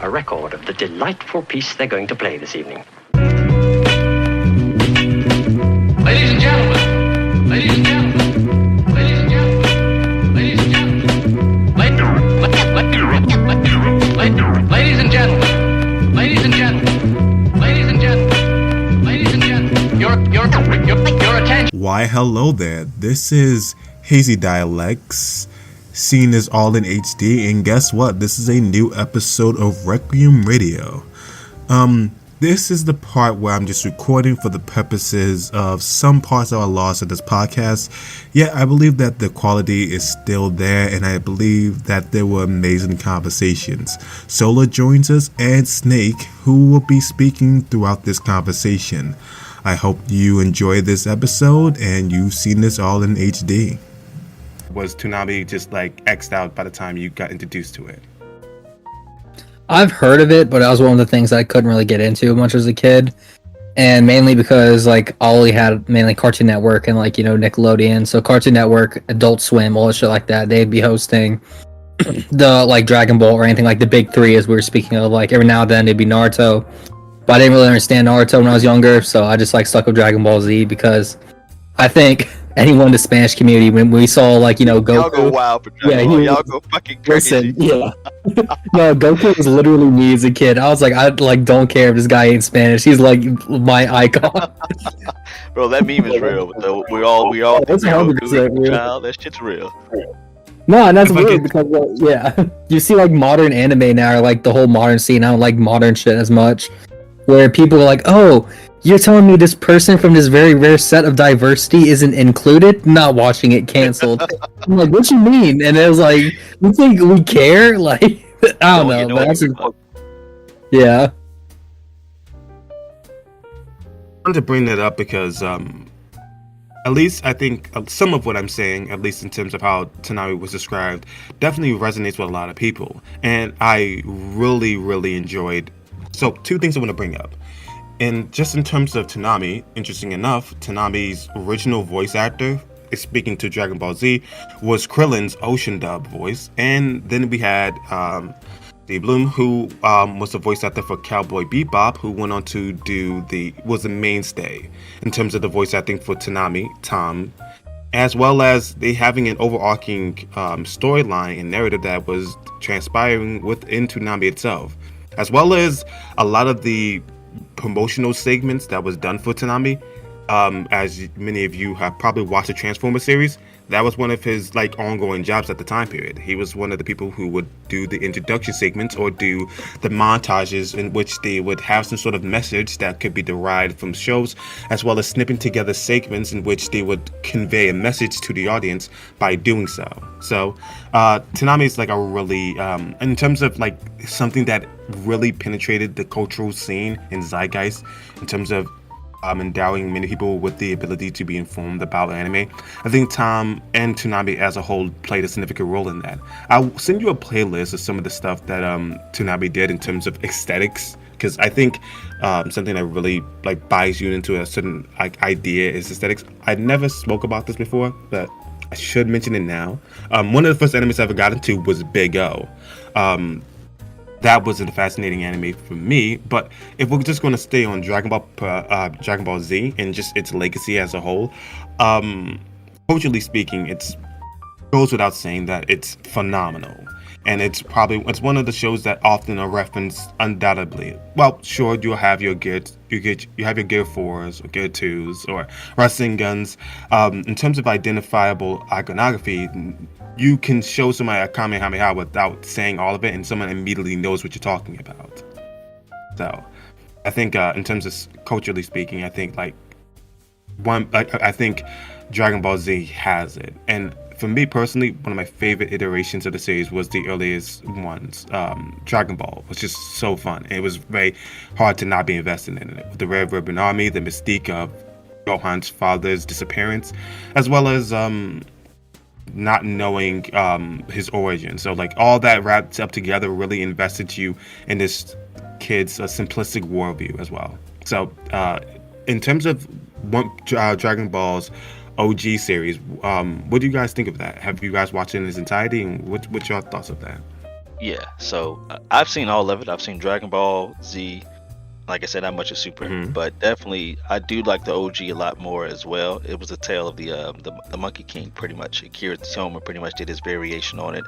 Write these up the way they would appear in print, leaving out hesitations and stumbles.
a record of the delightful piece they're going to play this evening. Ladies and gentlemen, ladies and gentlemen, ladies and gentlemen, ladies and gentlemen, ladies and gentlemen, ladies and gentlemen, ladies and gentlemen, ladies and gentlemen, your attention. Why, hello there. This is Hazy Dialects, seen as all in HD, and guess what? This is a new episode of Requiem Radio. This is the part where I'm just recording for the purposes of some parts that are lost in this podcast. Yet I believe that the quality is still there, and I believe that there were amazing conversations. Sola joins us, and Snake, who will be speaking throughout this conversation. I hope you enjoy this episode, and you've seen this all in HD. Was Toonami just like X'd out by the time you got introduced to it? I've heard of it, but that was one of the things I couldn't really get into much as a kid, and mainly because like I only had mainly Cartoon Network and like Nickelodeon. So Cartoon Network, Adult Swim, all the shit like that, they'd be hosting the like Dragon Ball or anything like the big three, as we were speaking of. Like every now and then it'd be Naruto, but I didn't really understand Naruto when I was younger, so I just like stuck with Dragon Ball Z because I think anyone in the Spanish community, when we saw like Goku, y'all go wild for Dragon Ball. Y'all go fucking crazy. Listen, yeah. No, Goku was literally me as a kid. I was like, I like don't care if this guy ain't Spanish. He's like my icon. Bro, that meme is real. Though we all That's 100% real. Child, that shit's real. No, and that's weird because you see like modern anime now, or like the whole modern scene. I don't like modern shit as much, where people are like, oh, you're telling me this person from this very rare set of diversity isn't included? Not watching it, canceled. I'm like, what you mean? And it was like, you think we care? Like, I don't know. But that's yeah. I wanted to bring that up because at least I think some of what I'm saying, at least in terms of how Toonami was described, definitely resonates with a lot of people. And I really, really enjoyed. So, two things I want to bring up. And just in terms of Toonami, interesting enough, Toonami's original voice actor, speaking to Dragon Ball Z, was Krillin's Ocean dub voice. And then we had Steve Bloom, who was the voice actor for Cowboy Bebop, who went on to was the mainstay in terms of the voice acting for Toonami, Tom, as well as they having an overarching storyline and narrative that was transpiring within Toonami itself, as well as a lot of the promotional segments that was done for Toonami. As many of you have probably watched the Transformers series, that was one of his like ongoing jobs at the time period. He was one of the people who would do the introduction segments or do the montages in which they would have some sort of message that could be derived from shows, as well as snipping together segments in which they would convey a message to the audience by doing so. So Toonami is like a really in terms of like something that really penetrated the cultural scene and zeitgeist in terms of endowing many people with the ability to be informed about anime. I think Tom and Toonami as a whole played a significant role in that. I'll send you a playlist of some of the stuff that Toonami did in terms of aesthetics, because I think something that really like buys you into a certain like idea is aesthetics. I never spoke about this before, but I should mention it now. One of the first animes I ever got into was Big O. That was a fascinating anime for me, but if we're just going to stay on Dragon Ball Z and just its legacy as a whole, culturally speaking, it goes without saying that it's phenomenal, and it's one of the shows that often are referenced undoubtedly. Well, sure, you have your Gear 4s or Gear 2s or wrestling guns. In terms of identifiable iconography, you can show somebody a Kamehameha without saying all of it, and someone immediately knows what you're talking about. So, I think in terms of culturally speaking, I think I think Dragon Ball Z has it. And for me personally, one of my favorite iterations of the series was the earliest ones. Dragon Ball was just so fun. And it was very hard to not be invested in it. With the Red Ribbon Army, the mystique of Gohan's father's disappearance, as well as not knowing his origin. So like all that wrapped up together really invested you in this kid's simplistic worldview as well. So in terms of Dragon Ball's OG series, what do you guys think of that? Have you guys watched it in its entirety, and what's your thoughts of that? Yeah, so I've seen all of it. I've seen Dragon Ball Z. Like I said, not much of Super, Mhm. but definitely I do like the OG a lot more as well. It was a tale of the Monkey King, pretty much. Akira Toriyama pretty much did his variation on it.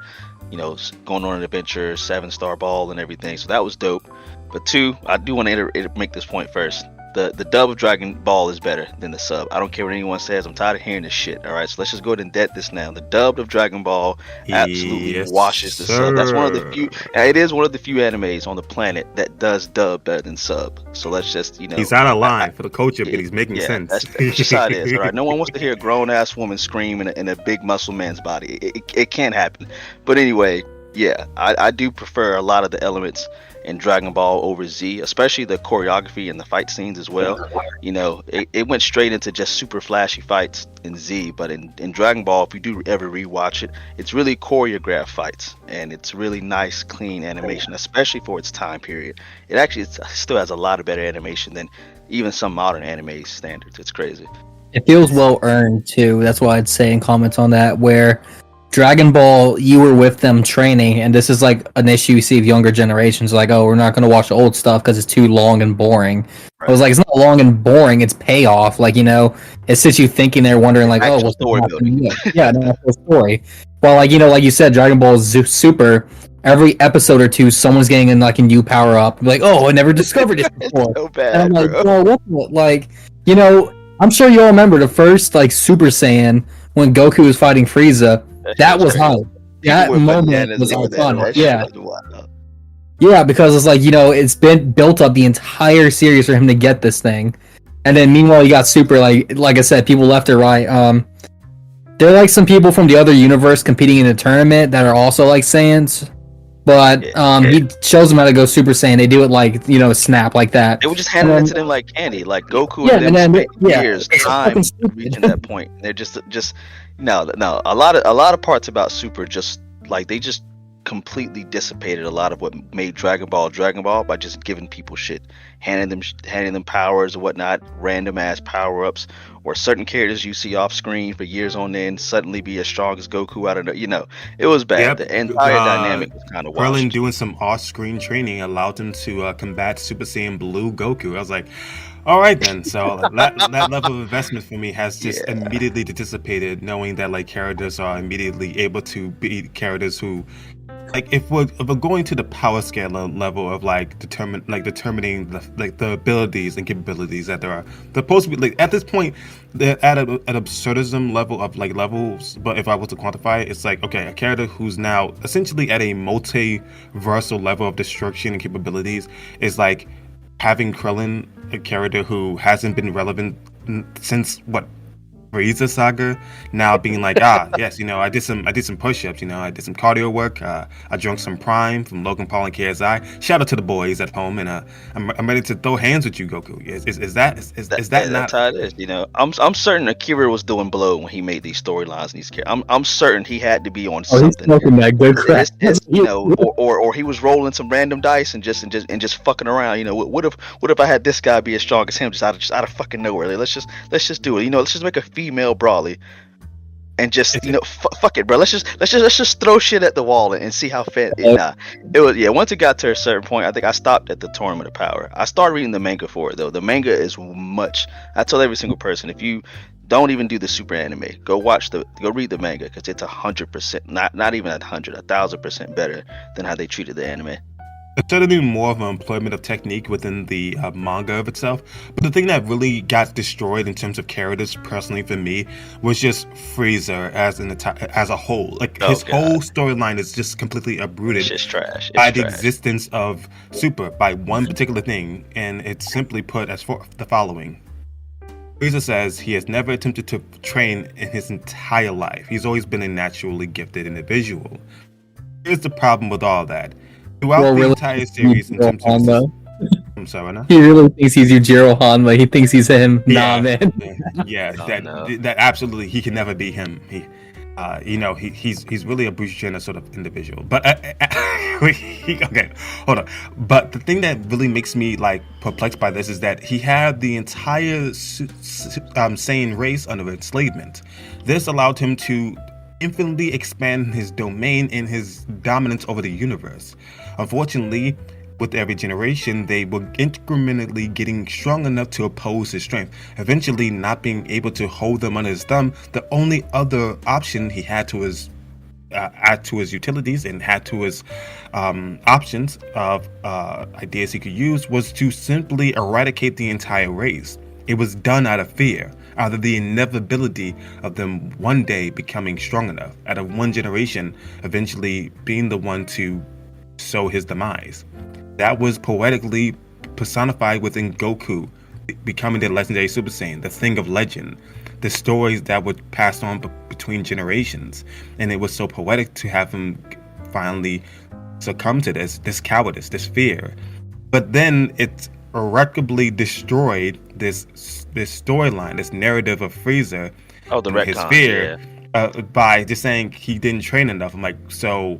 Going on an adventure, 7-star ball and everything. So that was dope. But two, I do want to make this point first. The dub of Dragon Ball is better than the sub. I don't care what anyone says. I'm tired of hearing this shit. All right, so let's just go ahead and dead this now. The dub of Dragon Ball absolutely Yes, washes the sub. That's one of the few. sir. It is one of the few animes on the planet that does dub better than sub. So let's just He's out of line for the culture, but he's making yeah, sense. that's just how it is. All right, no one wants to hear a grown ass woman scream in a big muscle man's body. It can't happen. But anyway, yeah, I do prefer a lot of the elements in Dragon Ball over Z, especially the choreography and the fight scenes as well. It went straight into just super flashy fights in Z, but in Dragon Ball, if you do ever rewatch it, it's really choreographed fights, and it's really nice, clean animation, especially for its time period. It still has a lot of better animation than even some modern anime standards. It's crazy. It feels well earned too. That's why I'd say in comments on that, where Dragon Ball, you were with them training, and this is like an issue you see of younger generations. Like, oh, we're not going to watch the old stuff because it's too long and boring. Right. I was like, it's not long and boring. It's payoff. Like, it sits you thinking there, wondering like, oh, what's story building? Yeah, no actual story. Well, like you said, Dragon Ball Super. Every episode or two, someone's getting in like a new power up. Like, oh, I never discovered this before. So bad, and I'm like, bro. well, what? Like, I'm sure you all remember the first like Super Saiyan when Goku was fighting Frieza. That was hype. That moment was iconic. Yeah. Yeah, because it's like, it's been built up the entire series for him to get this thing. And then meanwhile, you got Super, like I said, people left or right. There are like some people from the other universe competing in a tournament that are also like Saiyans. But he shows them how to go Super Saiyan. They do it like, snap like that. They were just handing it to them like candy, like Goku and and them then, spent years time reaching that point. They're just no. A lot of parts about Super just like they just completely dissipated a lot of what made Dragon Ball by just giving people shit, handing them powers or whatnot, random ass power ups, or certain characters you see off screen for years on end suddenly be as strong as Goku out of it was bad. Yep. The entire dynamic was kind of wild. Krillin doing some off-screen training allowed him to combat Super Saiyan Blue Goku. I was like, all right then. So that level of investment for me has just immediately dissipated, knowing that like characters are immediately able to be characters who, like, if we're going to the power scale level of determining the abilities and capabilities that there are, they're supposed to be like at this point they're at an absurdism level of like levels. But if I was to quantify it, it's like, okay, a character who's now essentially at a multiversal level of destruction and capabilities is like having Krillin, a character who hasn't been relevant since what, Frieza saga, now being like, yes, I did some push-ups, I did some cardio work, I drank some Prime from Logan Paul and KSI. Shout out to the boys at home, and I'm ready to throw hands with you, Goku. Is that not? That's how it is, I'm certain Akira was doing blow when he made these storylines and these characters. I'm certain he had to be on something. He's smoking that good crap. Or he was rolling some random dice and just fucking around. What if I had this guy be as strong as him just out of fucking nowhere? Like, let's just do it. Let's just make a female Brawly and just fuck it, bro. Let's just throw shit at the wall and see how fit. It was once it got to a certain point, I think I stopped at the Tournament of Power. I started reading the manga for it though. The manga is much. I tell every single person, if you don't even do the super anime, go read the manga, because it's 100%, not even 1,000% better than how they treated the anime. It's certainly more of an employment of technique within the manga of itself. But the thing that really got destroyed in terms of characters, personally for me, was just Frieza as a whole. Like his whole storyline is just completely uprooted. It's trash. By the existence of Super, by one particular thing, and it's simply put as for the following. Frieza says he has never attempted to train in his entire life. He's always been a naturally gifted individual. Here's the problem with all that. Throughout the entire series, in terms of I'm sorry, no? He really thinks he's Yujiro Hanma. He thinks he's him. Yeah, nah, man. That absolutely he can never be him. He's really a Bruce Jenner sort of individual. But okay, hold on. But the thing that really makes me like perplexed by this is that he had the entire Saiyan race under enslavement. This allowed him to infinitely expand his domain and his dominance over the universe. Unfortunately, with every generation, they were incrementally getting strong enough to oppose his strength, eventually not being able to hold them under his thumb. The only other option he had to his add to his utilities and had to his options of ideas he could use was to simply eradicate the entire race. It was done out of fear, out of the inevitability of them one day becoming strong enough, out of one generation eventually being the one to sow his demise. That was poetically personified within Goku becoming the legendary Super Saiyan, the thing of legend, the stories that were passed on between generations. And it was so poetic to have him finally succumb to this cowardice, this fear. But then it irreparably destroyed this storyline, this narrative of Frieza the and his retcon, fear yeah. by just saying he didn't train enough. I'm like, so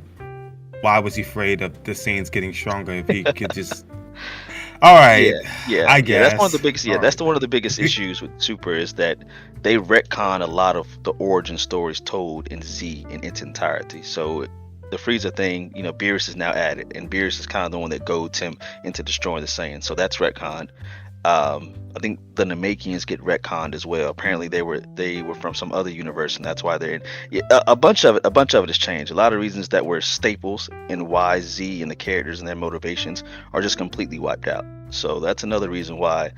why was he afraid of the Saiyans getting stronger if he could just? All right, I guess that's one of the biggest. Yeah, that's one of the biggest issues with Super is that they retcon a lot of the origin stories told in Z in its entirety. So the Frieza thing, Beerus is now added, and Beerus is kind of the one that goads him into destroying the Saiyans. So that's retconned. I think the Namekians get retconned as well. Apparently they were from some other universe, and that's why they're in. Yeah, a bunch of it has changed. A lot of reasons that were staples in why Z and the characters and their motivations are just completely wiped out. So that's another reason why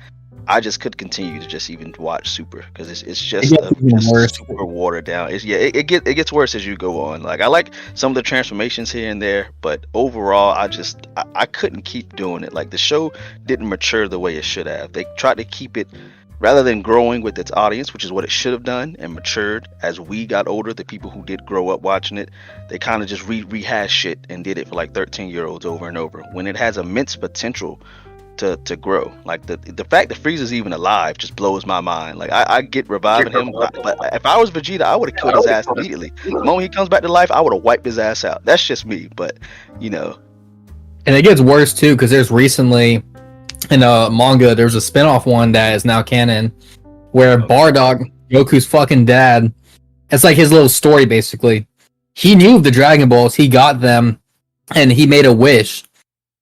I just could continue to just even watch Super, because it's just super watered down. It gets worse as you go on. Like, I like some of the transformations here and there, but overall I couldn't keep doing it. Like, the show didn't mature the way it should have. They tried to keep it, rather than growing with its audience, which is what it should have done, and matured as we got older, the people who did grow up watching it, they kind of just rehashed shit and did it for like 13-year-olds over and over, when it has immense potential to grow. Like, the fact that Frieza's even alive just blows my mind. Like, I get reviving him, but if I was Vegeta, I would have killed his ass immediately. The moment he comes back to life, I would have wiped his ass out. That's just me, but And it gets worse too, because there's recently in a manga, there's a spin-off one that is now canon, where Bardock, Goku's fucking dad, it's like his little story basically. He knew the Dragon Balls, he got them, and he made a wish.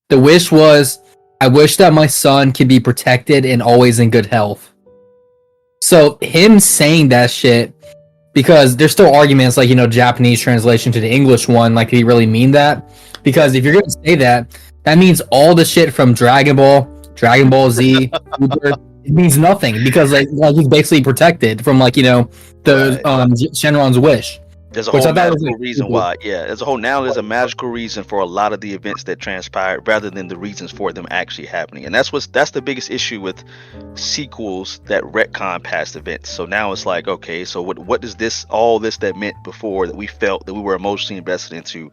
The wish was, I wish that my son could be protected and always in good health. So him saying that shit, because there's still arguments like, Japanese translation to the English one, like, did he really mean that? Because if you're going to say that, that means all the shit from Dragon Ball Z, Super, it means nothing, because like he's basically protected from Shenron's wish. There's a whole magical reason why. Yeah, there's a magical reason for a lot of the events that transpired, rather than the reasons for them actually happening. And that's the biggest issue with sequels that retcon past events. So now it's like, okay, so what does all this that meant before, that we felt that we were emotionally invested into,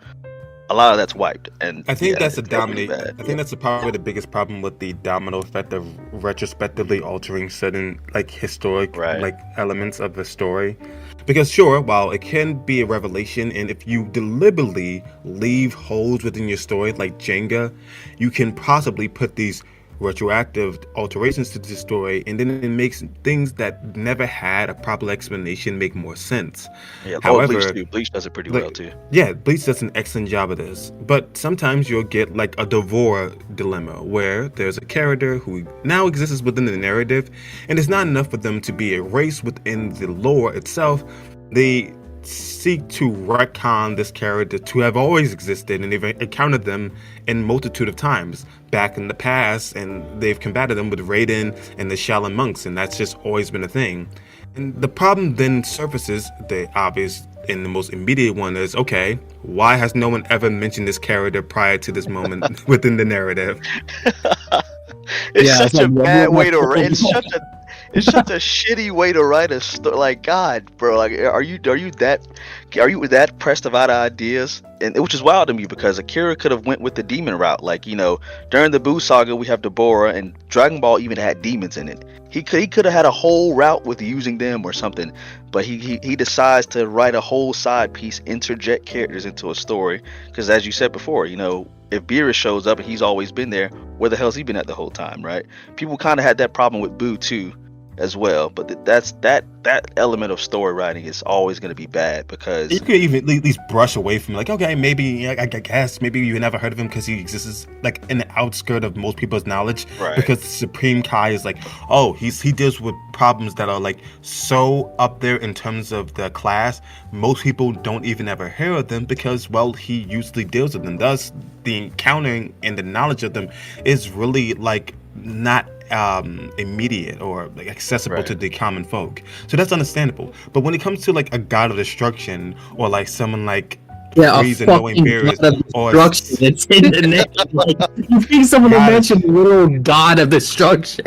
a lot of that's wiped. And I think that's that's probably the biggest problem with the domino effect of retrospectively altering certain historic elements of the story. Because sure, while it can be a revelation, and if you deliberately leave holes within your story like Jenga, you can possibly put these retroactive alterations to the story, and then it makes things that never had a proper explanation make more sense. Yeah, however, Bleach does it pretty well too. Yeah, Bleach does an excellent job of this. But sometimes you'll get like a Devore dilemma, where there's a character who now exists within the narrative, and it's not enough for them to be erased within the lore itself. They seek to retcon this character to have always existed, and they've encountered them in multitude of times back in the past, and they've combated them with Raiden and the Shaolin monks, and that's just always been a thing. And the problem then surfaces, the obvious and the most immediate one is, okay, why has no one ever mentioned this character prior to this moment within the narrative? It's such a bad way to write. It's such a shitty way to write a story. Like, God, bro, like, are you that pressed about ideas? And which is wild to me, because Akira could have went with the demon route. Like, during the Buu saga, we have Deborah, and Dragon Ball even had demons in it. He could have had a whole route with using them or something, but he decides to write a whole side piece, interject characters into a story. Because as you said before, if Beerus shows up and he's always been there, where the hell's he been at the whole time, right? People kind of had that problem with Buu too. as well. But that element of story writing is always going to be bad because you could even at least brush away from like, okay, maybe I guess maybe you never heard of him because he exists like in the outskirt of most people's knowledge. Right. Because Supreme Kai is like, oh, he deals with problems that are like so up there in terms of the class. Most people don't even ever hear of them because, well, he usually deals with them. Thus, the encountering and the knowledge of them is really like not immediate or like accessible to the common folk. So that's understandable. But when it comes to like a god of destruction or like someone like Frieza knowing Beerus or it's in the name. Like, you think someone would mention the little god of destruction?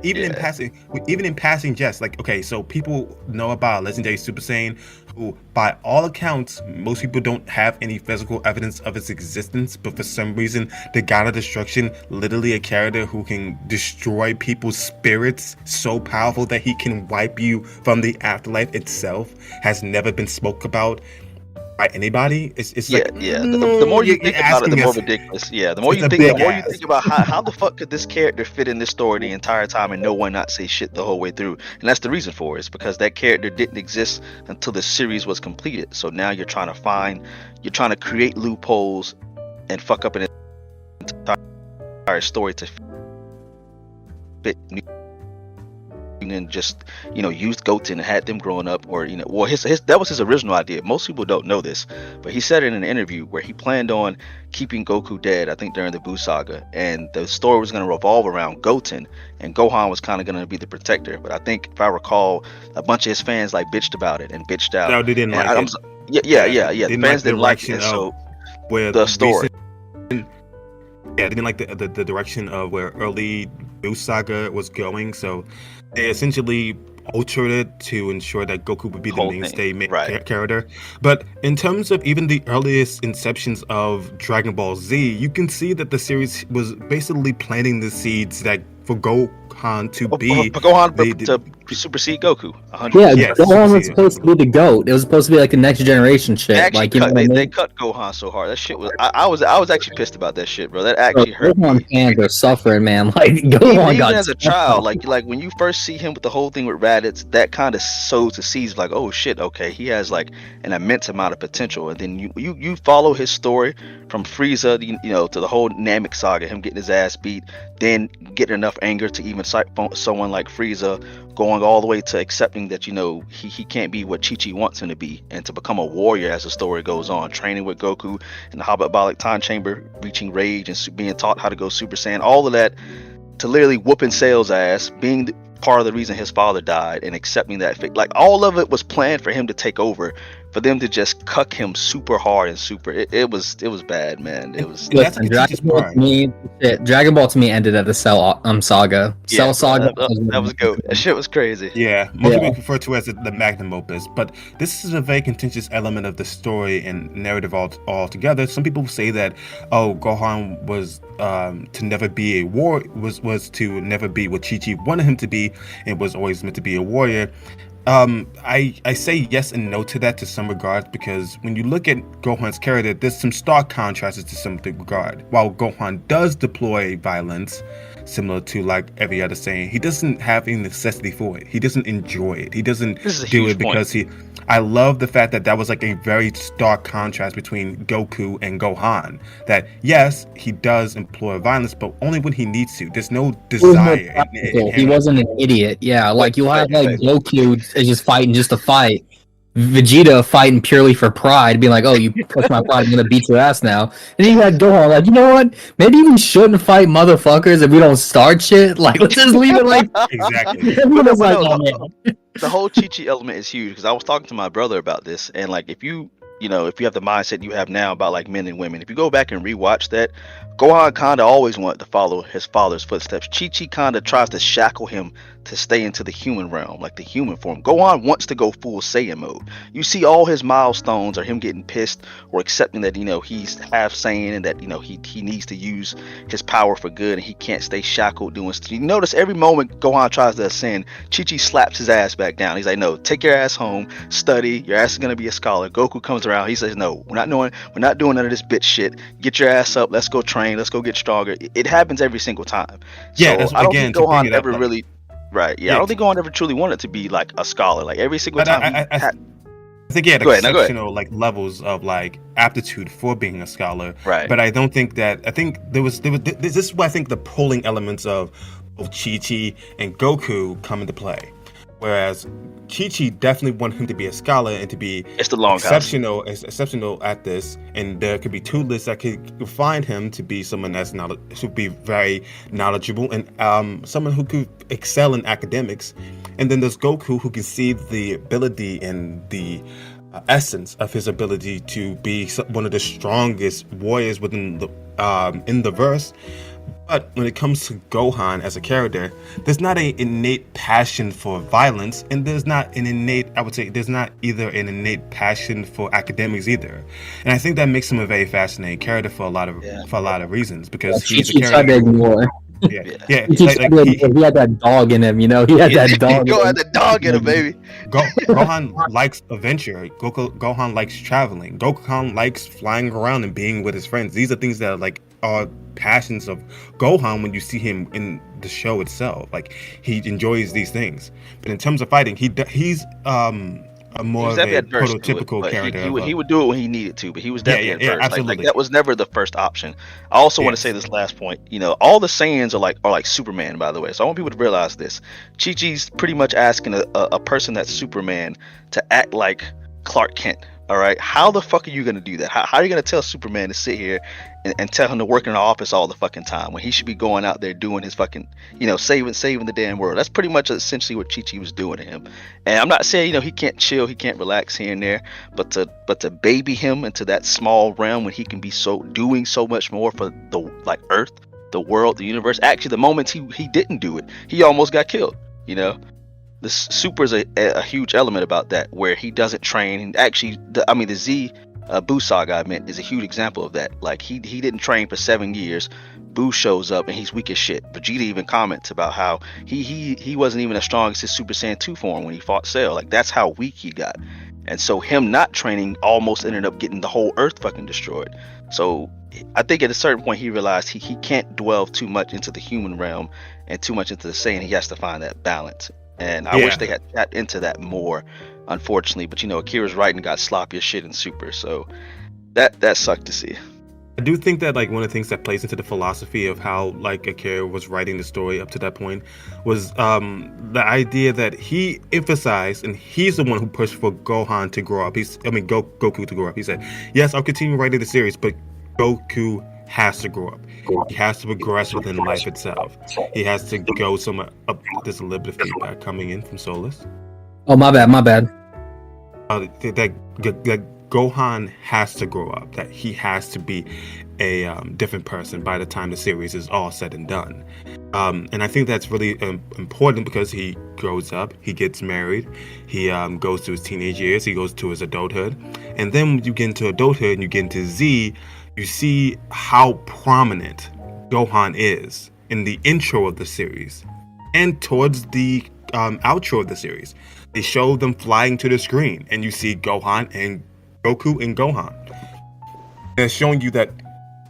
Even in passing jest, like, okay, so people know about legendary Super Saiyan, who by all accounts most people don't have any physical evidence of its existence, but for some reason the god of destruction, literally a character who can destroy people's spirits so powerful that he can wipe you from the afterlife itself, has never been spoke about by anybody. It's like, the more you think about it, the more ridiculous. Yeah, the more you think about how the fuck could this character fit in this story the entire time and no one not say shit the whole way through. And that's the reason for it. It's because that character didn't exist until the series was completed. So now you're trying to create loopholes and fuck up an entire story to fit new and just used Goten and had them growing up, or his that was his original idea. Most people don't know this, but he said in an interview where he planned on keeping Goku dead, I think during the Buu saga, and the story was going to revolve around Goten, and Gohan was kind of going to be the protector. But I think, if I recall, a bunch of his fans like bitched about it and bitched out. No, they didn't like it. The fans didn't like it. So where the story. They didn't like the direction of where early Buu saga was going, so they essentially altered it to ensure that Goku would be the mainstay character. But in terms of even the earliest inceptions of Dragon Ball Z, you can see that the series was basically planting the seeds that for Gohan to be to supersede Goku. Gohan was supposed to be the GOAT. It was supposed to be like the next generation shit. They cut Gohan so hard. That shit was. I was actually pissed about that shit, bro. That actually hurt me. Gohan fans are suffering, man. Like Gohan even as a child, like when you first see him with the whole thing with Raditz, that kind of sows the seeds. Like, oh shit, okay, he has like an immense amount of potential. And then you follow his story from Frieza, to the whole Namek saga, him getting his ass beat, then getting enough anger to even cite someone like Frieza, going all the way to accepting that he can't be what Chi-Chi wants him to be, and to become a warrior as the story goes on, training with Goku in the hyperbolic time chamber, reaching rage and being taught how to go Super Saiyan, all of that, to literally whooping Cell's ass, being part of the reason his father died, and accepting that like all of it was planned for him to take over, for them to just cuck him super hard and it was bad, man. It was. Dragon Ball to me ended at the Cell saga. Cell saga. That was good. That shit was crazy. Yeah, most people refer to it as the magnum opus, but this is a very contentious element of the story and narrative altogether. Some people say that Gohan was to never be a was to never be what Chi-Chi wanted him to be, and was always meant to be a warrior. I say yes and no to that to some regards, because when you look at Gohan's character, there's some stark contrasts to some regard. While Gohan does deploy violence, similar to like every other Saiyan, he doesn't have any necessity for it. He doesn't enjoy it. He doesn't do it because I love the fact that was like a very stark contrast between Goku and Gohan. That yes, he does employ violence, but only when he needs to. There's no desire. He wasn't an idiot. Yeah, like you have like Goku is just fighting just to fight. Vegeta fighting purely for pride, being like, "Oh, you push my pride, I'm gonna beat your ass now." And then you had Gohan like, "You know what? Maybe we shouldn't fight motherfuckers if we don't start shit. Like, let's just leave it like." Exactly. The whole Chi-Chi element is huge, because I was talking to my brother about this, and like if you have the mindset you have now about like men and women, if you go back and rewatch that, Gohan kind of always wanted to follow his father's footsteps. Chi-Chi kind of tries to shackle him to stay into the human realm, like the human form. Gohan wants to go full Saiyan mode. You see all his milestones are him getting pissed or accepting that he's half Saiyan, and that he needs to use his power for good, and he can't stay shackled doing stuff. You notice every moment Gohan tries to ascend, Chi-Chi slaps his ass back down. He's like, "No, take your ass home, study. Your ass is gonna be a scholar." Goku comes around. He says, "No, we're not doing none of this bitch shit. Get your ass up. Let's go train. Let's go get stronger." It happens every single time. Yeah, So that's I don't again think to bring Gohan it up. ever Like, really. Right. Yeah. I yeah, don't think Gohan ever truly wanted to be like a scholar. Like every single but time I think he had Go ahead. No, go ahead. exceptional like levels of like aptitude for being a scholar. Right. But I don't think that. I think there was this is where I think the pulling elements of Chi-Chi and Goku come into play. Whereas Chi-Chi definitely wanted him to be a scholar and to be It's the long exceptional at this, and there could be tutors that could find him to be someone that's should be very knowledgeable and someone who could excel in academics. And then there's Goku, who can see the ability and the essence of his ability to be one of the strongest warriors within the in the verse. But when it comes to Gohan as a character, there's not an innate passion for violence, and there's not either an innate passion for academics either. And I think that makes him a very fascinating character for a lot of reasons, because he's a character. Tried to ignore. Yeah. He had that dog in him, you know. He had that dog. Go had the dog in him, baby. Gohan likes adventure. Gohan likes traveling. Gohan likes flying around and being with his friends. These are things that are passions of Gohan when you see him in the show itself. Like, he enjoys these things. But in terms of fighting, he's a more of a prototypical character. He would do it when he needed to, but he was definitely adverse. Absolutely. Like that was never the first option. I also want to say this last point. You know, all the Saiyans are like Superman, by the way. So I want people to realize this. Chi-Chi's pretty much asking a person that's Superman to act like Clark Kent. All right, how the fuck are you gonna do that? How are you gonna tell Superman to sit here and tell him to work in the office all the fucking time when he should be going out there doing his fucking, saving the damn world? That's pretty much essentially what Chi-Chi was doing to him. And I'm not saying he can't chill, he can't relax here and there, but to baby him into that small realm when he can be doing so much more for the Earth, the world, the universe. Actually, the moments he didn't do it, he almost got killed. The Super is a huge element about that, where he doesn't train. Actually, the Z Buu saga I meant is a huge example of that. Like he didn't train for 7 years. Buu shows up and he's weak as shit. Vegeta even comments about how he wasn't even as strong as his Super Saiyan 2 form when he fought Cell. Like, that's how weak he got. And so him not training almost ended up getting the whole Earth fucking destroyed. So I think at a certain point he realized he can't dwell too much into the human realm and too much into the Saiyan. He has to find that balance. And I wish they had tapped into that more, unfortunately. But Akira's writing got sloppy as shit in Super, so that sucked to see. I do think that one of the things that plays into the philosophy of how Akira was writing the story up to that point was the idea that he emphasized, and he's the one who pushed for Gohan to grow up. Goku to grow up. He said, "Yes, I'll continue writing the series, but Goku has to grow up. He has to progress within life itself. He has to go somewhere up." There's a little bit of feedback coming in from Solus. Oh, my bad. That Gohan has to grow up. That he has to be a different person by the time the series is all said and done. And I think that's really important, because he grows up, he gets married, he goes to his teenage years, he goes to his adulthood, and then when you get into adulthood and you get into Z, you see how prominent Gohan is in the intro of the series and towards the outro of the series. They show them flying to the screen, and you see Gohan and Goku and Gohan. They're showing you that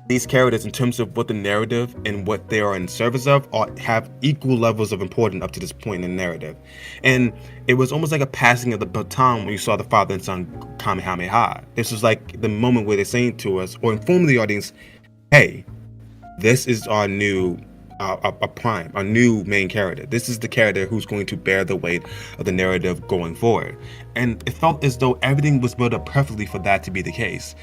these characters, in terms of what the narrative and what they are in service of, have equal levels of importance up to this point in the narrative. And it was almost like a passing of the baton when you saw the father and son Kamehameha. This was like the moment where they're saying to us, or informing the audience, hey, this is our new our new main character. This is the character who's going to bear the weight of the narrative going forward. And it felt as though everything was built up perfectly for that to be the case.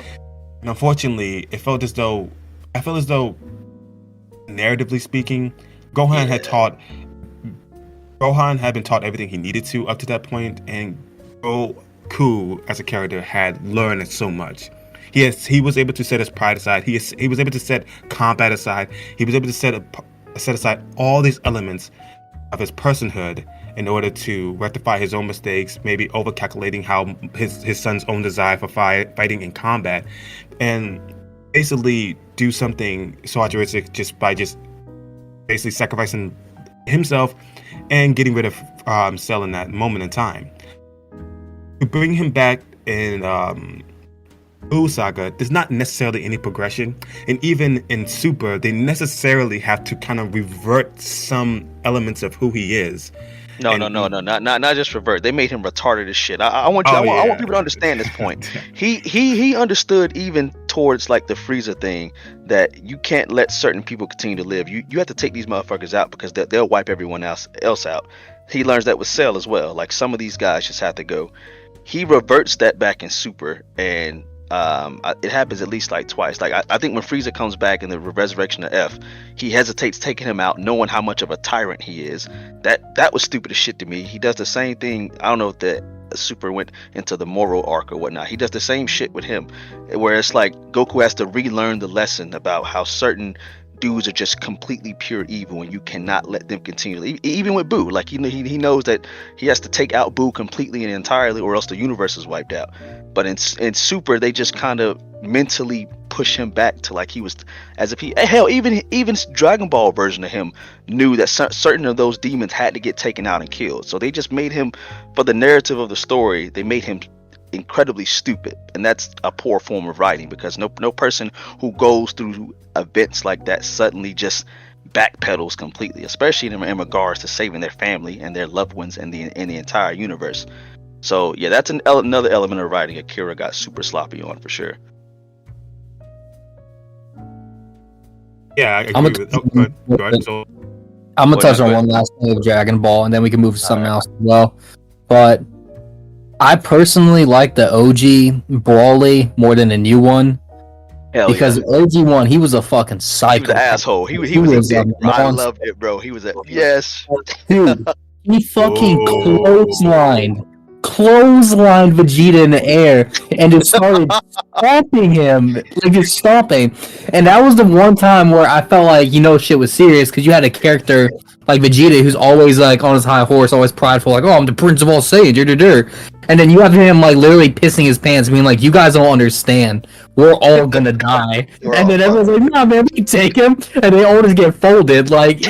And unfortunately, I felt as though, narratively speaking, Gohan had been taught everything he needed to up to that point, and Goku as a character had learned so much. He was able to set his pride aside. He was able to set combat aside. He was able to set aside all these elements of his personhood in order to rectify his own mistakes, maybe over-calculating how his son's own desire for fighting in combat, and basically do something so altruistic just by basically sacrificing himself and getting rid of Cell in that moment in time. To bring him back in Boo Saga, there's not necessarily any progression, and even in Super, they necessarily have to kind of revert some elements of who he is. No, not just revert. They made him retarded as shit. I want people to understand this point. He understood even towards like the Frieza thing that you can't let certain people continue to live. You have to take these motherfuckers out because they'll wipe everyone else out. He learns that with Cell as well. Like some of these guys just have to go. He reverts that back in Super, and it happens at least like twice. Like I think when Frieza comes back in the resurrection of F, he hesitates taking him out, knowing how much of a tyrant he is. That was stupid as shit to me. He does the same thing. I don't know if the Super went into the moral arc or whatnot. He does the same shit with him, where it's like Goku has to relearn the lesson about how certain dudes are just completely pure evil and you cannot let them continue. Even with Boo, like he knows that he has to take out Boo completely and entirely or else the universe is wiped out. But in Super, they just kind of mentally push him back to like he was, as if he, hell, even Dragon Ball version of him knew that certain of those demons had to get taken out and killed. So they just made him, for the narrative of the story, they made him incredibly stupid, and that's a poor form of writing, because no person who goes through events like that suddenly just backpedals completely, especially in regards to saving their family and their loved ones and the entire universe. So yeah, that's another element of writing Akira got super sloppy on for sure. Yeah, I agree with. Go ahead. So, I'm gonna touch on one last thing of Dragon Ball, and then we can move to something else as well. But I personally like the OG Brawly more than the new one. Because the OG one, he was a fucking psycho. He was an asshole. He was a dick, bro. I loved it, bro. He was a yes. Dude, he fucking clotheslined Vegeta in the air and just started stomping him, like just stomping. And that was the one time where I felt like, shit was serious, because you had a character like Vegeta who's always like on his high horse, always prideful, like, oh, I'm the Prince of all Saiyans, and then you have him like literally pissing his pants, being like, you guys don't understand, we're all gonna die. And then everyone's like, nah man, we can take him, and they all just get folded. Like,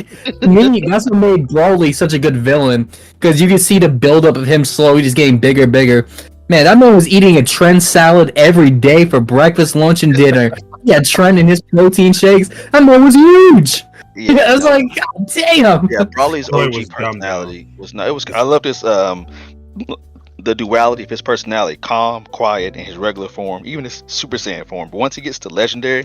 to me, that's what made Broly such a good villain, because you can see the buildup of him slowly just getting bigger. Man, that man was eating a Tren salad every day for breakfast, lunch, and dinner. He had Tren in his protein shakes. That man was huge. Yeah, I was like, God damn. Yeah, Broly's OG personality was not. It was. I love this. The duality of his personality: calm, quiet, in his regular form, even his Super Saiyan form. But once he gets to Legendary,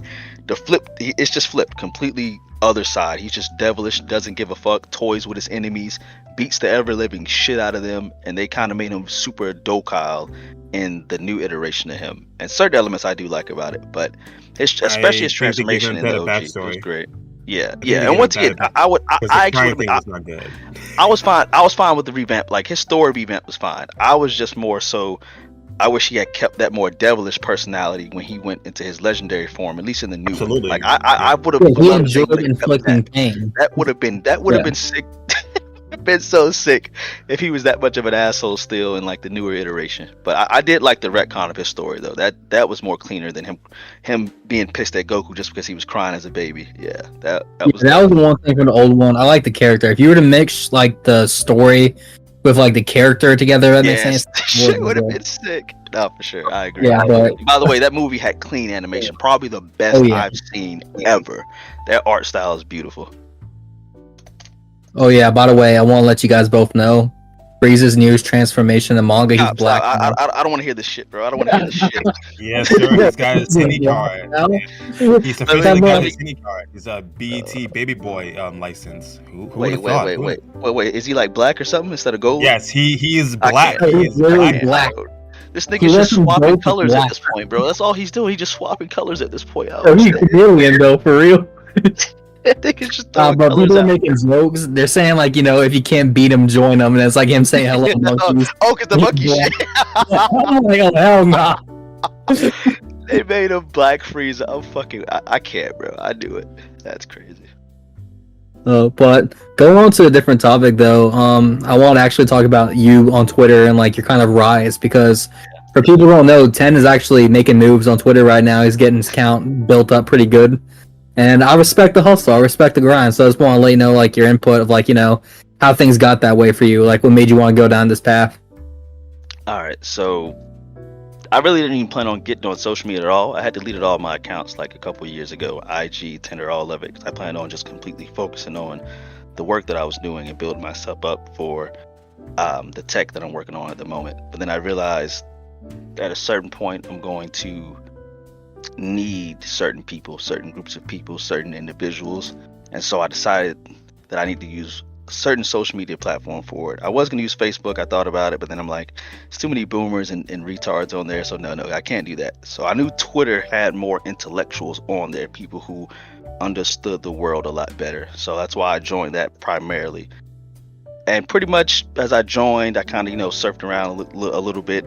it's just flipped completely. Other side. He's just devilish, doesn't give a fuck, toys with his enemies, beats the ever living shit out of them, and they kind of made him super docile in the new iteration of him. And certain elements I do like about it, but especially his transformation in the OG was great. Yeah. And once again, I was fine with the revamp. Like his story revamp was fine. I was just more so. I wish he had kept that more devilish personality when he went into his legendary form, at least in the new one. Like I would have loved inflicting pain. That would have been sick. Been so sick if he was that much of an asshole still in like the newer iteration. But I did like the retcon of his story though. That was more cleaner than him being pissed at Goku just because he was crying as a baby. Yeah, that was the one thing from the old one. I like the character. If you were to mix like the story with like the character together, that makes sense. Shit would have been sick. No, for sure, I agree. Yeah, but by the way, that movie had clean animation, probably the best I've seen ever. That art style is beautiful. Oh yeah, by the way, I want to let you guys both know, Frieza's news transformation in manga, he's black. I don't want to hear this shit, bro. I don't want to hear this shit. Yes, sir. This guy is Cine card. He's officially got a Cine card. He's a BET Baby Boy license. Wait. Is he like black or something instead of gold? Yes, he is black. He is really black. This nigga's just swapping colors at this point, bro. That's all he's doing. He's just swapping colors at this point. He's a chameleon though, for real. But people are making jokes. They're saying like, if you can't beat him, join them, and it's like him saying hello. Cause the monkey shit. I'm like, oh hell nah. They made him Black Frieza. I can't, bro. I do it. That's crazy. But going on to a different topic though, I want to actually talk about you on Twitter and like your kind of rise, because for people who don't know, TeN is actually making moves on Twitter right now. He's getting his count built up pretty good. And I respect the hustle. I respect the grind. So I just want to let you know, like, your input of, like, how things got that way for you. Like, what made you want to go down this path? All right. So I really didn't even plan on getting on social media at all. I had deleted all my accounts like a couple of years ago, IG, Tinder, all of it. 'Cause I planned on just completely focusing on the work that I was doing and building myself up for the tech that I'm working on at the moment. But then I realized at a certain point, I'm going to need certain people, certain groups of people, certain individuals. And so I decided that I need to use a certain social media platform for it. I was going to use Facebook. I thought about it, but then I'm like, it's too many boomers and retards on there. So no, I can't do that. So I knew Twitter had more intellectuals on there, people who understood the world a lot better. So that's why I joined that primarily. And pretty much as I joined, I kind of, surfed around a little bit.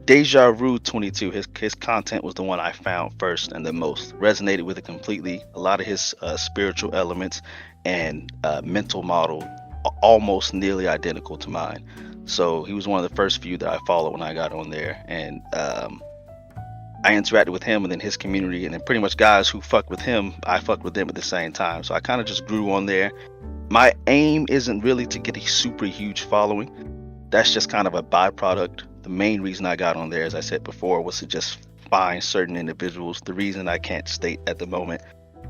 Deja Vu 22, his content was the one I found first and the most. Resonated with it completely. A lot of his spiritual elements and mental model almost nearly identical to mine. So he was one of the first few that I followed when I got on there. And I interacted with him and then his community, and then pretty much guys who fuck with him, I fucked with them at the same time. So I kind of just grew on there. My aim isn't really to get a super huge following. That's just kind of a byproduct. The main reason I got on there, as I said before, was to just find certain individuals. The reason I can't state at the moment,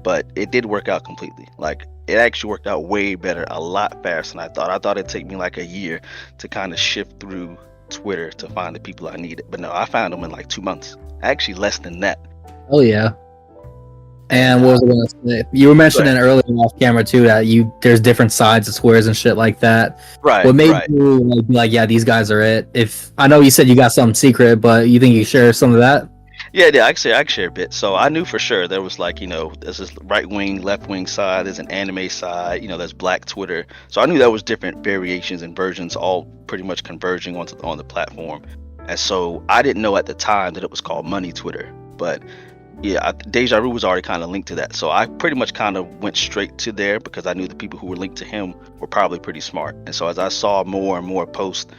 but it did work out completely. Like, it actually worked out way better, a lot faster than I thought. I thought it'd take me like a year to kind of shift through Twitter to find the people I needed. But no, I found them in like 2 months. Actually, less than that. Oh yeah. And what was I gonna say? You were mentioning earlier off camera too that there's different sides of squares and shit like that. Right. What made you be like, yeah, these guys are it? If I know you said you got something secret, but you think you share some of that? Yeah, I can share a bit. So I knew for sure there was like, there's this right wing, left wing side, there's an anime side, there's Black Twitter. So I knew there was different variations and versions all pretty much converging on the platform. And so I didn't know at the time that it was called Money Twitter, but yeah, Deja Vu was already kind of linked to that. So I pretty much kind of went straight to there because I knew the people who were linked to him were probably pretty smart. And so as I saw more and more posts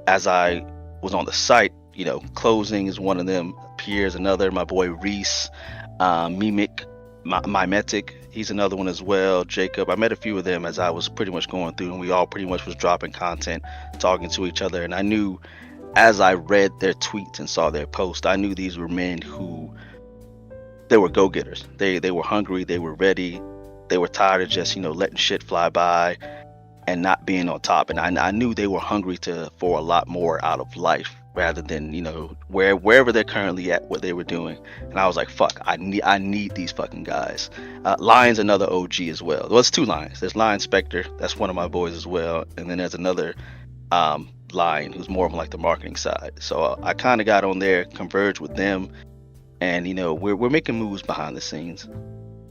as I was on the site, Closing is one of them, Pierre's another, my boy Reese, Mimic, Mimetic, he's another one as well, Jacob. I met a few of them as I was pretty much going through, and we all pretty much was dropping content, talking to each other. And I knew as I read their tweets and saw their posts, I knew these were men who they were go-getters. They were hungry, they were ready, they were tired of just letting shit fly by and not being on top. And I knew they were hungry for a lot more out of life rather than wherever they're currently at, what they were doing. And I was like, fuck, I need these fucking guys. Lion's another OG as well. Well, it's two Lions. There's Lion Spectre, that's one of my boys as well, and then there's another Lion who's more of like the marketing side. So I kind of got on there, converged with them. And we're making moves behind the scenes.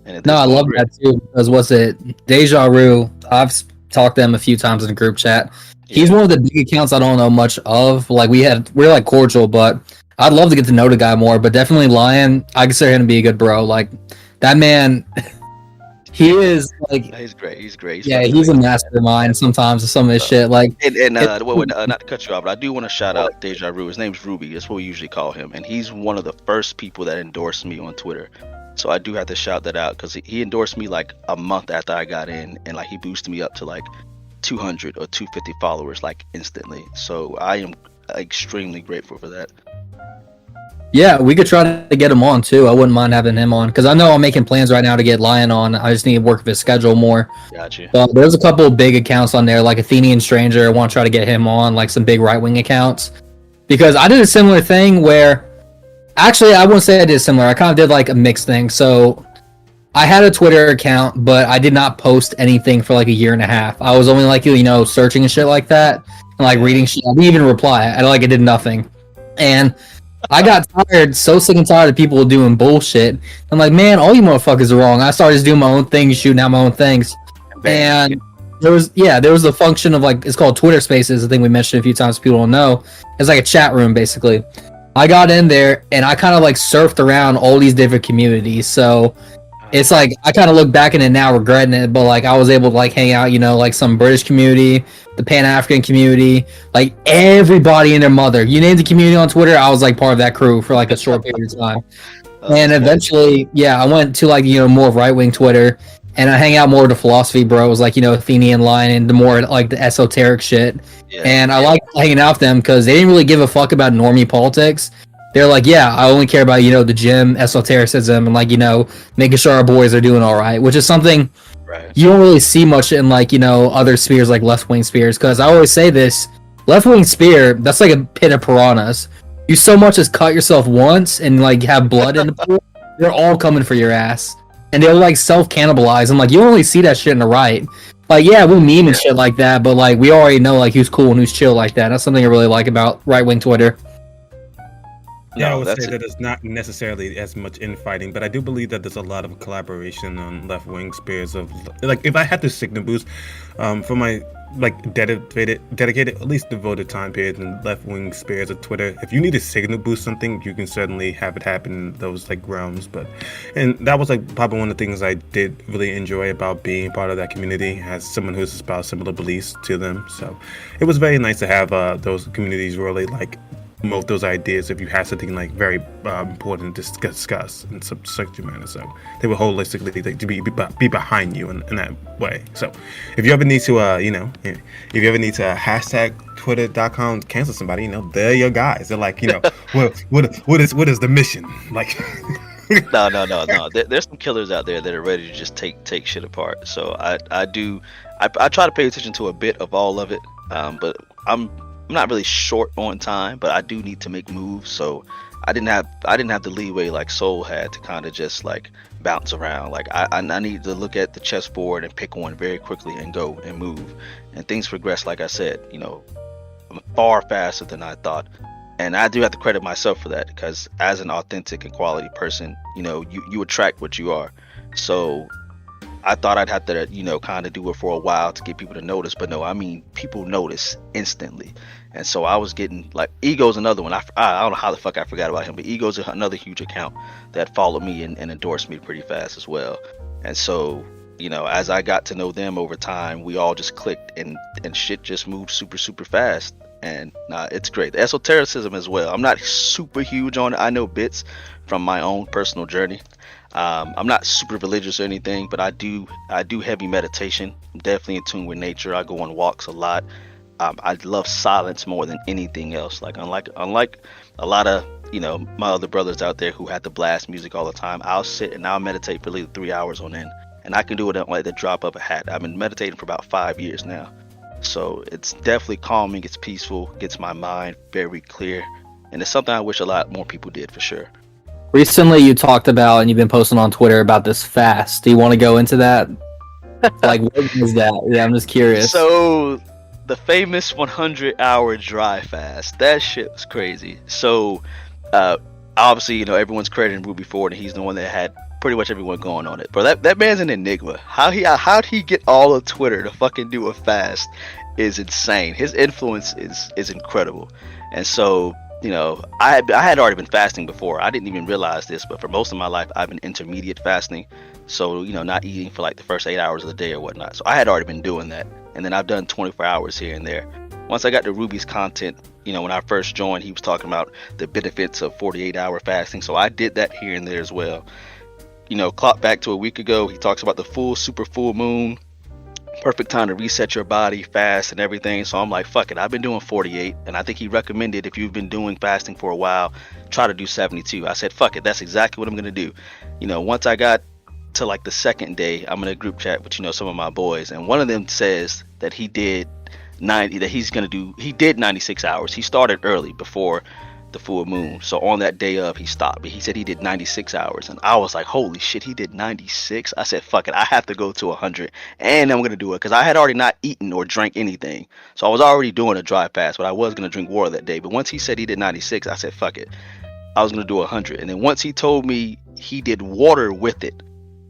And no, I love that too. Because what's it? Deja Vu. I've talked to him a few times in a group chat. Yeah. He's one of the big accounts I don't know much of. Like we're like cordial, but I'd love to get to know the guy more. But definitely Lion, I consider him to be a good bro. Like that man, he is like he's great. He's he's a mastermind sometimes of some of his shit. Like not to cut you off, but I do want to shout out Deja Vu. His name's Ruby. That's what we usually call him, and he's one of the first people that endorsed me on Twitter. So I do have to shout that out because he endorsed me like a month after I got in, and like he boosted me up to like 200 or 250 followers like instantly. So I am extremely grateful for that. Yeah, we could try to get him on too. I wouldn't mind having him on because I know I'm making plans right now to get Lion on. I just need to work with his schedule more. Gotcha. So there's a couple of big accounts on there, like Athenian Stranger. I want to try to get him on, like some big right-wing accounts. Because I did a similar thing where, actually, I wouldn't say I did similar. I kind of did like a mixed thing. So I had a Twitter account, but I did not post anything for like a year and a half. I was only like, searching and shit like that, and like reading shit. I didn't even reply. I did nothing. And I got tired, so sick and tired of people doing bullshit. I'm like, man, all you motherfuckers are wrong. I started just doing my own thing, shooting out my own things. And there was the function of like, it's called Twitter Spaces, I think we mentioned a few times, people don't know. It's like a chat room, basically. I got in there, and I kind of like surfed around all these different communities. So it's like, I kind of look back in it now regretting it, but like I was able to like hang out, like some British community, the Pan-African community, like everybody and their mother. You named the community on Twitter, I was like part of that crew for like a short period of time. And eventually, I went to like, more right-wing Twitter, and I hang out more with the philosophy bros, like, Athenian Line and the more like the esoteric shit. Yeah. And I like hanging out with them because they didn't really give a fuck about normie politics. they're like, yeah, I only care about, the gym, esotericism, and like, making sure our boys are doing all right, which is something Right. you don't really see much in like, other spheres like left wing spheres. Because I always say this, left wing sphere, that's like a pit of piranhas. You so much as cut yourself once and like have blood in the pool, they're all coming for your ass. And they'll like self cannibalize. And like, you only see that shit in the right. Like, yeah, we'll meme and shit like that, but like, we already know like who's cool and who's chill like that. That's something I really like about right wing Twitter. Yeah, I No, would that's say it. that it's not necessarily as much infighting, but I do believe that there's a lot of collaboration on left wing spheres of like if I had to signal boost for my like dedicated at least devoted time period in left wing spheres of Twitter. If you need to signal boost something, you can certainly have it happen in those like realms. And that was like probably one of the things I did really enjoy about being part of that community as someone who's espoused similar beliefs to them. So it was very nice to have those communities really like promote those ideas if you have something like very important to discuss in some subject matter. So they will holistically like, to be behind you in that way. So if you ever need to, if you ever need to hashtag twitter.com cancel somebody, they're your guys. They're like, what is the mission? Like, No. There's some killers out there that are ready to just take shit apart. So I try to pay attention to a bit of all of it. But I'm not really short on time, but I do need to make moves. So I didn't have the leeway like Soul had to kind of just like bounce around. Like I need to look at the chessboard and pick one very quickly and go and move. And things progress, like I said, far faster than I thought. And I do have to credit myself for that, because as an authentic and quality person, you attract what you are. So I thought I'd have to, kind of do it for a while to get people to notice, but no, I mean, people notice instantly. And so I was getting like Ego's another one. I don't know how the fuck I forgot about him, but Ego's another huge account that followed me and endorsed me pretty fast as well. And so, as I got to know them over time, we all just clicked and shit just moved super, super fast. And it's great. The esotericism as well. I'm not super huge on it. I know bits from my own personal journey. I'm not super religious or anything, but I do heavy meditation. I'm definitely in tune with nature. I go on walks a lot. I love silence more than anything else. Like unlike a lot of my other brothers out there who had to blast music all the time, I'll sit and I'll meditate for like 3 hours on end, and I can do it at like the drop of a hat. I've been meditating for about 5 years now, so it's definitely calming. It's peaceful, gets my mind very clear, and it's something I wish a lot more people did for sure. Recently, you talked about, and you've been posting on Twitter about this fast. Do you want to go into that? Like, what is that? Yeah, I'm just curious. So, the famous 100-hour dry fast. That shit was crazy. So, obviously, everyone's crediting Ruby Ford, and he's the one that had pretty much everyone going on it. But that man's an enigma. How'd he get all of Twitter to fucking do a fast is insane. His influence is incredible. And so, I had already been fasting before. I didn't even realize this, but for most of my life, I've been intermediate fasting. So, not eating for like the first 8 hours of the day or whatnot. So I had already been doing that. And then I've done 24 hours here and there. Once I got to Ruby's content, when I first joined, he was talking about the benefits of 48-hour fasting. So I did that here and there as well. Clock back to a week ago, he talks about the super full moon. Perfect time to reset your body, fast and everything. So I'm like, fuck it, I've been doing 48, and I think he recommended if you've been doing fasting for a while, try to do 72. I said, fuck it, that's exactly what I'm gonna do. Once I got to like the second day, I'm in a group chat with some of my boys, and one of them says that he did 96 hours. He started early before the full moon, so on that day of, he stopped, but he said he did 96 hours, and I was like, holy shit, he did 96. I said, fuck it, I have to go to 100, and I'm gonna do it, because I had already not eaten or drank anything, so I was already doing a dry fast, but I was gonna drink water that day. But once he said he did 96, I said, fuck it, I was gonna do 100. And then once he told me he did water with it,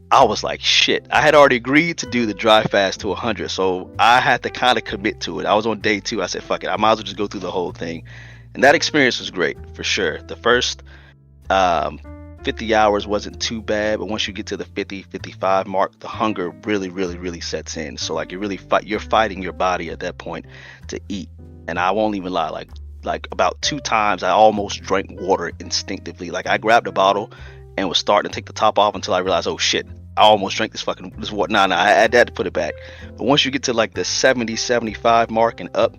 I was like, shit, I had already agreed to do the dry fast to 100, so I had to kind of commit to it. I was on day 2. I said, fuck it, I might as well just go through the whole thing. And that experience was great, for sure. The first 50 hours wasn't too bad, but once you get to the 50, 55 mark, the hunger really, really, really sets in. So like you're fighting your body at that point to eat. And I won't even lie, like about 2 times I almost drank water instinctively. Like I grabbed a bottle and was starting to take the top off until I realized, oh shit, I almost drank this water. Nah, I had to put it back. But once you get to like the 70, 75 mark and up,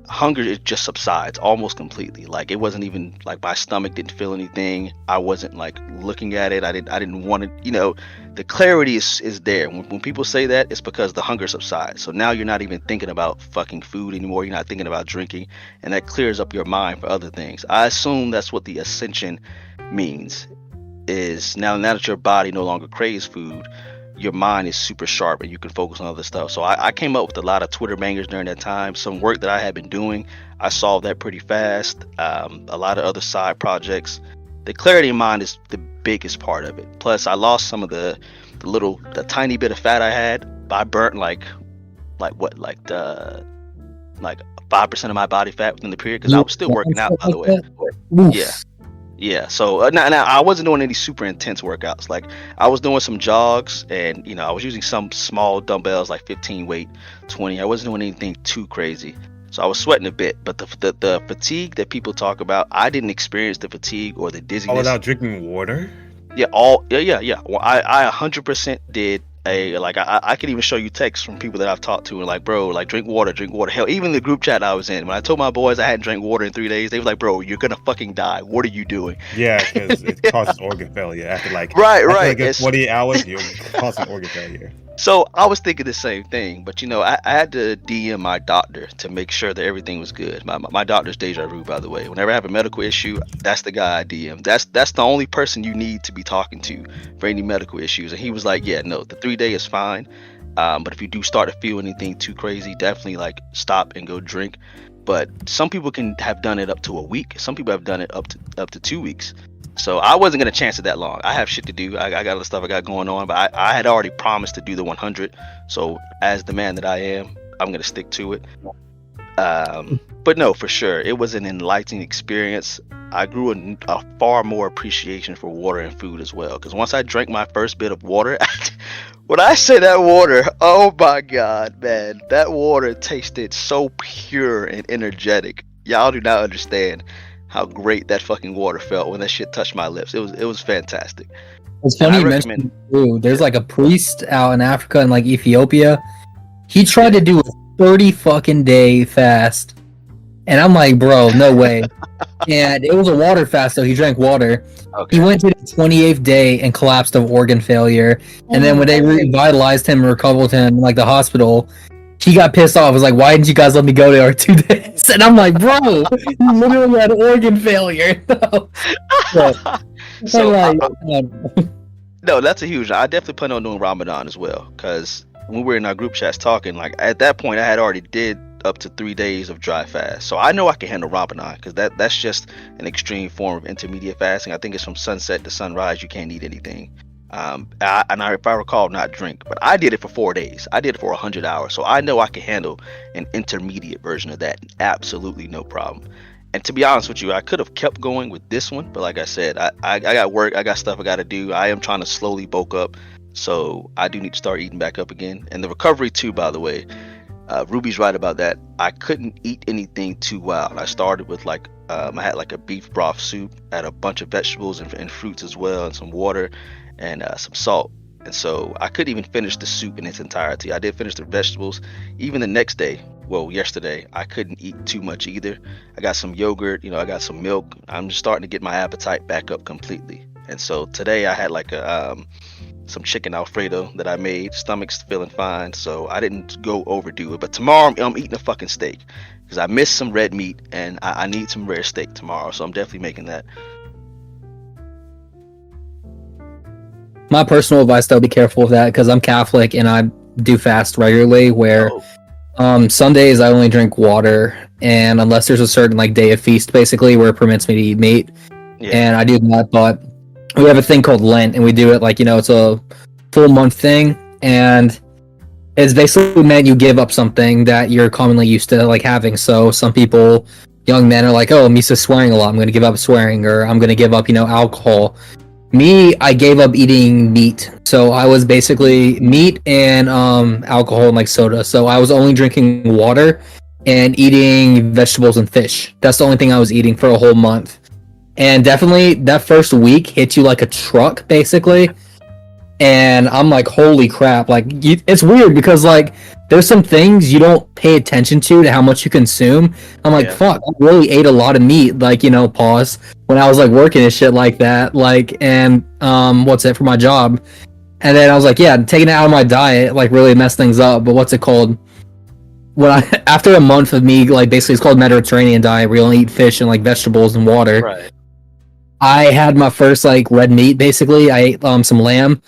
hunger, it just subsides almost completely. Like it wasn't even like my stomach didn't feel anything. I wasn't like looking at it. I didn't want to, the clarity is there. When people say that, it's because the hunger subsides. So now you're not even thinking about fucking food anymore. You're not thinking about drinking, and that clears up your mind for other things. I assume that's what the ascension means, is now that your body no longer craves food, your mind is super sharp and you can focus on other stuff. So I came up with a lot of Twitter bangers during that time. Some work that I had been doing, I solved that pretty fast. A lot of other side projects. The clarity of mind is the biggest part of it. Plus, I lost some of the tiny bit of fat I had. I burnt like 5% of my body fat within the period, because I was still working out, by the way. Yeah. So now I wasn't doing any super intense workouts. Like I was doing some jogs, and I was using some small dumbbells, like 15 weight, 20. I wasn't doing anything too crazy. So I was sweating a bit, but the fatigue that people talk about, I didn't experience the fatigue or the dizziness. All without drinking water? Yeah. Well, I 100% did. I could even show you texts from people that I've talked to, and like, bro, like drink water. Hell, even the group chat I was in, when I told my boys I hadn't drank water in 3 days, they was like, bro, you're gonna fucking die. What are you doing? Yeah, because it causes organ failure after right. After 48 hours, you're causing organ failure. So I was thinking the same thing, but I had to DM my doctor to make sure that everything was good. My doctor's deja vu, by the way. Whenever I have a medical issue, that's the guy I DM. That's the only person you need to be talking to for any medical issues. And he was like, yeah, no, the 3 day is fine. But if you do start to feel anything too crazy, definitely like stop and go drink. But some people can have done it up to a week. Some people have done it up to 2 weeks. So I wasn't going to chance it that long. I have shit to do. I got other stuff I got going on, but I had already promised to do the 100. So as the man that I am, I'm going to stick to it. But no, for sure, it was an enlightening experience. I grew a far more appreciation for water and food as well. Because once I drank my first bit of water, when I say that water, oh my God, man, that water tasted so pure and energetic. Y'all do not understand how great that fucking water felt when that shit touched my lips. It was fantastic. It's funny you mentioned food. There's like a priest out in Africa and like Ethiopia. He tried to do a 30 fucking day fast, and I'm like, bro, no way. And it was a water fast, so he drank water. Okay. He went to the 28th day and collapsed of organ failure. And then when they revitalized him and recovered him in like the hospital, he got pissed off. Was like, why didn't you guys let me go there 2 days? And I'm like, bro, you literally had organ failure. No, that's a huge. I definitely plan on doing Ramadan as well, because when we were in our group chats talking, like at that point, I had already did up to 3 days of dry fast, so I know I can handle Ramadan, because that's just an extreme form of intermediate fasting. I think it's from sunset to sunrise. You can't eat anything. If I recall, not drink, but I did it for 4 days. I did it for 100 hours, so I know I can handle an intermediate version of that. Absolutely no problem. And to be honest with you, I could have kept going with this one, but like I said, I got work, I got stuff I got to do. I am trying to slowly bulk up, so I do need to start eating back up again. And the recovery too, by the way, Ruby's right about that. I couldn't eat anything too wild. I started with I had like a beef broth soup, I had a bunch of vegetables and fruits as well, and some water and some salt. And so I couldn't even finish the soup in its entirety. I did finish the vegetables. Even the next day, yesterday, I couldn't eat too much either. I got some yogurt, I got some milk. I'm just starting to get my appetite back up completely. And so today I had like some chicken Alfredo that I made. Stomach's feeling fine, so I didn't go overdo it. But tomorrow I'm eating a fucking steak, because I missed some red meat and I need some rare steak tomorrow. So I'm definitely making that. My personal advice, though, be careful with that, because I'm Catholic and I do fast regularly, where Sundays I only drink water, and unless there's a certain like day of feast, basically, where it permits me to eat meat, and I do that. But we have a thing called Lent, and we do it like, it's a full month thing, and it's basically meant you give up something that you're commonly used to like having. So some people, young men, are like, oh, I'm used to swearing a lot, I'm going to give up swearing, or I'm going to give up, alcohol. Me, I gave up eating meat. So I was basically meat and alcohol and like soda. So I was only drinking water and eating vegetables and fish. That's the only thing I was eating for a whole month. And definitely that first week hits you like a truck, basically. And I'm like, holy crap! Like, it's weird because like there's some things you don't pay attention to how much you consume. I'm like, Yeah. fuck, I really ate a lot of meat. Like, pause when I was like working and shit like that. Like, and what's it for my job? And then I was like, yeah, taking it out of my diet like really messed things up. But what's it called? When I after a month of me like basically it's called Mediterranean diet, where you only eat fish and like vegetables and water. Right. I had my first like red meat. Basically, I ate some lamb.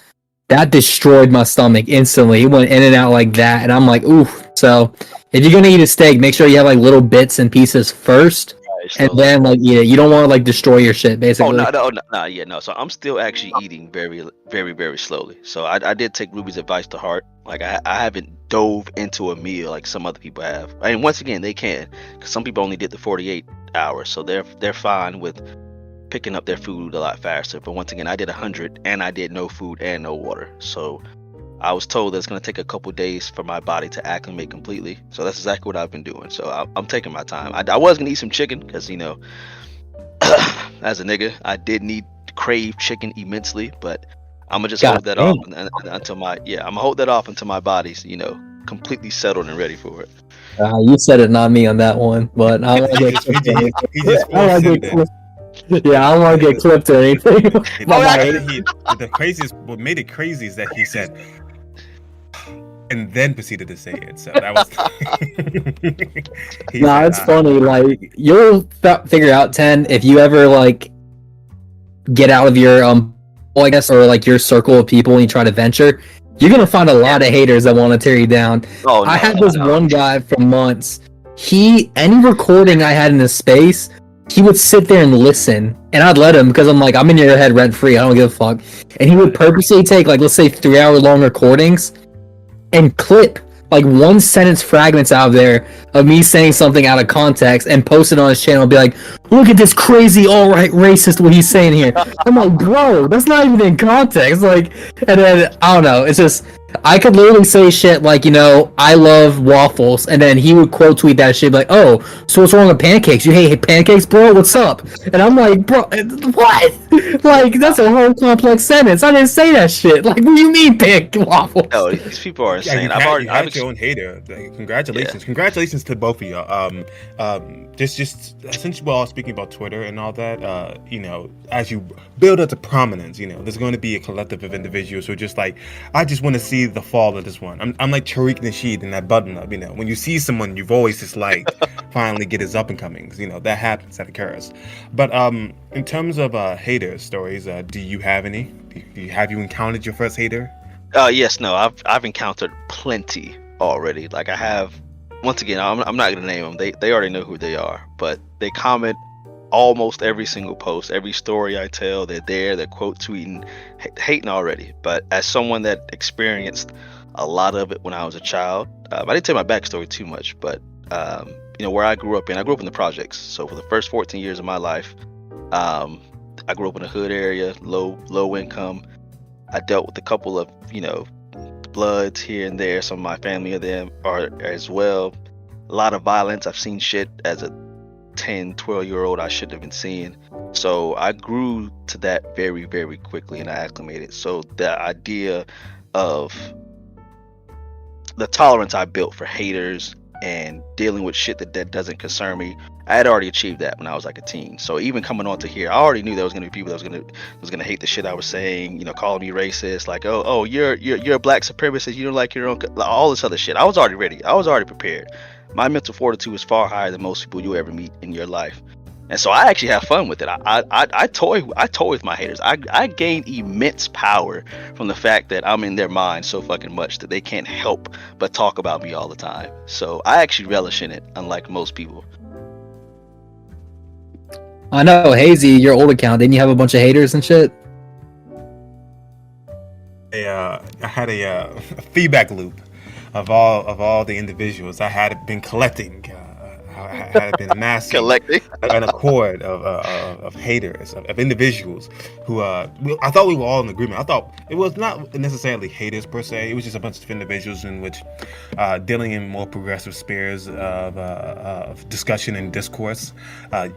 That destroyed my stomach instantly. It went in and out like that, and I'm like, oof. So if you're gonna eat a steak, make sure you have like little bits and pieces first, Right, and slowly. then like you don't want to like destroy your shit. Oh Basically, no, yeah, no. So I'm still actually eating very, very, very slowly. So I did take Ruby's advice to heart. Like I haven't dove into a meal like some other people have. I mean, once again, they can, because some people only did the 48 hours, so they're fine with picking up their food a lot faster. But once again, I did 100, and I did no food and no water. So I was told that it's going to take a couple days for my body to acclimate completely. So that's exactly what I've been doing. So I'm taking my time. I was going to eat some chicken because, as a nigga, I did crave chicken immensely. But I'm going to just God hold that damn. off until I'm going to hold that off until my body's, completely settled and ready for it. You said it, not me on that one. But I don't want to get He clipped or just, he anything. just I don't forced wanna it. get clipped. Yeah, I don't want to get clipped or anything. The craziest, what made it crazy is that he said, and then proceeded to say it. So that was. Nah, it's funny. Like you'll figure out TeN if you ever like get out of your well, I guess, or like your circle of people and you try to venture. You're gonna find a lot of haters that want to tear you down. Oh, no, I had this one guy for months. Any recording I had in the space, he would sit there and listen, and I'd let him because I'm like, I'm in your head rent free. I don't give a fuck. And he would purposely take like, let's say, 3-hour long recordings and clip like 1 sentence fragments out of there of me saying something out of context and post it on his channel and be like, look at this crazy alt-right racist what he's saying here. I'm like, bro, that's not even in context. Like, and then I don't know, it's just I could literally say shit like, I love waffles, and then he would quote tweet that shit like, oh, so what's wrong with pancakes? You hate pancakes, bro? What's up? And I'm like, bro, what? Like, that's a whole complex sentence. I didn't say that shit. Like, what do you mean waffles? No, these people are Yeah, insane. you had your own hater. Congratulations, congratulations to both of y'all. Just since we're all speaking about Twitter and all that, as you build up to prominence, there's going to be a collective of individuals who are just like, I just want to see the fall of this one. I'm like Tariq Nasheed in that button up. When you see someone you've always disliked finally get his up and comings, that happens, that occurs. But in terms of hater stories, do you have any? Have you encountered your first hater? Yes, no, I've encountered plenty already. Like I have. Once again, I'm not gonna name them. They already know who they are, but they comment almost every single post, every story I tell. They're there. They're quote tweeting, hating already. But as someone that experienced a lot of it when I was a child, I didn't tell my backstory too much, but where I grew up in the projects. So for the first 14 years of my life, I grew up in a hood area, low income. I dealt with a couple of Bloods here and there. Some of my family of them are as well. A lot of violence. I've seen shit as a 10-12-year-old I shouldn't have been seeing. So I grew to that very, very quickly, and I acclimated. So the idea of the tolerance I built for haters and dealing with shit that doesn't concern me, I had already achieved that when I was like a teen. So even coming on to here, I already knew there was gonna be people that was gonna hate the shit I was saying, calling me racist, like, oh, you're a black supremacist, you don't like your own, all this other shit. I was already ready. I was already prepared. My mental fortitude is far higher than most people you'll ever meet in your life. And so I actually have fun with it. I toy with my haters. I gain immense power from the fact that I'm in their mind so fucking much that they can't help but talk about me all the time. So I actually relish in it, unlike most people. I know, Hazy, your old account, didn't you have a bunch of haters and shit? I had a feedback loop of all the individuals I had been collecting. had been amassing Collecting. an accord of haters, of individuals who I thought we were all in agreement. I thought it was not necessarily haters per se. It was just a bunch of individuals in which dealing in more progressive spheres of discussion and discourse.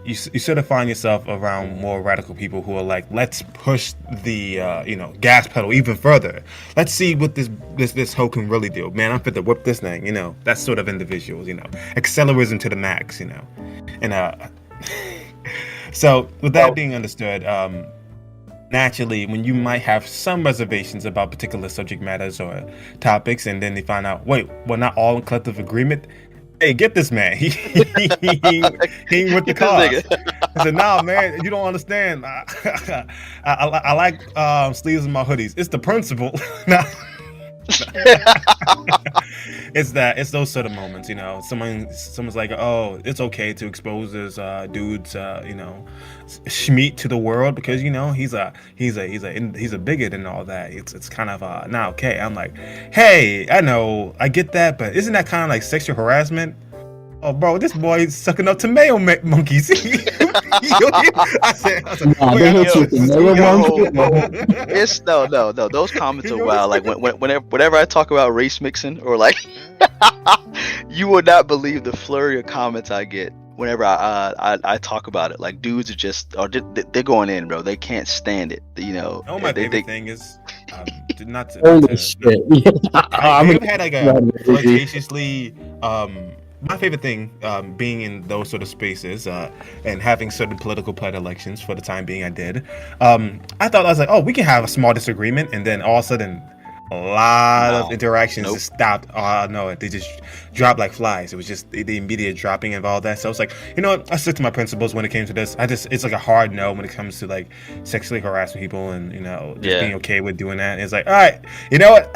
You sort of find yourself around more radical people who are like, let's push the gas pedal even further. Let's see what this hoe can really do. Man, I'm fit to whip this thing. That sort of individuals. Accelerism to the max. And so with that being understood, naturally, when you might have some reservations about particular subject matters or topics, and then they find out, wait, we're not all in collective agreement. Hey, get this man. He ain't with the cause. I said, nah, man, you don't understand. I like sleeves in my hoodies. It's the principle. It's those sort of moments, someone's like, oh, it's okay to expose this dude's schmeat to the world because he's a bigot and all that. It's kind of not okay. I'm like, hey, I know, I get that, but isn't that kind of like sexual harassment? Oh, bro, this boy's sucking up tomato monkeys. I said, it's no. Those comments are wild. Like whenever I talk about race mixing or like, you would not believe the flurry of comments I get whenever I talk about it. Like dudes are they're going in, bro. They can't stand it. My favorite thing is not to. Holy shit! I've had like a flirtatiously. My favorite thing, being in those sort of spaces and having certain political predilections for the time being, I did. I was like, oh, we can have a small disagreement, and then all of a sudden, a lot of interactions just stopped. Oh no, they just dropped like flies. It was just the immediate dropping of all that. So I was like, you know what? I stick to my principles when it came to this. It's like a hard no when it comes to like sexually harassing people and just being okay with doing that. It's like, all right, you know what?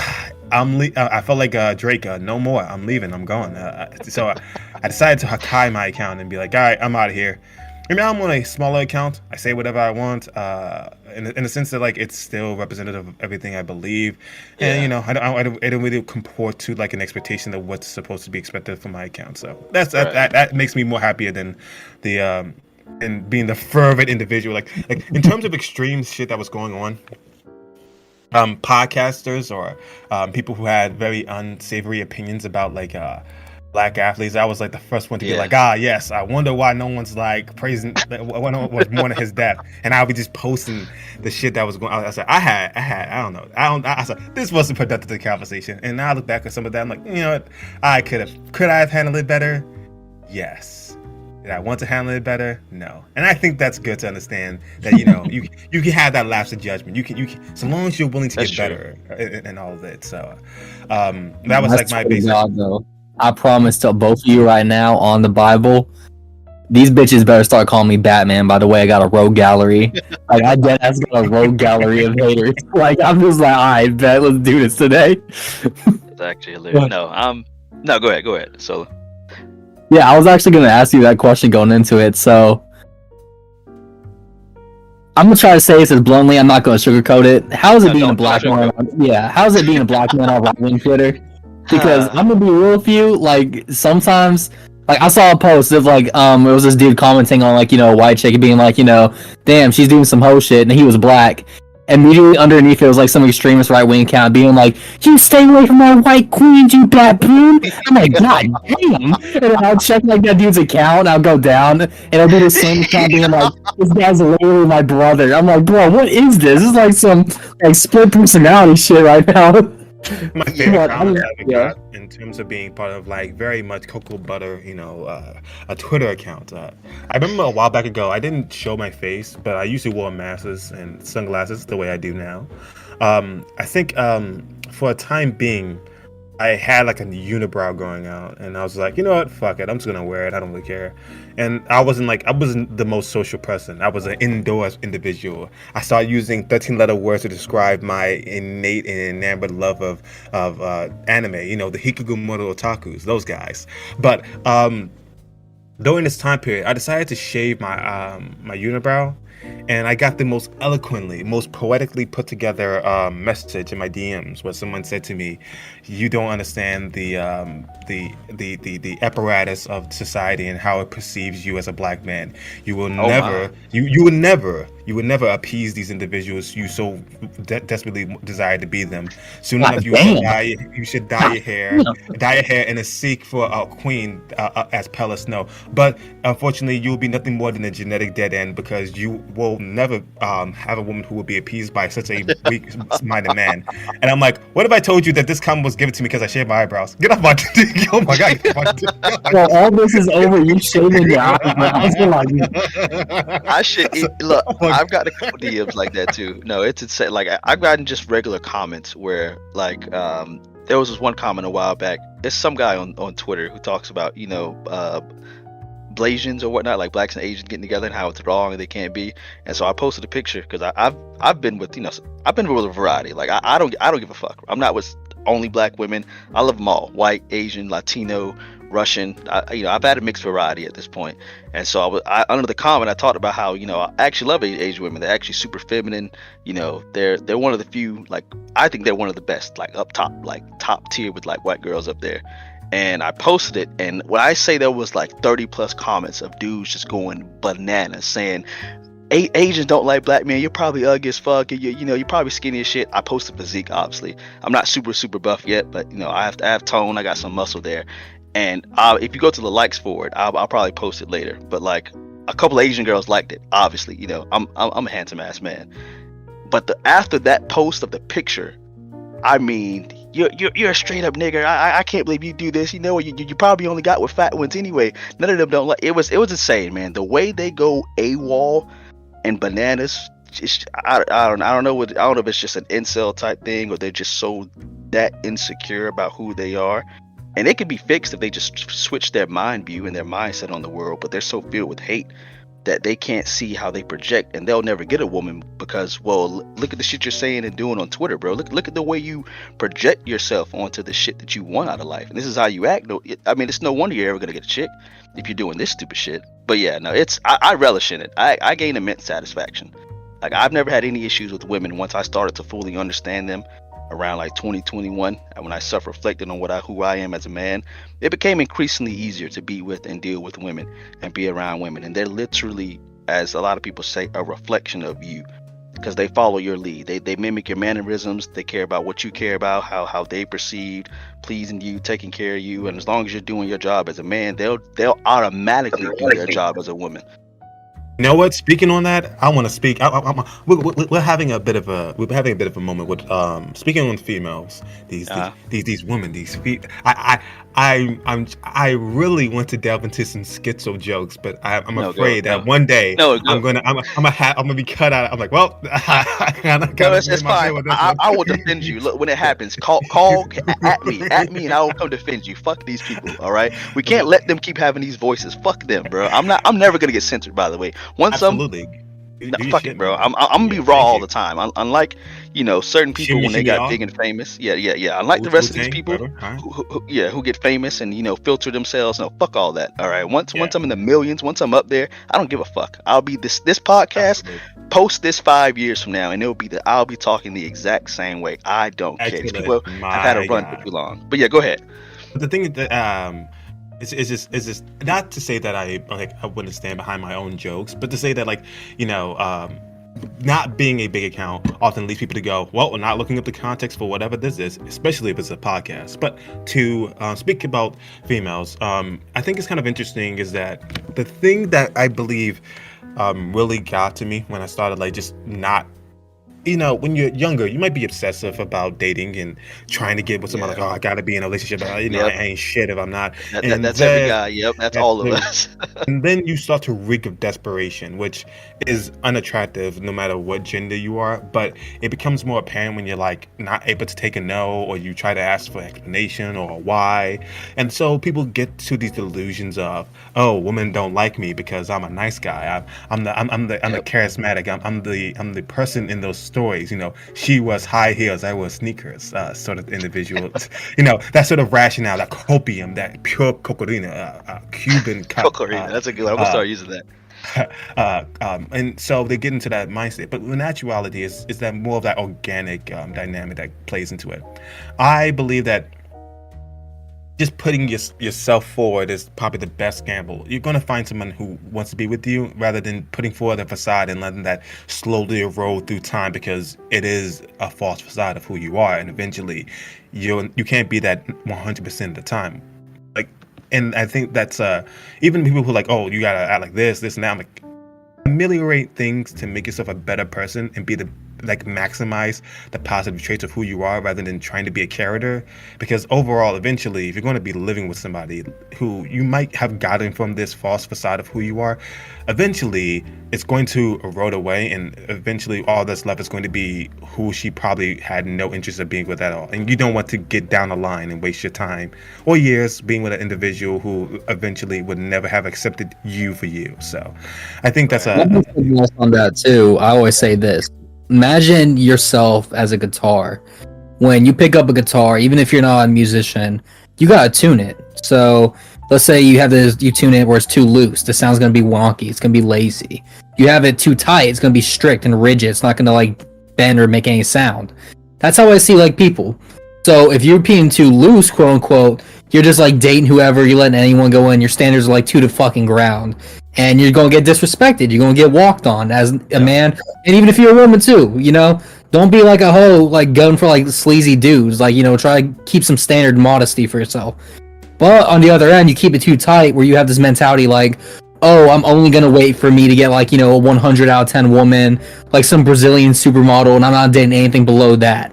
I felt like Drake. No more. I'm leaving. I'm going. So I decided to hide my account and be like, all right, I'm out of here. I mean, I'm on a smaller account. I say whatever I want, in the sense that like it's still representative of everything I believe, and I don't really comport to like an expectation of what's supposed to be expected from my account. So that makes me more happier than the and being the fervent individual. Like in terms of extreme shit that was going on. Podcasters or people who had very unsavory opinions about like black athletes. I was like the first one to be like, yes, I wonder why no one's like praising when it was mourning his death, and I'll be just posting the shit that was going on. I said, I don't know. I said, this wasn't productive to the conversation, and now I look back at some of that, I'm like, you know what, could I have handled it better? Yes. Did I want to handle it better? No. And I think that's good to understand that, you can have that lapse of judgment. You can, so long as you're willing to get better and all of it. So, that was like my basic. God, though. I promise to both of you right now on the Bible, these bitches better start calling me Batman. By the way, I got a rogue gallery. Like I got a rogue gallery of haters. Like I'm just like, all right, bet, let's do this today. It's actually hilarious. No, go ahead. So. Yeah, I was actually going to ask you that question going into it, so I'm gonna try to say this as bluntly. I'm not gonna sugarcoat it. How is it being a black man? How is it being a black man on right-wing Twitter? Because I'm gonna be real with you. Like sometimes, like I saw a post of like it was this dude commenting on like a white chick being like damn, she's doing some hoe shit, and he was black. Immediately underneath it was like some extremist right-wing account being like, you stay away from my white queens, you baboon. I'm like, god damn. And I'll check like that dude's account and I'll go down and it'll be the same account being like, this guy's literally my brother. I'm like, bro, what is this? This is like some like split personality shit right now. My favorite comment I got in terms of being part of like very much cocoa butter, a Twitter account. I remember a while back ago, I didn't show my face, but I usually wore masks and sunglasses the way I do now. I think for a time being, I had like a unibrow going out, and I was like, you know what, fuck it, I'm just gonna wear it. I don't really care. And I wasn't the most social person. I was an indoors individual. I started using 13-letter words to describe my innate and enamored love of anime. The Hikigumoto otakus, those guys. But during this time period, I decided to shave my unibrow, and I got the most eloquently, most poetically put together message in my DMs where someone said to me, "You don't understand the apparatus of society and how it perceives you as a black man. You will Oh never, my. you would never appease these individuals you so desperately desire to be them. Soon God enough, you shall damn. die. You should dye your hair, and a seek for a queen as pale as snow. But unfortunately, you will be nothing more than a genetic dead end because you will never have a woman who will be appeased by such a weak-minded man." And I'm like, what if I told you that this comment was given to me because I shaved my eyebrows? Get off my dick! Oh my god! Get off my dick. Well, all this is over. You shaving your eyebrows. I should look. Oh my I've got a couple DMs like that too. No, it's insane. Like I've gotten just regular comments where like there was this one comment a while back. It's some guy on Twitter who talks about Blasians or whatnot, like blacks and Asians getting together and how it's wrong and they can't be. And so I posted a picture because I've been with I've been with a variety. Like I don't give a fuck. I'm not with only black women. I love them all: white, Asian, Latino, Russian. I've had a mixed variety at this point. And so under the comment I talked about how I actually love Asian women. They're actually super feminine. They're one of the few, like I think they're one of the best, like up top, like top tier with like white girls up there. And I posted it, and when I say there was like 30 plus comments of dudes just going bananas saying Asians don't like black men, you're probably ugly as fuck, you're probably skinny as shit. I posted physique, obviously. I'm not super buff yet, but I have tone, I got some muscle there. And if you go to the likes for it, I'll probably post it later. But like a couple of Asian girls liked it, obviously. I'm a handsome ass man. But after that post of the picture, I mean, you're a straight up nigger. I can't believe you do this. You probably only got with fat ones anyway. None of them don't like it. Was insane, man. The way they go AWOL and bananas. I don't know if it's just an incel type thing or they're just so that insecure about who they are. And it can be fixed if they just switch their mind view and their mindset on the world. But they're so filled with hate that they can't see how they project, and they'll never get a woman because, well, look at the shit you're saying and doing on Twitter, bro. Look at the way you project yourself onto the shit that you want out of life, and this is how you act. I mean, it's no wonder you're ever gonna get a chick if you're doing this stupid shit. But yeah, no, I relish in it. I gain immense satisfaction. Like I've never had any issues with women once I started to fully understand them around like 2021, and when I self-reflected on who I am as a man, it became increasingly easier to be with and deal with women and be around women. And they're literally, as a lot of people say, a reflection of you because they follow your lead. They mimic your mannerisms. They care about what you care about, how they perceived pleasing you, taking care of you. And as long as you're doing your job as a man, they'll automatically do their job as a woman. You know what? Speaking on that, I want to speak. We're having a bit of a moment with speaking on females. These women. I really want to delve into some schizo jokes, but I'm afraid that one day I'm gonna be cut out. I'm like, well, it's fine. I will defend you. Look, when it happens, call at me, and I will come defend you. Fuck these people. All right, we can't let them keep having these voices. Fuck them, bro. I'm never gonna get censored. By the way, absolutely. Fuck it, bro. I'm gonna be raw all the time. Unlike certain people when they got big and famous. Yeah. Unlike the rest of these people who get famous and filter themselves. No, fuck all that. All right. Once I'm in the millions, once I'm up there, I don't give a fuck. I'll be this podcast. Absolutely. Post this 5 years from now, and I'll be talking the exact same way. I don't care. These people have had a run for too long. But yeah, go ahead. The thing is that it's just not to say that I wouldn't stand behind my own jokes, but to say that not being a big account often leads people to go, well, we're not looking up the context for whatever this is, especially if it's a podcast. But to speak about females, I think it's kind of interesting is that the thing that I believe really got to me when I started just not. When you're younger, you might be obsessive about dating and trying to get with someone I gotta be in a relationship. I ain't shit if I'm not. That's every guy. Yep, that's all of us. And then you start to reek of desperation, which is unattractive no matter what gender you are. But it becomes more apparent when you're not able to take a no, or you try to ask for explanation or why. And so people get to these delusions of, oh, women don't like me because I'm a nice guy. I'm the charismatic. I'm the person in those stories. She was high heels, I was sneakers, sort of individual. That sort of rationale, that copium, that pure cocaine, Cuban cut. Cocaine, that's a good one. I'm gonna start using that. And so they get into that mindset. But in actuality, is that more of that organic dynamic that plays into it. I believe that just putting yourself forward is probably the best gamble. You're going to find someone who wants to be with you rather than putting forward a facade and letting that slowly erode through time, because it is a false facade of who you are, and eventually you can't be that 100% of the time. Like, and I think that's even people who are like, oh, you gotta act like this and that. I'm like, ameliorate things to make yourself a better person and be the maximize the positive traits of who you are rather than trying to be a character. Because overall, eventually, if you're going to be living with somebody who you might have gotten from this false facade of who you are, eventually it's going to erode away, and eventually all that's left is going to be who she probably had no interest of being with at all. And you don't want to get down the line and waste your time or years being with an individual who eventually would never have accepted you for you. So I think that's on that too. I always say this: imagine yourself as a guitar. When you pick up a guitar, even if you're not a musician, you gotta tune it. So let's say you tune it where it's too loose. The sound's gonna be wonky. It's gonna be lazy. You have it too tight. It's gonna be strict and rigid. It's not gonna like bend or make any sound. That's how I see like people. So if you're being too loose, quote unquote, you're just like dating whoever, you're letting anyone go in. Your standards are like to the fucking ground, and you're gonna get disrespected. You're gonna get walked on as a man, and even if you're a woman too. Don't be like a hoe, like going for like sleazy dudes. Like try to keep some standard modesty for yourself. But on the other end, you keep it too tight, where you have this mentality like, oh, I'm only gonna wait for me to get like a 100 out of 10 woman, like some Brazilian supermodel, and I'm not dating anything below that.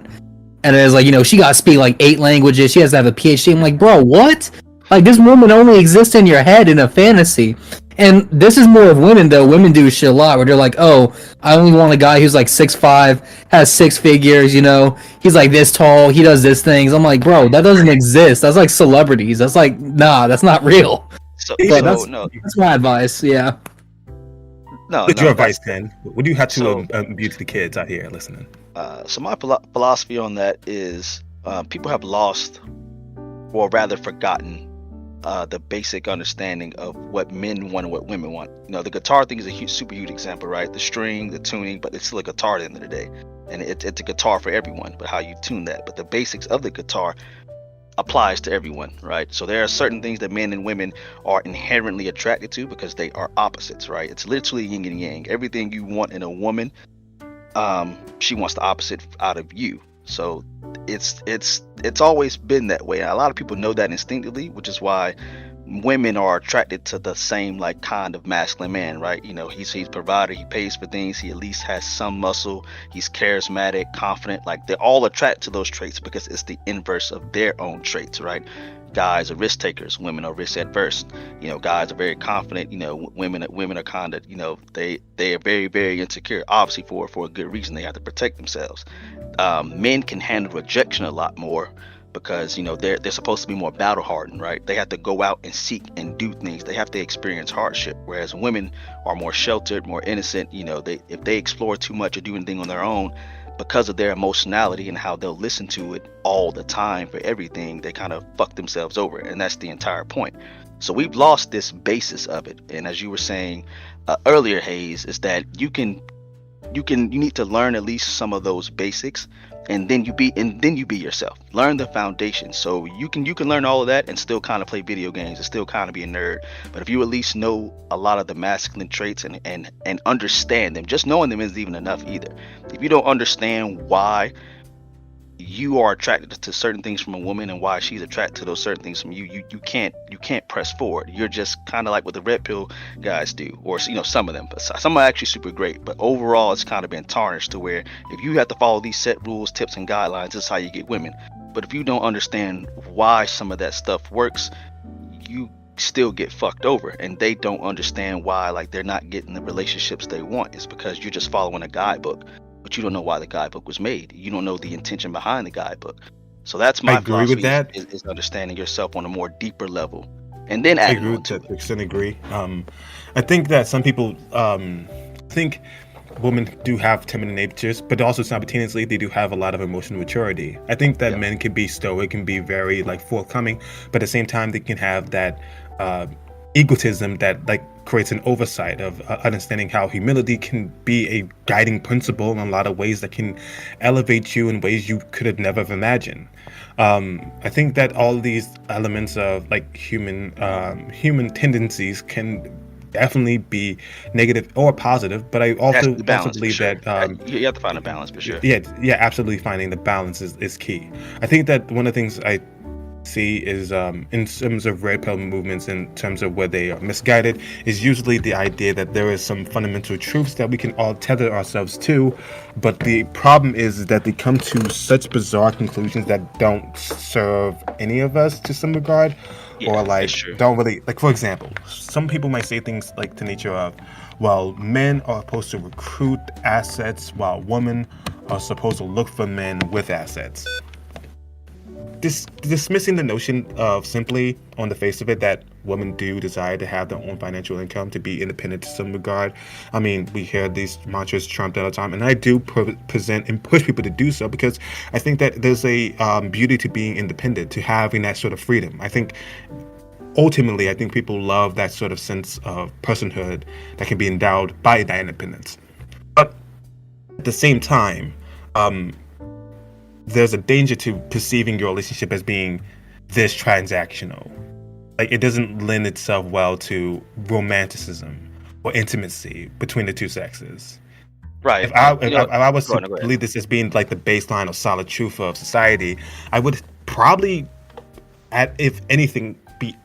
And it's like, she gotta speak like 8 languages. She has to have a PhD. I'm like, bro, what? Like, this woman only exists in your head in a fantasy. And this is more of women, though. Women do shit a lot where they're like, oh, I only want a guy who's like 6'5", has 6 figures, he's like this tall, he does this things. I'm like, bro, that doesn't exist. That's like celebrities. That's like, nah, that's not real. That's my advice, yeah. What's your advice, TeN? What do you have to abuse the kids out here listening? So my philosophy on that is people have lost, or rather forgotten, the basic understanding of what men want and what women want. The guitar thing is a super huge example, right? The string, the tuning, but it's still a guitar at the end of the day. And it's a guitar for everyone, but how you tune that. But the basics of the guitar applies to everyone, right? So there are certain things that men and women are inherently attracted to because they are opposites, right? It's literally yin and yang. Everything you want in a woman, she wants the opposite out of you. So it's always been that way. A lot of people know that instinctively, which is why women are attracted to the same like kind of masculine man, right? He's provider, he pays for things, he at least has some muscle, he's charismatic, confident. Like, they're all attracted to those traits because it's the inverse of their own traits, right? Guys are risk takers, women are risk adverse. Guys are very confident. Women are kind of, they are very, very insecure, obviously for a good reason. They have to protect themselves. Men can handle rejection a lot more because they're supposed to be more battle hardened, right? They have to go out and seek and do things. They have to experience hardship, whereas women are more sheltered, more innocent. If they explore too much or do anything on their own, because of their emotionality and how they'll listen to it all the time for everything, they kind of fuck themselves over, and that's the entire point. So we've lost this basis of it. And as you were saying earlier, Hayes, is that you need to learn at least some of those basics, and then you be yourself. Learn the foundation. So you can learn all of that and still kind of play video games and still kind of be a nerd. But if you at least know a lot of the masculine traits and understand them, just knowing them isn't even enough either. If you don't understand why you are attracted to certain things from a woman and why she's attracted to those certain things from you, you can't press forward. You're just kind of like what the red pill guys do, or some of them, but some are actually super great, but overall it's kind of been tarnished to where if you have to follow these set rules, tips, and guidelines, this is how you get women. But if you don't understand why some of that stuff works, you still get fucked over. And they don't understand why, like, they're not getting the relationships they want. It's because you're just following a guidebook, but you don't know why the guidebook was made. You don't know the intention behind the guidebook. So that's my philosophy. With that. Is understanding yourself on a more deeper level, and then adding on to it. I agree. I think that some people think women do have feminine natures, but also simultaneously they do have a lot of emotional maturity. I think that men can be stoic, can be very like forthcoming, but at the same time they can have that egotism that like creates an oversight of understanding how humility can be a guiding principle in a lot of ways that can elevate you in ways you could have never imagined. I think that all these elements of like human tendencies can definitely be negative or positive, but I That's also the balance for believe sure. that You have to find a balance for sure. yeah, absolutely finding the balance is key. I think that one of the things I see is in terms of red pill movements, in terms of where they are misguided, is usually the idea that there is some fundamental truths that we can all tether ourselves to, but the problem is that they come to such bizarre conclusions that don't serve any of us to some regard, or Yeah, like that's true. don't really, like, for example, some people might say things like the nature of, well, men are supposed to recruit assets while women are supposed to look for men with assets. Dismissing the notion of simply on the face of it that women do desire to have their own financial income, to be independent to some regard. I mean, we hear these mantras trumped all the time, and I do present and push people to do so, because I think that there's a beauty to being independent, to having that sort of freedom. I think ultimately, I think people love that sort of sense of personhood that can be endowed by that independence. But at the same time, there's a danger to perceiving your relationship as being this transactional. Like, it doesn't lend itself well to romanticism or intimacy between the two sexes. Right. If I was Go to on, go ahead. believe this as being like the baseline or solid truth of society, I would probably, if anything,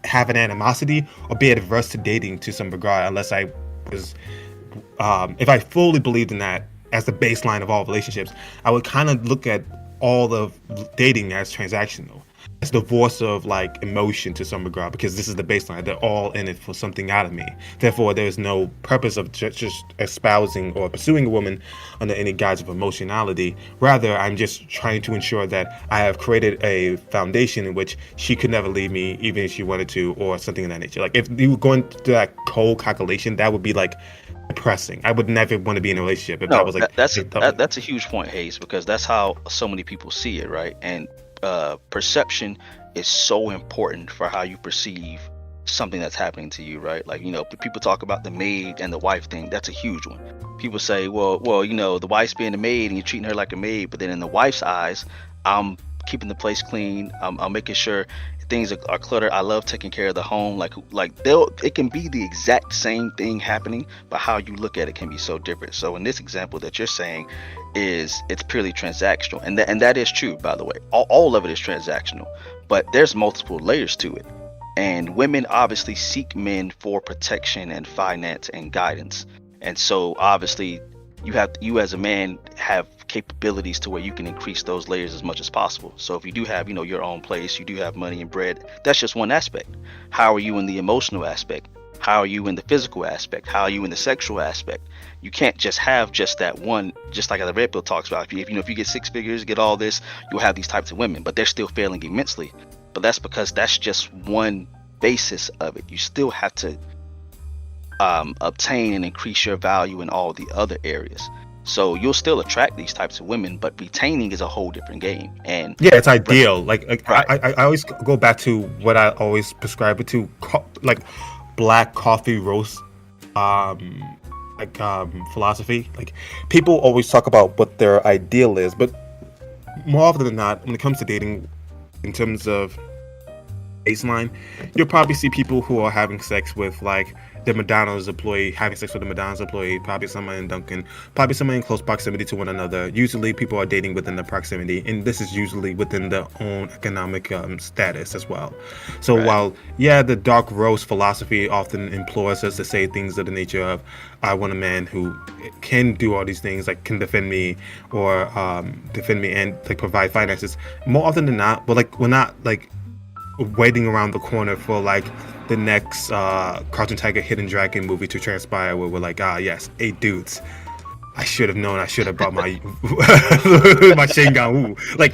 have an animosity or be adverse to dating to some regard, unless I was, if I fully believed in that as the baseline of all relationships, I would kind of look at all of dating as transactional. It's divorce of like emotion to some regard, because this is the baseline. They're all in it for something out of me. Therefore, there's no purpose of just espousing or pursuing a woman under any guise of emotionality. Rather, I'm just trying to ensure that I have created a foundation in which she could never leave me, even if she wanted to, or something of that nature. Like, if you were going through that cold calculation, that would be like depressing. I would never want to be in a relationship if that No, was like that's a huge point, Hayes, because that's how so many people see it, right? And perception is so important for how you perceive something that's happening to you, right? Like, people talk about the maid and the wife thing. That's a huge one. People say, well, the wife's being a maid and you're treating her like a maid, but then in the wife's eyes, I'm keeping the place clean. I'm making sure things are cluttered. I love taking care of the home. It can be the exact same thing happening, but how you look at it can be so different. So in this example that you're saying, it's purely transactional, and that is true, by the way. All of it is transactional, but there's multiple layers to it. And women obviously seek men for protection and finance and guidance. And so obviously you as a man have capabilities to where you can increase those layers as much as possible. So if you do have, your own place, you do have money and bread, that's just one aspect. How are you in the emotional aspect? How are you in the physical aspect? How are you in the sexual aspect? You can't just have just that one, just like the red pill talks about. If you get 6 figures, get all this, you'll have these types of women, but they're still failing immensely. But that's because that's just one basis of it. You still have to obtain and increase your value in all the other areas. So you'll still attract these types of women, but retaining is a whole different game. And yeah, it's ideal. Like right. I always go back to what I always prescribe it to, like black coffee roast, philosophy. Like, people always talk about what their ideal is, but more often than not, when it comes to dating, in terms of baseline, you'll probably see people who are having sex with like the McDonald's employee, having sex with the McDonald's employee, probably someone in Dunkin', probably someone in close proximity to one another. Usually people are dating within the proximity, and this is usually within their own economic status as well. So Right. while, yeah, the dark roast philosophy often implores us to say things of the nature of, I want a man who can do all these things, like can defend me or and like provide finances, more often than not, but like we're not like waiting around the corner for like the next Cartoon Tiger Hidden Dragon movie to transpire, where we're like, yes, 8 dudes. I should have known. I should have brought my my Shengan Wu. Like,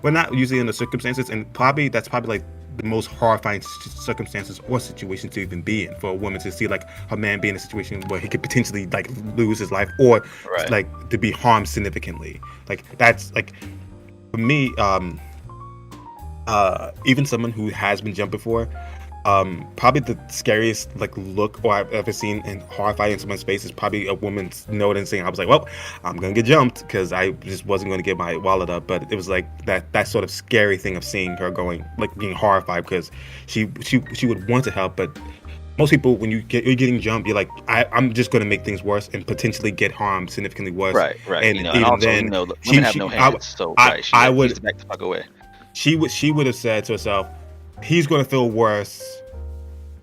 we're not usually in the circumstances, and that's probably like the most horrifying circumstances or situations to even be in, for a woman to see like her man be in a situation where he could potentially like lose his life or Right. like to be harmed significantly. Like, that's like, for me, even someone who has been jumped before, Probably the scariest like look or I've ever seen and horrified in someone's face is probably a woman's noticing. I was like, well, I'm gonna get jumped because I just wasn't going to get my wallet up. But it was like that sort of scary thing of seeing her going like being horrified because she would want to help, but most people when you're getting jumped, you're like, I'm just going to make things worse and potentially get harmed significantly worse. Right. And You know, even and also, then, you know, women have no hands, so right. I She would needs to back the fuck away. she would have said to herself, he's going to feel worse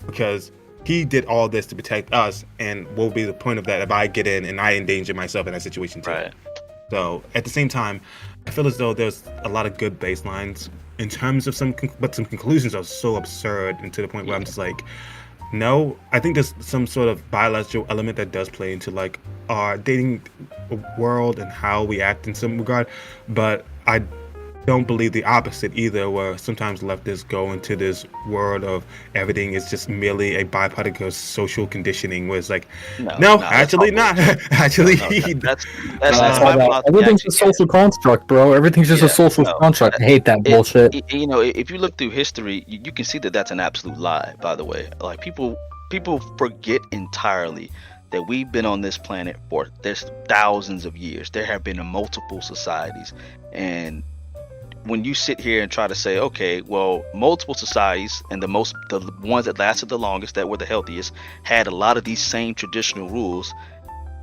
because he did all this to protect us, and what will be the point of that if I get in and I endanger myself in that situation too? Right. So at the same time, I feel as though there's a lot of good baselines in terms of but some conclusions are so absurd and to the point where I'm just like, no, I think there's some sort of biological element that does play into like our dating world and how we act in some regard, but I don't believe the opposite either, where sometimes leftists go into this world of everything is just merely a byproduct of social conditioning, where it's like, no actually not. Actually, that's everything's a social construct, bro. Everything's just a social construct. I hate that bullshit. You know, if you look through history, you can see that that's an absolute lie. By the way, like people forget entirely that we've been on this planet for there's thousands of years. There have been multiple societies, and when you sit here and try to say, okay, well, multiple societies and the ones that lasted the longest, that were the healthiest, had a lot of these same traditional rules.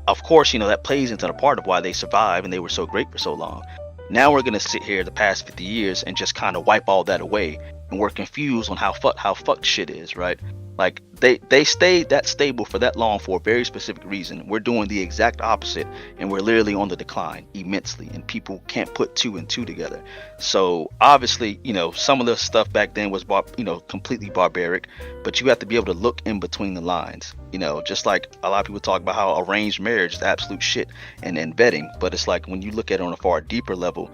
Of course, you know, that plays into the part of why they survived and they were so great for so long. Now we're gonna sit here the past 50 years and just kind of wipe all that away, and we're confused on how fucked shit is, right? Like they stayed that stable for that long for a very specific reason. We're doing the exact opposite, and we're literally on the decline immensely, and people can't put two and two together. So obviously, you know, some of the stuff back then was completely barbaric, but you have to be able to look in between the lines. You know, just like a lot of people talk about how arranged marriage is absolute shit and vetting, but it's like when you look at it on a far deeper level,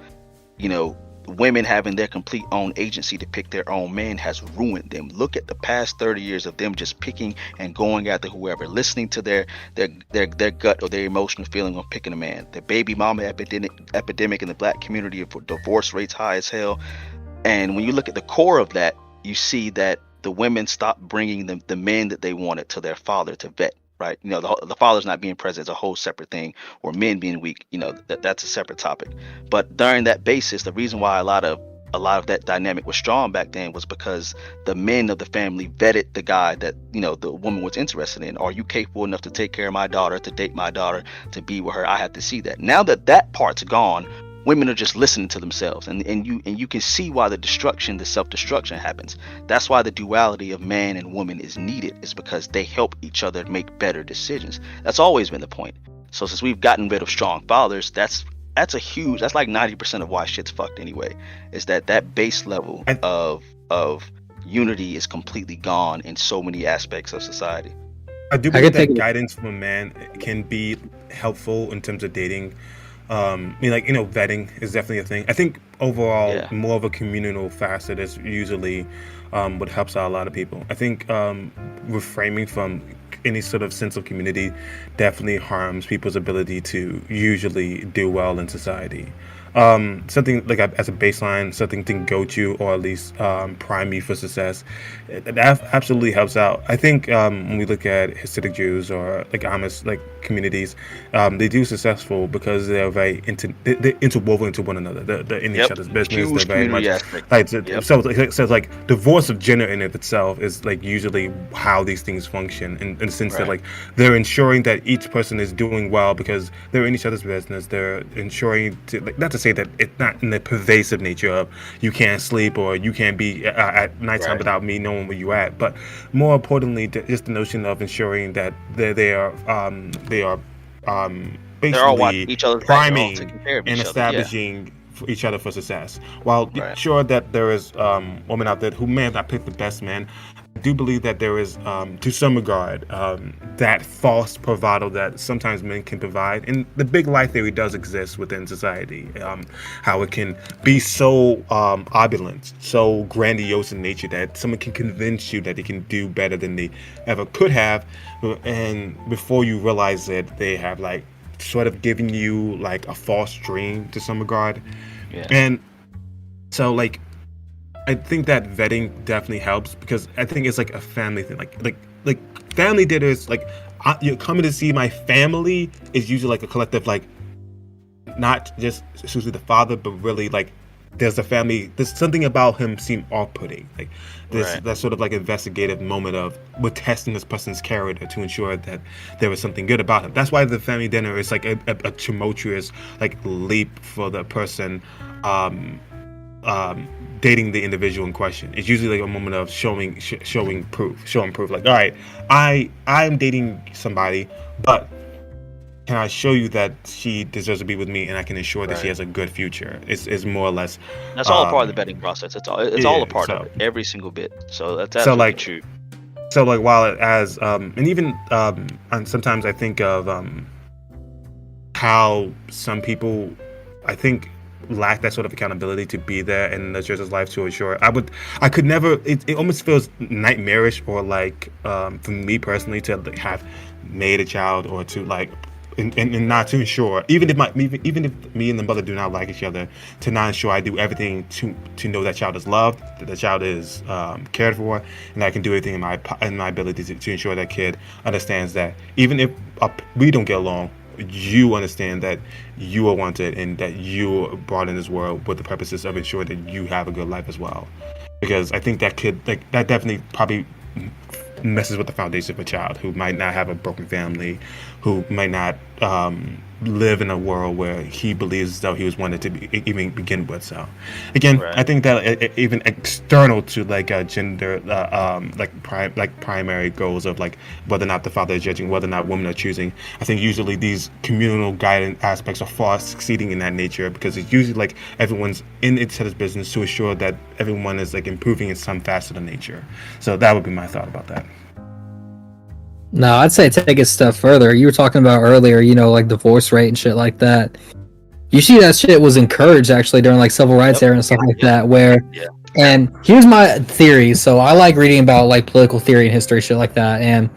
you know, women having their complete own agency to pick their own man has ruined them. Look at the past 30 years of them just picking and going after whoever, listening to their gut or their emotional feeling on picking a man. The baby mama epidemic in the black community, for divorce rates high as hell. And when you look at the core of that, you see that the women stopped bringing the men that they wanted to their father to vet. Right, you know, the father's not being present is a whole separate thing, or men being weak, you know, that's a separate topic. But during that basis, the reason why a lot of that dynamic was strong back then was because the men of the family vetted the guy that, you know, the woman was interested in. Are you capable enough to take care of my daughter, to date my daughter, to be with her? I have to see that. Now that part's gone, women are just listening to themselves, and you can see why the self-destruction happens. That's why the duality of man and woman is needed, is because they help each other make better decisions. That's always been the point. So since we've gotten rid of strong fathers, that's like 90% of why shit's fucked anyway, is that base level of unity is completely gone in so many aspects of society. I do believe that guidance from a man can be helpful in terms of dating. I mean, like, you know, vetting is definitely a thing. I think overall, more of a communal facet is usually what helps out a lot of people. I think reframing from any sort of sense of community definitely harms people's ability to usually do well in society. Something like as a baseline, something to go to, or at least prime you for success, that absolutely helps out. I think when we look at Hasidic Jews or like Amish like communities, they do successful because they're very they're interwoven into one another. They're in each other's business. Huge they're very much like so it's like divorce of gender in of itself is like usually how these things function in the sense that like they're ensuring that each person is doing well because they're in each other's business. They're ensuring to, like, not to say that it's not in the pervasive nature of you can't sleep or you can't be at nighttime without me knowing where you at, but more importantly, just the notion of ensuring that they are basically each other's priming and establishing each other for success. While sure that there is women out there who may have not picked the best man, I do believe that there is, to some regard, that false bravado that sometimes men can provide. And the big life theory does exist within society, how it can be so opulent, so grandiose in nature that someone can convince you that they can do better than they ever could have. And before you realize it, they have like sort of given you like a false dream to some regard. And so like I think that vetting definitely helps because I think it's like a family thing. Like family dinners. Like you're coming to see my family is usually like a collective, like not just exclusively the father, but really like there's a family. There's something about him seem off-putting. Like this Right. that sort of like investigative moment of we're testing this person's character to ensure that there was something good about him. That's why the family dinner is like a tumultuous like leap for the person um dating the individual in question. It's usually like a moment of showing proof. Like, all right, I'm dating somebody, but can I show you that she deserves to be with me, and I can ensure that she Right. has a good future? It's more or less. That's all a part of the vetting process. It's all Yeah. a part of So it. Every single bit. So that's so absolutely like true. so like while it as and even and sometimes I think of how some people I think lack that sort of accountability to be there in the church's life to ensure I could never it almost feels nightmarish or like for me personally to like, have made a child or to like and not to ensure even if me and the mother do not like each other to not ensure I do everything to know that child is loved, that the child is cared for, and I can do everything in my ability to ensure that kid understands that even if we don't get along, you understand that you are wanted and that you are brought in this world with the purposes of ensuring that you have a good life as well. Because I think that kid like that definitely probably messes with the foundation of a child who might not have a broken family, who might not live in a world where he believes as though he was wanted to be, even begin with. So, again, I Right. think that even external to like gender, like primary goals of like whether or not the father is judging, whether or not women are choosing, I think usually these communal guidance aspects are far succeeding in that nature because it's usually like everyone's in each other's business to ensure that everyone is like improving in some facet of nature. So that would be my thought about that. No, I'd say take it a step further. You were talking about earlier, like divorce rate and shit like that. You see that shit was encouraged actually during like civil rights Yep. era and stuff like Yep. that. Where, Yeah. and here's my theory. So I like reading about like political theory and history shit like that. And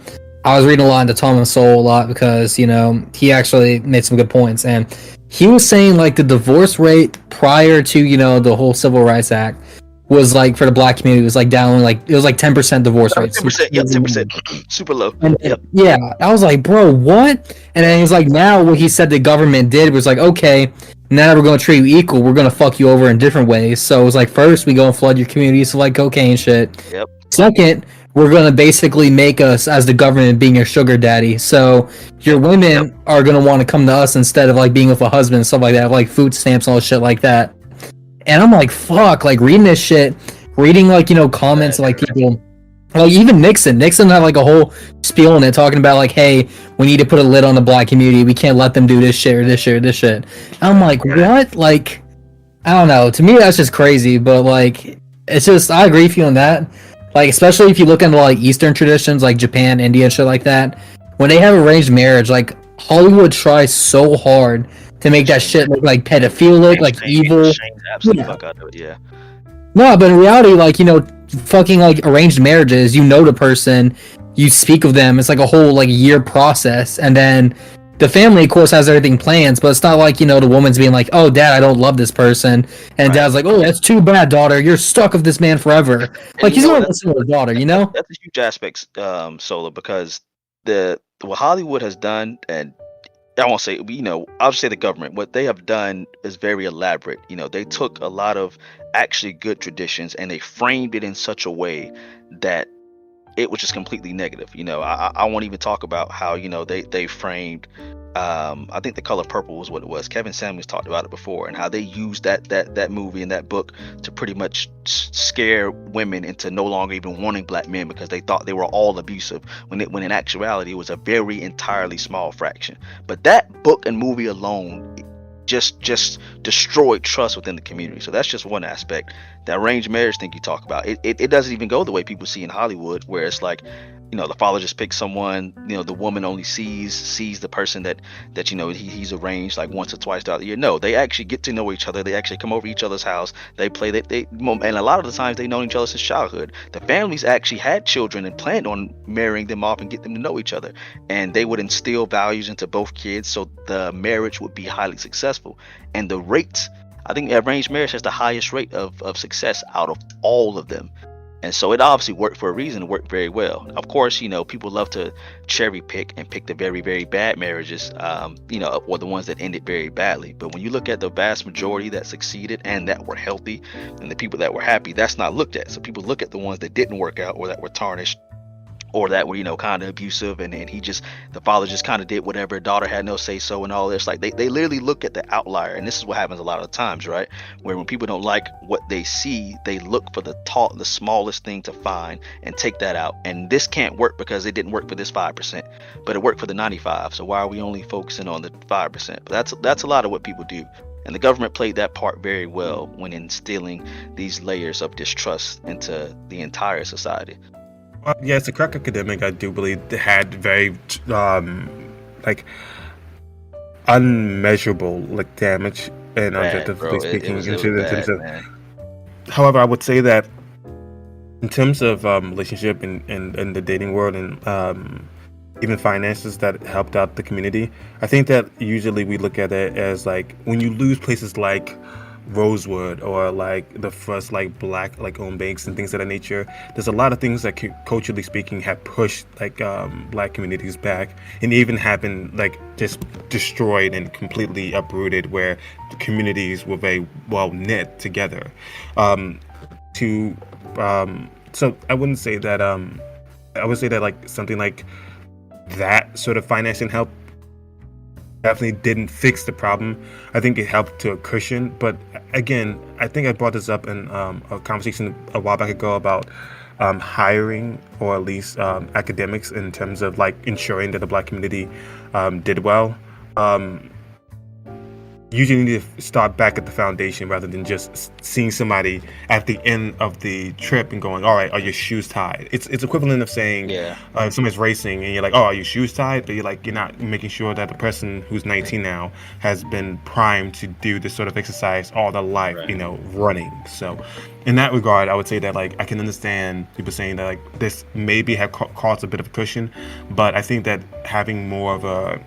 I was reading a lot into Thomas Sowell a lot because he actually made some good points. And he was saying like the divorce rate prior to the whole Civil Rights Act was like for the black community was like down like it was like 10% divorce rate. 10%. Yep. 10%. Super low. And Yep. yeah, I was like, bro, what? And then he's like, now what he said the government did was like, okay, now we're going to treat you equal. We're going to fuck you over in different ways. So it was like, first, we go and flood your communities with like cocaine shit. Yep. Second, we're going to basically make us as the government being your sugar daddy. So your women are going to want to come to us instead of like being with a husband and stuff like that, like food stamps and all this shit like that. And I'm like, fuck, like reading this shit, reading like, comments like people. Like even Nixon had like a whole spiel in it talking about like, hey, we need to put a lid on the black community. We can't let them do this shit or this shit or this shit. And I'm like, what? Like, I don't know. To me, that's just crazy. But like, it's just I agree with you on that. Like, especially if you look into like Eastern traditions, like Japan, India, and shit like that. When they have arranged marriage, like Hollywood tries so hard to make that shit look like pedophilic, like evil. Shames the absolute fuck out of it. Yeah. No, but in reality, like, fucking like arranged marriages, you know the person, you speak of them, it's like a whole like year process, and then the family of course has everything planned, but it's not like, the woman's being like, oh dad, I don't love this person, and dad's like, oh that's too bad daughter, you're stuck with this man forever. Like he's gonna listen to his daughter, That's a huge aspect, Sola, because what Hollywood has done, and I won't say, I'll just say the government. What they have done is very elaborate. They took a lot of actually good traditions and they framed it in such a way that it was just completely negative. I won't even talk about how, they framed, I think The Color Purple was what it was. Kevin Samuels talked about it before, and how they used that movie and that book to pretty much scare women into no longer even wanting black men because they thought they were all abusive, when in actuality it was a very entirely small fraction. But that book and movie alone just destroyed trust within the community. So that's just one aspect. That arranged marriage thing you talk about, it doesn't even go the way people see in Hollywood, where it's like, the father just picks someone, the woman only sees the person that he's arranged like once or twice throughout the year. No, they actually get to know each other. They actually come over each other's house. They play, and a lot of the times they know each other since childhood. The families actually had children and planned on marrying them off and get them to know each other, and they would instill values into both kids so the marriage would be highly successful. And the rates, I think arranged marriage has the highest rate of success out of all of them. And so it obviously worked for a reason. It worked very well. Of course, people love to cherry pick and pick the very, very bad marriages, or the ones that ended very badly. But when you look at the vast majority that succeeded and that were healthy and the people that were happy, that's not looked at. So people look at the ones that didn't work out or that were tarnished or that were, kind of abusive, and the father just kind of did whatever, daughter had no say so and all this. Like they literally look at the outlier, and this is what happens a lot of times, right? Where when people don't like what they see, they look for the smallest thing to find and take that out. And this can't work because it didn't work for this 5%, but it worked for the 95. So why are we only focusing on the 5%? But that's a lot of what people do. And the government played that part very well when instilling these layers of distrust into the entire society. Yeah, as a crack academic, I do believe they had very unmeasurable damage and objectively speaking However, I would say that in terms of relationship and the dating world and even finances that helped out the community, I think that usually we look at it as when you lose places like Rosewood or the first black owned banks and things of that nature, there's a lot of things that culturally speaking have pushed black communities back, and even have been just destroyed and completely uprooted, where the communities were very well knit together. So I wouldn't say that I would say that something like that sort of financing help definitely didn't fix the problem. I think it helped to a cushion, but again, I think I brought this up in a conversation a while back ago about hiring, or at least academics, in terms of ensuring that the black community did well. Usually need to start back at the foundation rather than just seeing somebody at the end of the trip and going, all right, are your shoes tied? It's equivalent of saying, somebody's racing and you're like, oh, are your shoes tied? But you're not making sure that the person who's 19 now has been primed to do this sort of exercise all their life, right, running. So in that regard, I would say that I can understand people saying that this maybe have caused a bit of a cushion, but I think that having more of a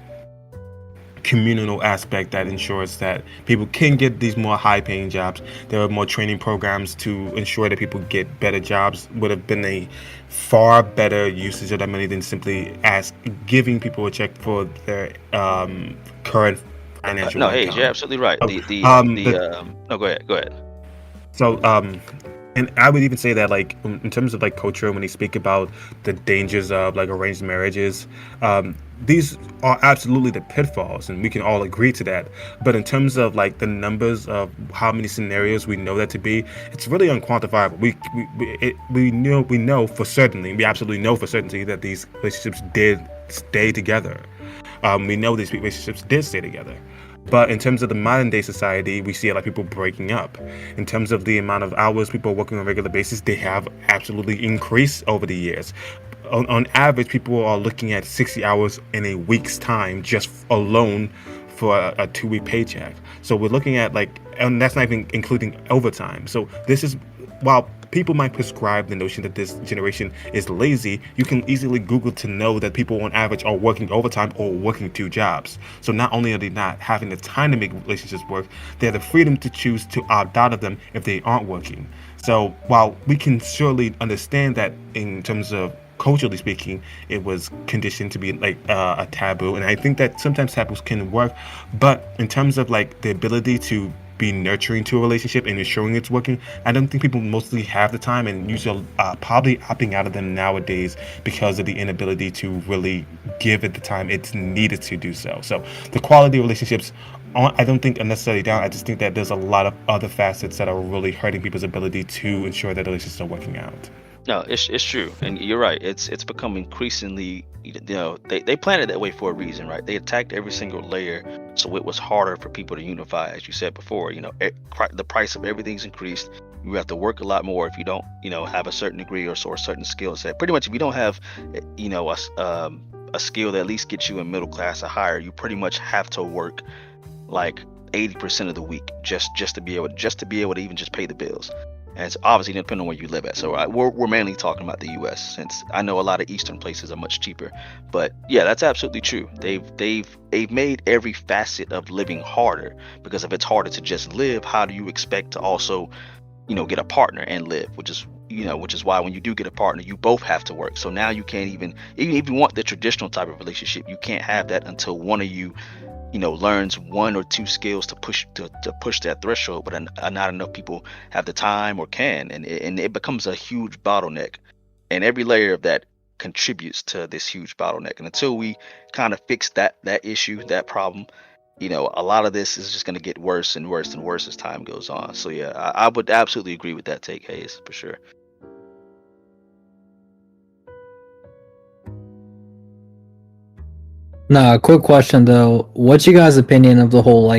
communal aspect that ensures that people can get these more high-paying jobs, there are more training programs to ensure that people get better jobs, would have been a far better usage of that money than simply giving people a check for their current financial no, income. Hey, you're absolutely right. No, go ahead. So, and I would even say that, in terms of culture, when you speak about the dangers of arranged marriages, these are absolutely the pitfalls, and we can all agree to that. But in terms of the numbers of how many scenarios we know that to be, it's really unquantifiable. We know for certainty, we absolutely know for certainty that these relationships did stay together. We know these relationships did stay together. But in terms of the modern day society, we see a lot of people breaking up. In terms of the amount of hours people are working on a regular basis, they have absolutely increased over the years. On average, people are looking at 60 hours in a week's time just alone for a 2-week paycheck. So we're looking at and that's not even including overtime. So this is, while people might prescribe the notion that this generation is lazy, you can easily Google to know that people on average are working overtime or working 2 jobs. So not only are they not having the time to make relationships work, they have the freedom to choose to opt out of them if they aren't working. So while we can surely understand that in terms of culturally speaking, it was conditioned to be a taboo, and I think that sometimes taboos can work, but in terms of the ability to be nurturing to a relationship and ensuring it's working, I don't think people mostly have the time, and usually probably opting out of them nowadays because of the inability to really give it the time it's needed to do so. So the quality of relationships, I don't think are necessarily down. I just think that there's a lot of other facets that are really hurting people's ability to ensure that relationships are working out. No, it's true, and you're right. It's become increasingly, they planned it that way for a reason, right? They attacked every single layer, so it was harder for people to unify, as you said before. The price of everything's increased. You have to work a lot more if you don't, have a certain degree or a certain skill set. Pretty much, if you don't have, a skill that at least gets you in middle class or higher, you pretty much have to work 80% of the week just to be able to even just pay the bills. and it's obviously depending on where you live at. So we're mainly talking about the U.S. since I know a lot of Eastern places are much cheaper. But yeah, that's absolutely true. They've made every facet of living harder, because if it's harder to just live, how do you expect to also, get a partner and live? Which is why when you do get a partner, you both have to work. So now you can't even if you want the traditional type of relationship, you can't have that until one of you learns one or two skills to push that threshold, but not enough people have the time or can, and it becomes a huge bottleneck, and every layer of that contributes to this huge bottleneck. And until we kind of fix that issue, that problem, a lot of this is just going to get worse and worse and worse as time goes on. So yeah, I would absolutely agree with that take, Hayes, for sure. Nah, quick question though. What's you guys' opinion of the whole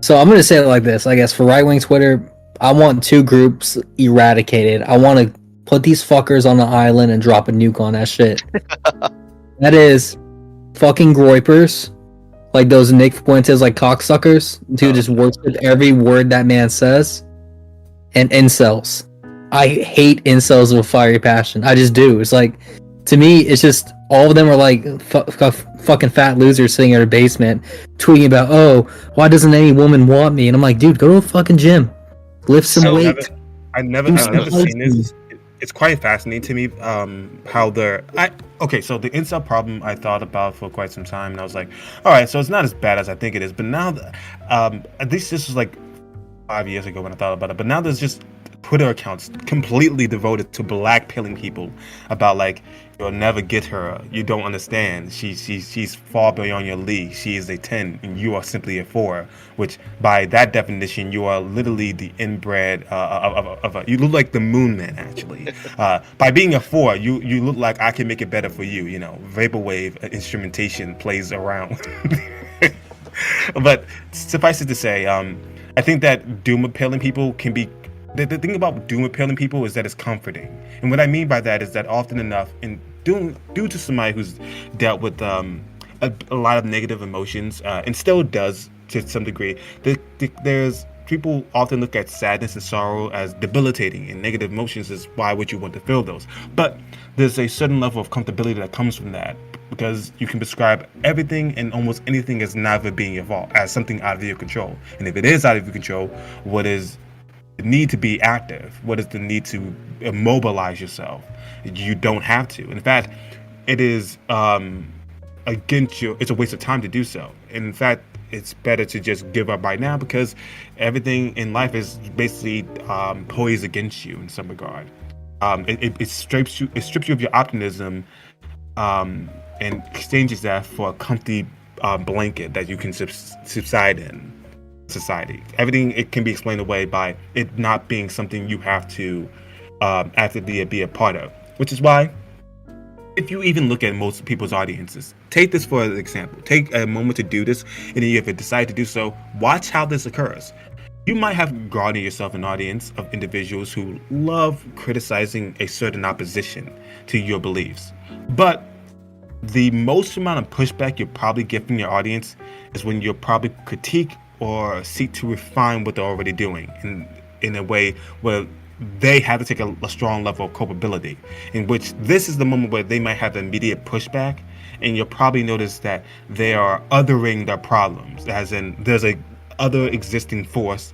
so I'm gonna say it like this, I guess, for right wing Twitter, I want two groups eradicated. I want to put these fuckers on an island and drop a nuke on that shit. That is fucking groypers, like those Nick Fuentes cocksuckers who just worship every word that man says, and incels. I hate incels with fiery passion. I just do. It's to me, it's just all of them are fucking fat losers sitting in their basement tweeting about, oh, why doesn't any woman want me? And I'm like, dude, go to a fucking gym, lift some weight. I've never seen this. It's quite fascinating to me how they're. So the incel problem I thought about for quite some time, and I was like, all right, so it's not as bad as I think it is. But now, at least this was 5 years ago when I thought about it. But now there's just Twitter accounts completely devoted to blackpilling people about you'll never get her, you don't understand, she's far beyond your league, she is a 10 and you are simply a 4, which by that definition you are literally the inbred you look like the moon man actually. By being a 4, you look like I can make it better for you, vaporwave instrumentation plays around. But suffice it to say, I think that doom appealing people can be. The thing about doom appealing people is that it's comforting, and what I mean by that is that often enough, due to somebody who's dealt with a lot of negative emotions and still does to some degree, there's people often look at sadness and sorrow as debilitating, and negative emotions is why would you want to feel those? But there's a certain level of comfortability that comes from that, because you can describe everything and almost anything as never being your fault, as something out of your control. And if it is out of your control, what is the need to be active? What is the need to immobilize yourself? You don't have to. In fact, it is against you. It's a waste of time to do so. And in fact, it's better to just give up right now, because everything in life is basically poised against you in some regard. It strips you of your optimism and exchanges that for a comfy blanket that you can subside in society. Everything, it can be explained away by it not being something you have to actively be a part of, which is why if you even look at most people's audiences, take this for an example, take a moment to do this, and then if you decide to do so, watch how this occurs. You might have garnered yourself an audience of individuals who love criticizing a certain opposition to your beliefs, but the most amount of pushback you'll probably get from your audience is when you'll probably critique or seek to refine what they're already doing in a way where they have to take a strong level of culpability, in which this is the moment where they might have immediate pushback, and you'll probably notice that they are othering their problems, as in there's a other existing force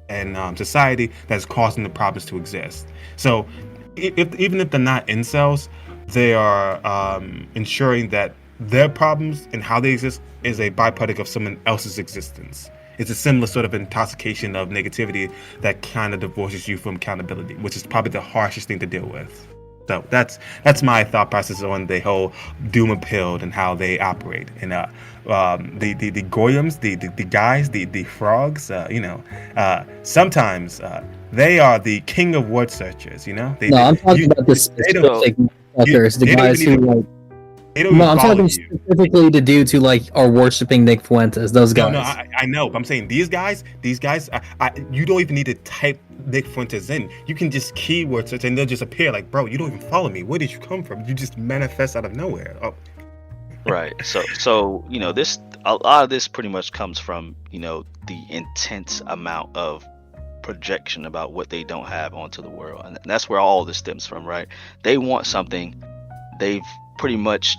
in society that's causing the problems to exist. So even if they're not incels, they are ensuring that their problems and how they exist is a byproduct of someone else's existence. It's a similar sort of intoxication of negativity that kind of divorces you from accountability, which is probably the harshest thing to deal with. So that's my thought process on the whole doom appealed and how they operate. And the goyams, the guys, the frogs, sometimes they are the king of word searchers. I'm talking about the specific fuckers, the guys who they don't even I'm follow talking you. specifically the dudes who are worshiping Nick Fuentes. Those guys. No, I know, but I'm saying these guys, you don't even need to type Nick Fuentes in. You can just keyword search and they'll just appear. Bro, you don't even follow me. Where did you come from? You just manifest out of nowhere. Oh. Right. So this, a lot of this pretty much comes from the intense amount of projection about what they don't have onto the world, and that's where all this stems from, right? They want something, they've pretty much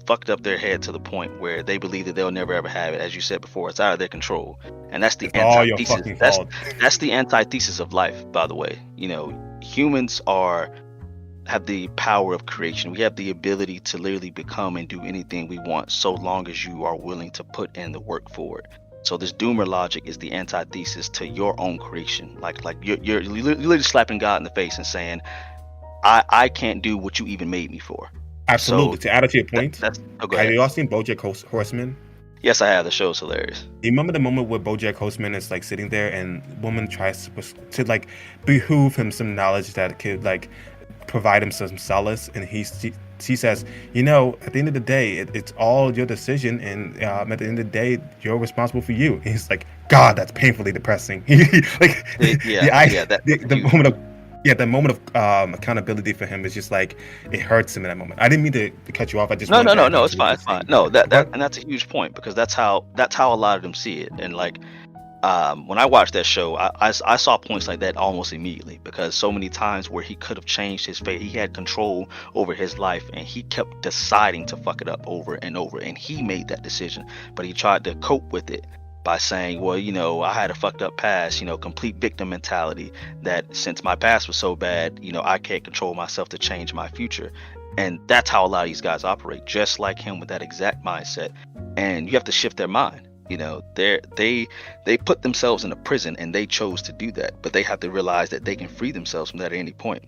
fucked up their head to the point where they believe that they'll never ever have it. As you said before, it's out of their control, and that's the It's all your antithesis. fucking fault. That's the antithesis of life, by the way. You know, humans have the power of creation. We have the ability to literally become and do anything we want, so long as you are willing to put in the work for it. So this doomer logic is the antithesis to your own creation. Like you're literally slapping God in the face and saying, I can't do what you even made me for. Absolutely. So to add to your point, go have ahead. you all seen BoJack Horseman? Yes, I have. The show's hilarious. You remember the moment where BoJack Horseman is like sitting there and woman tries to like behoove him some knowledge that could like provide him some solace, and he says, you know, at the end of the day, it's all your decision, and at the end of the day, you're responsible for you. And he's like, God, that's painfully depressing. Like, the moment of accountability for him is just like, it hurts him in that moment. I didn't mean to cut you off. I just no, it's fine, it's fine. No, and that's a huge point, because that's how a lot of them see it. And like, when I watched that show, I saw points like that almost immediately, because so many times where he could have changed his fate, he had control over his life, and he kept deciding to fuck it up over and over, and he made that decision, but he tried to cope with it by saying, well, you know, I had a fucked up past, you know, complete victim mentality, that since my past was so bad, you know, I can't control myself to change my future. And that's how a lot of these guys operate, just like him, with that exact mindset. And you have to shift their mind. You know, they put themselves in a prison, and they chose to do that, but they have to realize that they can free themselves from that at any point.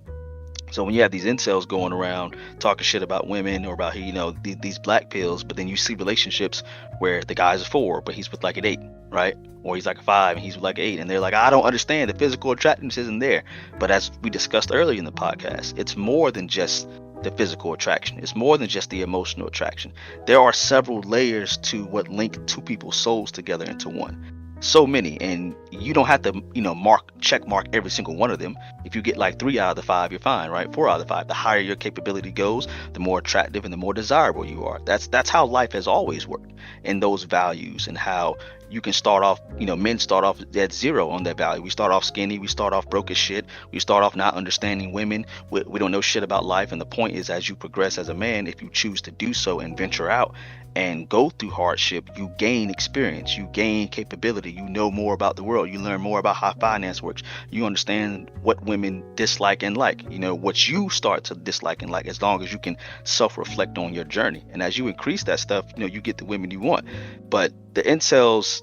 So when you have these incels going around talking shit about women, or about, you know, these black pills, but then you see relationships where the guy's a 4, but he's with like an 8, right? Or he's like a 5 and he's with like an 8, and they're like, I don't understand, the physical attractiveness isn't there. But as we discussed earlier in the podcast, it's more than just the physical attraction. It's more than just the emotional attraction. There are several layers to what link two people's souls together into one. So many, and you don't have to, you know, check mark every single one of them. If you get like 3 out of the 5, you're fine, right? 4 out of the 5. The higher your capability goes, the more attractive and the more desirable you are. That's how life has always worked, in those values, and how you can start off, you know, men start off at 0 on that value. We start off skinny, we start off broke as shit, we start off not understanding women, we don't know shit about life. And the point is, as you progress as a man, if you choose to do so and venture out and go through hardship, you gain experience, you gain capability, you know more about the world, you learn more about how finance works, you understand what women dislike and like, you know, what you start to dislike and like, as long as you can self-reflect on your journey. And as you increase that stuff, you know, you get the women you want. But the incels,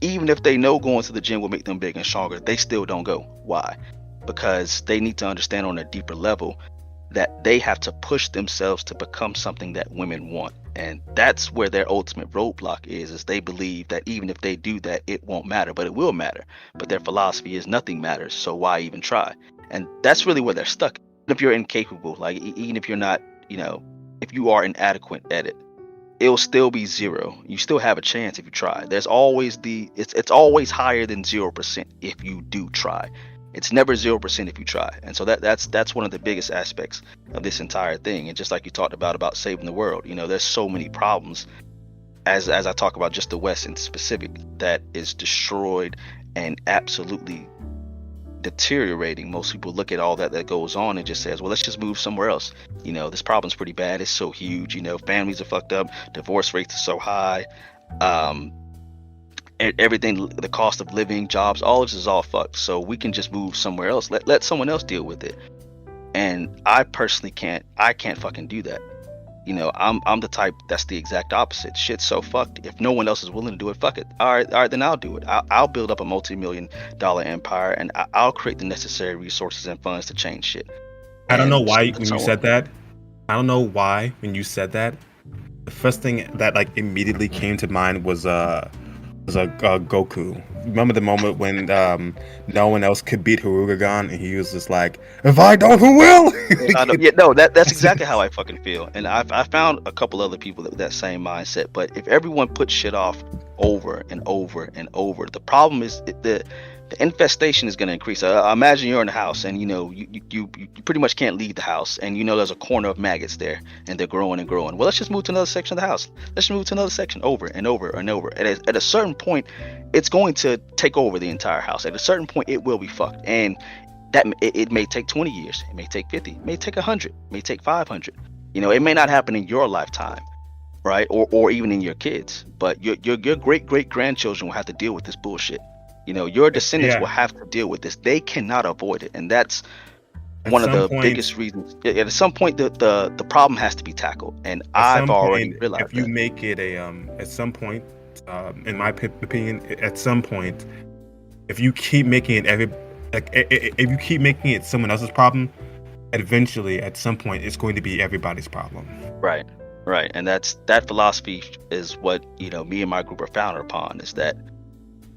even if they know going to the gym will make them big and stronger, they still don't go. Why? Because they need to understand on a deeper level that they have to push themselves to become something that women want. And that's where their ultimate roadblock is they believe that even if they do that, it won't matter, but it will matter. But their philosophy is nothing matters, so why even try? And that's really where they're stuck. If you're incapable, like, even if you're not, you know, if you are inadequate at it, it'll still be 0. You still have a chance if you try. There's always it's always higher than 0% if you do try. It's never 0% if you try. And so that's one of the biggest aspects of this entire thing. And just like you talked about saving the world, you know, there's so many problems, as I talk about just the West in specific, that is destroyed and absolutely deteriorating. Most people look at all that goes on and just says, well, let's just move somewhere else. You know, this problem's pretty bad. It's so huge. You know, families are fucked up. Divorce rates are so high. Everything, the cost of living, jobs, all of this is all fucked. So we can just move somewhere else. Let someone else deal with it. And I personally can't fucking do that. You know, I'm the type that's the exact opposite. Shit's so fucked. If no one else is willing to do it, fuck it. All right, then I'll do it. I'll build up a multi-million-dollar empire, and I'll create the necessary resources and funds to change shit. I don't know why when you said that. I don't know why when you said that. The first thing that like immediately came to mind was Goku. Remember the moment when no one else could beat Harugagon, and he was just like, if I don't, who will? Yeah, no, that's exactly how I fucking feel. And I found a couple other people with that same mindset. But if everyone puts shit off over and over and over, the problem is the infestation is going to increase. Imagine you're in a house and you pretty much can't leave the house, and there's a corner of maggots there and they're growing and growing. Well, let's just move to another section of the house. Let's move to another section, over and over and over. At a certain point, it's going to take over the entire house. At a certain point, it will be fucked, and that it may take 20 years, it may take 50, it may take 100, it may take 500. It may not happen in your lifetime, right, or even in your kids, but your great grandchildren will have to deal with this bullshit. Your descendants will have to deal with this. They cannot avoid it, and that's one of the biggest reasons. At some point, the problem has to be tackled, and I've already realized if you make it at some point, in my opinion, at some point, if you keep making it if you keep making it someone else's problem, eventually, at some point, it's going to be everybody's problem. Right, and that philosophy is what me and my group are founded upon. Is that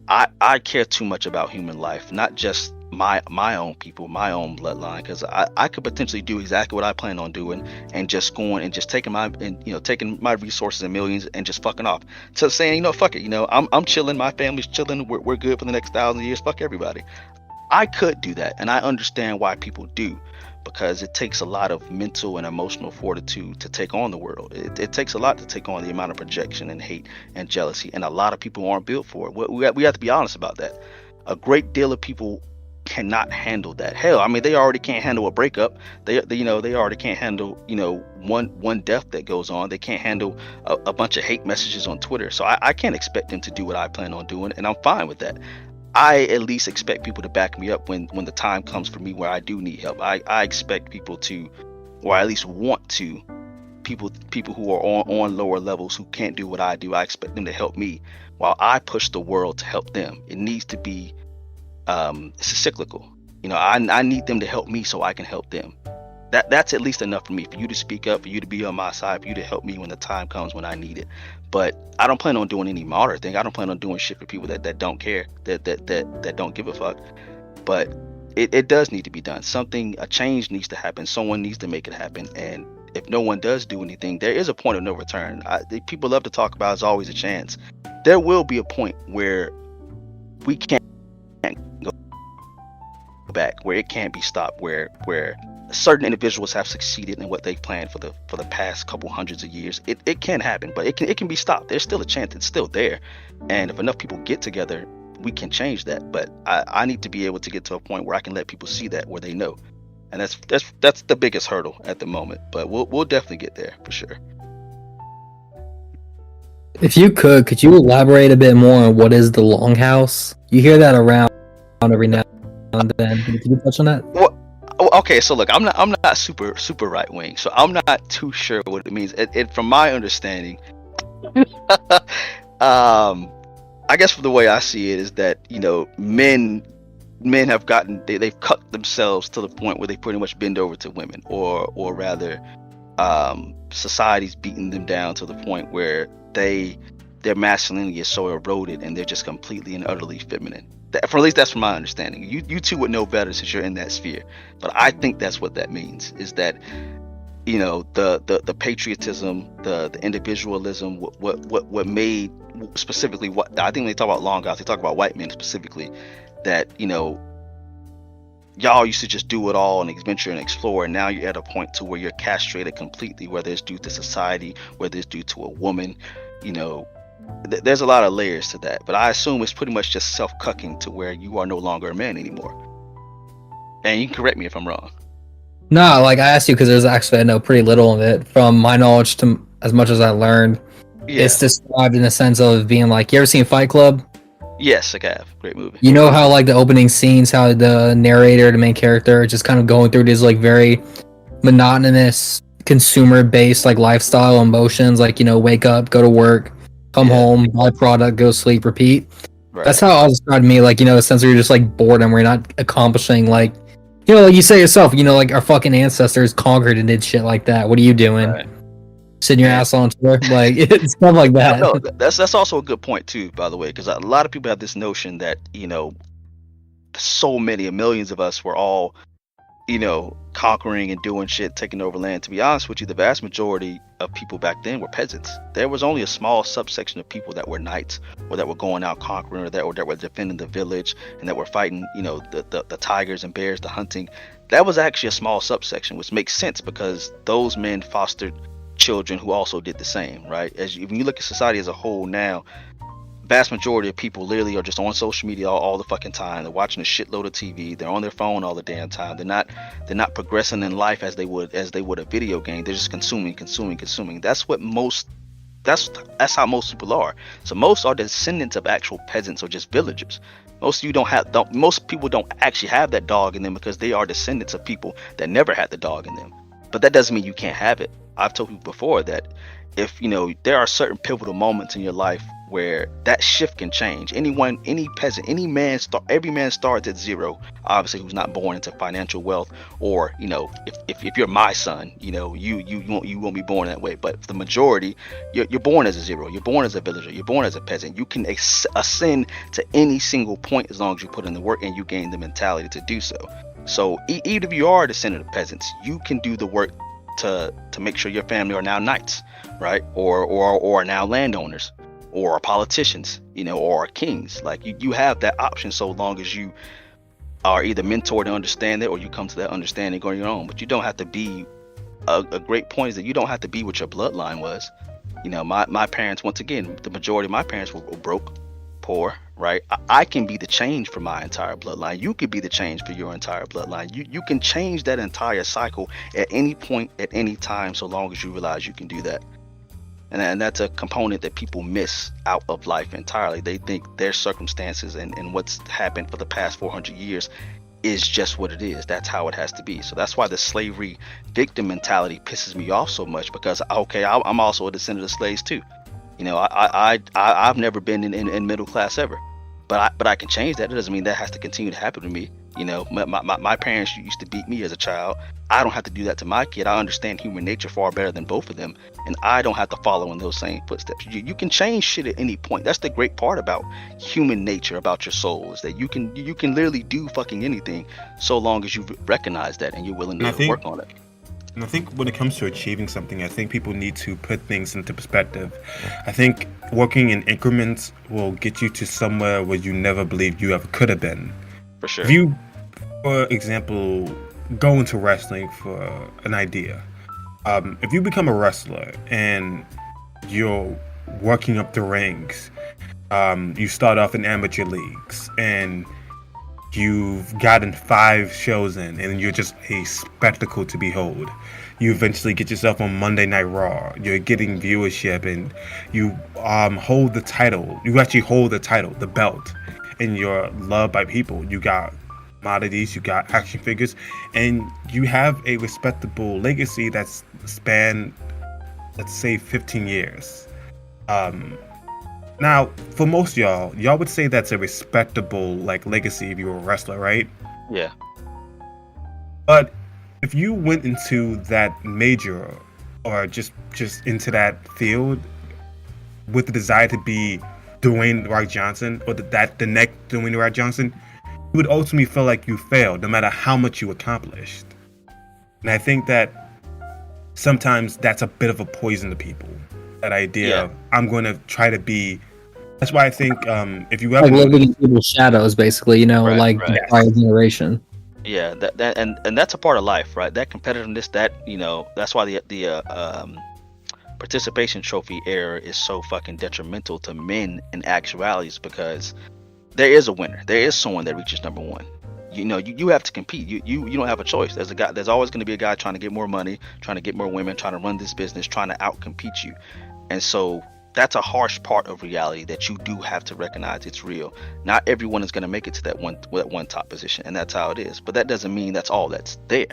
I care too much about human life, not just my own people, my own bloodline, because I could potentially do exactly what I plan on doing and just going and just taking my resources and millions and just fucking off. So saying, fuck it, I'm chilling, my family's chilling, we're good for the next 1,000 years, fuck everybody. I could do that, and I understand why people do, because it takes a lot of mental and emotional fortitude to take on the world. It takes a lot to take on the amount of projection and hate and jealousy, and a lot of people aren't built for it. We have to be honest about that. A great deal of people cannot handle that. Hell, I mean, they already can't handle a breakup. They already can't handle one death that goes on. They can't handle a bunch of hate messages on Twitter. So I can't expect them to do what I plan on doing, and I'm fine with that. I at least expect people to back me up when the time comes for me where I do need help. I expect people to, or I at least want to, people who are on lower levels who can't do what I do, I expect them to help me while I push the world to help them. It needs to be it's cyclical. I need them to help me so I can help them. That's at least enough for me, for you to speak up, for you to be on my side, for you to help me when the time comes when I need it. But I don't plan on doing any martyr thing. I don't plan on doing shit for people that don't care, that don't give a fuck. But it does need to be done. A change needs to happen. Someone needs to make it happen. And if no one does do anything, there is a point of no return. People love to talk about there's always a chance. There will be a point where we can't go back, where it can't be stopped, where certain individuals have succeeded in what they've planned for the past couple hundreds of years. It can happen, but it can be stopped. There's still a chance. It's still there, and if enough people get together, we can change that. But I need to be able to get to a point where I can let people see that, where they know, and that's the biggest hurdle at the moment. But we'll definitely get there for sure. If you could you elaborate a bit more on what is the longhouse? You hear that around every now and then. Can you touch on that? Well, okay, so look, I'm not super right wing, so I'm not too sure what it means. It from my understanding, I guess from the way I see it is that men have gotten they've cut themselves to the point where they pretty much bend over to women, or rather, society's beating them down to the point where their masculinity is so eroded and they're just completely and utterly feminine. At least that's from my understanding. You two would know better since you're in that sphere, but I think that's what that means. Is that the patriotism, the individualism, what made specifically what I think when they talk about long guys, they talk about white men specifically, that y'all used to just do it all and adventure and explore, and now you're at a point to where you're castrated completely, whether it's due to society, whether it's due to a woman. There's a lot of layers to that, but I assume it's pretty much just self-cucking to where you are no longer a man anymore. And you can correct me if I'm wrong. No, I asked you because there's actually I know pretty little of it. From my knowledge to as much as I learned, it's described in the sense of being you ever seen Fight Club? Yes, I have. Great movie. You know how the opening scenes, how the narrator, the main character, just kind of going through these very monotonous, consumer-based lifestyle emotions, wake up, go to work, come home, buy product, go sleep, repeat. Right. That's how it described to me. The sense where you're just bored and we're not accomplishing like you say yourself. Our fucking ancestors conquered and did shit like that. What are you doing? Right. Sitting your ass on Twitter, it's stuff like that. No, that's also a good point too, by the way, because a lot of people have this notion that so many millions of us were all conquering and doing shit, taking over land. To be honest with you, the vast majority of people back then were peasants. There was only a small subsection of people that were knights, or that were going out conquering, or that were defending the village, and that were fighting, the tigers and bears, the hunting. That was actually a small subsection, which makes sense because those men fostered children who also did the same, right? When you look at society as a whole now, vast majority of people literally are just on social media all the fucking time. They're watching a shitload of TV. They're on their phone all the damn time. They're not progressing in life as they would a video game. They're just consuming. That's how most people are. So most are descendants of actual peasants or just villagers. Most people don't actually have that dog in them because they are descendants of people that never had the dog in them. But that doesn't mean you can't have it. I've told people before that if there are certain pivotal moments in your life where that shift can change. Any peasant, every man starts at zero, obviously, who's not born into financial wealth, or if you're my son, you won't be born that way. But for the majority, you're born as a zero, you're born as a villager, you're born as a peasant. You can ascend to any single point as long as you put in the work and you gain the mentality to do so. So even if you are a descendant of peasants, you can do the work to make sure your family are now knights, right? Or now landowners, or politicians, or kings. Like you have that option so long as you are either mentored to understand it, or you come to that understanding on your own. But you don't have to be a great point is that you don't have to be what your bloodline was. My parents, once again, the majority of my parents were broke, poor, right? I can be the change for my entire bloodline. You could be the change for your entire bloodline. You can change that entire cycle at any point, at any time, so long as you realize you can do that. And that's a component that people miss out of life entirely. They think their circumstances and what's happened for the past 400 years is just what it is. That's how it has to be. So that's why the slavery victim mentality pisses me off so much, because I'm also a descendant of slaves too. I've never been in middle class ever, but I can change that. It doesn't mean that has to continue to happen to me. My parents used to beat me as a child. I don't have to do that to my kid. I understand human nature far better than both of them, and I don't have to follow in those same footsteps. You can change shit at any point. That's the great part about human nature, about your soul, is that you can literally do fucking anything so long as you recognize that and you're willing to work on it. And I think when it comes to achieving something, I think people need to put things into perspective. I think working in increments will get you to somewhere where you never believed you ever could have been. For sure. If you, for example, go into wrestling for an idea. If you become a wrestler and you're working up the ranks, you start off in amateur leagues and you've gotten 5 shows in and you're just a spectacle to behold. You eventually get yourself on Monday Night Raw. You're getting viewership and you hold the title. You actually hold the title, the belt, and you're loved by people. You got commodities, you got action figures, and you have a respectable legacy that's spanned, let's say, 15 years. Now, for most of y'all would say that's a respectable legacy if you were a wrestler, right? Yeah. But if you went into that major or just into that field with the desire to be Dwayne The Rock Johnson, or the next Dwayne The Rock Johnson, you would ultimately feel like you failed no matter how much you accomplished. And I think that sometimes that's a bit of a poison to people. That idea of, I'm going to try to be. That's why I think if you ever living in people's shadows, basically, right. the prior generation. Yeah, and that's a part of life, right? That competitiveness, that's why the participation trophy era is so fucking detrimental to men in actualities, because there is a winner. There is someone that reaches number one. You have to compete. You don't have a choice. There's always going to be a guy trying to get more money, trying to get more women, trying to run this business, trying to outcompete you. And so that's a harsh part of reality that you do have to recognize. It's real. Not everyone is going to make it to that one top position, and that's how it is. But that doesn't mean that's all that's there.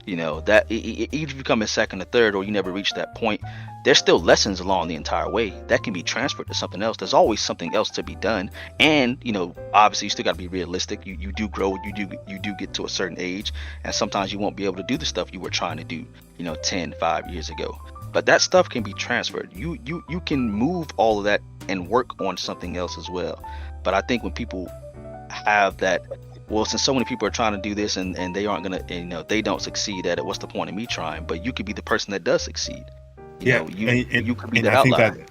That even if you come in second or third, or you never reach that point, there's still lessons along the entire way that can be transferred to something else. There's always something else to be done, and obviously you still got to be realistic. You do grow, you do get to a certain age, and sometimes you won't be able to do the stuff you were trying to do 5 years ago. But that stuff can be transferred. You can move all of that and work on something else as well. But I think when people have that, well, since so many people are trying to do this and they aren't gonna, they don't succeed at it, what's the point of me trying? But you could be the person that does succeed. You could be and that I think outlier.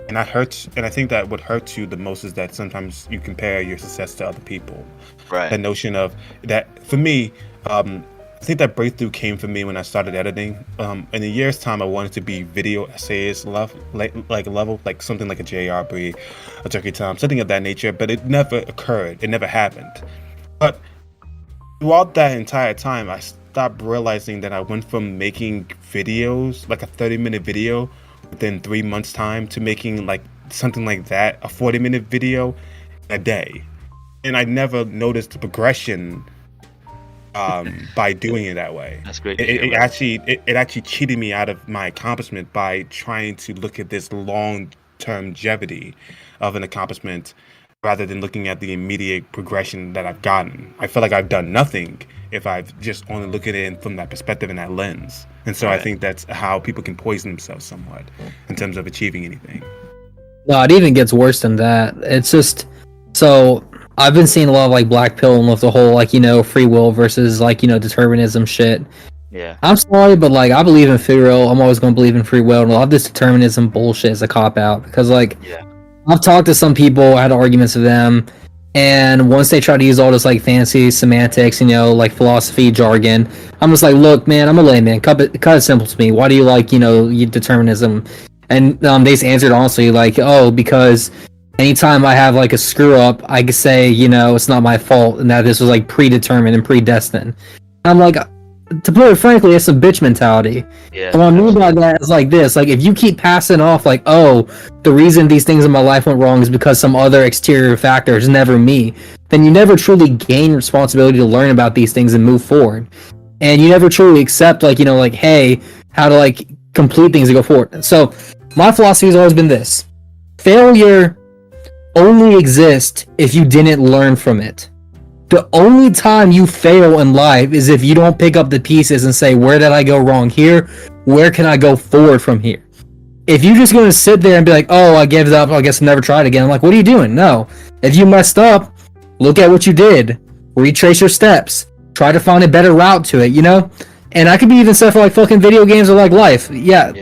that, and I think that what hurts you the most is that sometimes you compare your success to other people. Right. That notion of that, for me, I think that breakthrough came for me when I started editing. In a year's time, I wanted to be video essayist level, like something like a J.R. Bree, a Turkey Tom, something of that nature. But it never occurred. It never happened. But throughout that entire time, I stopped realizing that I went from making videos, like a 30-minute video, within 3 months' time, to making like something like that, a 40-minute video a day. And I never noticed the progression by doing it that way. That's great. It actually cheated me out of my accomplishment by trying to look at this long-term longevity of an accomplishment rather than looking at the immediate progression that I've gotten. I feel like I've done nothing if I've just only look at it from that perspective and that lens. And so I think that's how people can poison themselves somewhat in terms of achieving anything. No, it even gets worse than that. It's just, so I've been seeing a lot of like black pill and with the whole like, free will versus like, determinism shit. Yeah. I'm sorry, but like I believe in free will. I'm always going to believe in free will, and a lot of this determinism bullshit is a cop out because like I've talked to some people, I had arguments with them, and once they try to use all this like fancy semantics, like philosophy jargon, I'm just like, look, man, I'm a layman. Cut it simple to me. Why do you like determinism? And they just answered honestly like, oh, because anytime I have like a screw up, I can say it's not my fault and that this was like predetermined and predestined. I'm like, to put it frankly, it's a bitch mentality. Yeah. And what I mean by that is like this: like if you keep passing off like, oh, the reason these things in my life went wrong is because some other exterior factor is never me, then you never truly gain responsibility to learn about these things and move forward, and you never truly accept like hey, how to like complete things and go forward. So my philosophy has always been this: failure only exists if you didn't learn from it. The only time you fail in life is if you don't pick up the pieces and say, where did I go wrong here? Where can I go forward from here? If you're just going to sit there and be like, oh, I gave it up, I guess I'll never try it again. I'm like, what are you doing? No. If you messed up, look at what you did. Retrace your steps. Try to find a better route to it, And I could be even said for like fucking video games or like life. Yeah.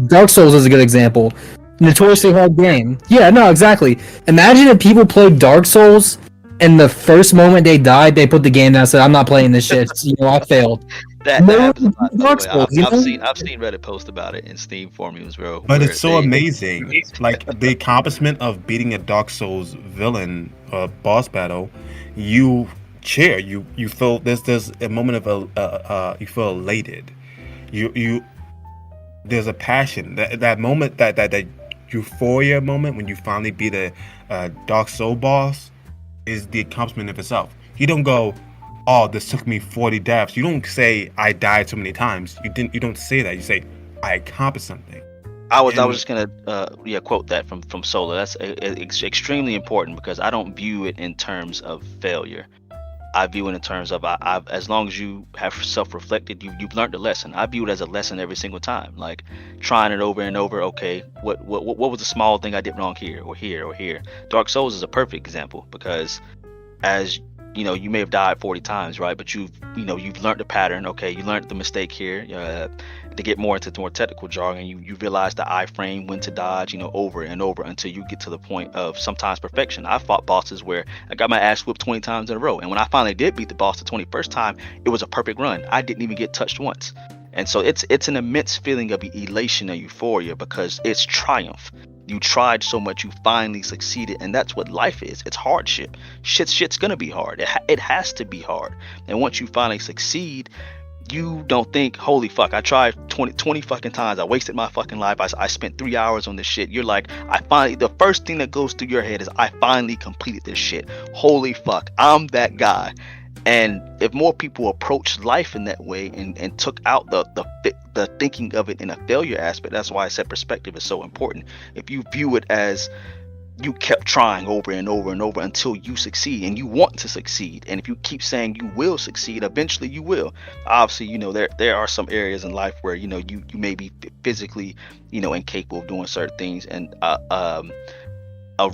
Dark Souls is a good example. Notoriously hard game. Yeah, no, exactly. Imagine if people played Dark Souls and the first moment they died, they put the game down and said, I'm not playing this shit. I failed. That happens a lot. I've seen Reddit post about it in Steam forums, bro. But it's so amazing. Like the accomplishment of beating a Dark Souls villain or boss battle, you cheer. You feel there's a moment of you feel elated. You there's a passion. That moment that euphoria moment when you finally beat a Dark Soul boss is the accomplishment of itself. You don't go, oh, this took me 40 deaths. You don't say I died so many times. You don't say that. You say I accomplished something. I was just gonna quote that from Sola. That's extremely important because I don't view it in terms of failure. I view it in terms of I've as long as you have self-reflected, you've learned a lesson. I view it as a lesson every single time, like trying it over and over. Okay, what was the small thing I did wrong here or here or here? Dark Souls is a perfect example because, as you may have died 40 times, right? But you've learned the pattern. Okay, you learned the mistake here. To get more into more technical jargon, you realize the iframe, when to dodge, over and over until you get to the point of sometimes perfection. I fought bosses where I got my ass whipped 20 times in a row, and when I finally did beat the boss the 21st time, it was a perfect run. I didn't even get touched once. And so it's an immense feeling of elation and euphoria because it's triumph. You tried so much, you finally succeeded, and that's what life is. It's hardship. Shit's gonna be hard. It has to be hard. And once you finally succeed, you don't think, holy fuck, I tried 20 fucking times, I wasted my fucking life, I spent 3 hours on this shit. You're like, the first thing that goes through your head is, I finally completed this shit. Holy fuck, I'm that guy. And if more people approached life in that way and took out the thinking of it in a failure aspect, that's why I said perspective is so important. If you view it as you kept trying over and over and over until you succeed, and you want to succeed, and if you keep saying you will succeed, eventually you will. Obviously, there are some areas in life where you may be physically incapable of doing certain things, and a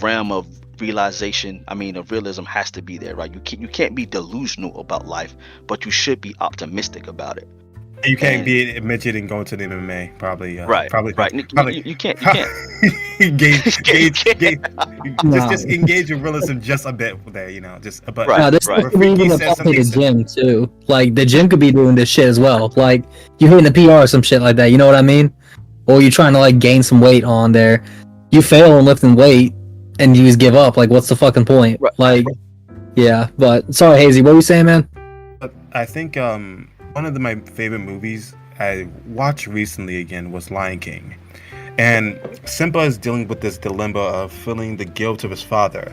realm of realization, of realism has to be there, right? You can't be delusional about life, but you should be optimistic about it. You can't And be a midget and go to the MMA. Probably, right, probably, right. probably. You can't. Gauge, No. just engage in realism just a bit there, just. But Right, No, this right. could be even Rafiki apply says to the something. gym too. Like the gym could be doing this shit as well. Like you hitting the PR or some shit like that. You know what I mean? Or you trying to like gain some weight on there. You fail in lifting weight, and you just give up. Like, what's the fucking point? Right. Like, yeah. But sorry, Hazy. What were you saying, man? But I think one of my favorite movies I watched recently again was Lion King. And Simba is dealing with this dilemma of feeling the guilt of his father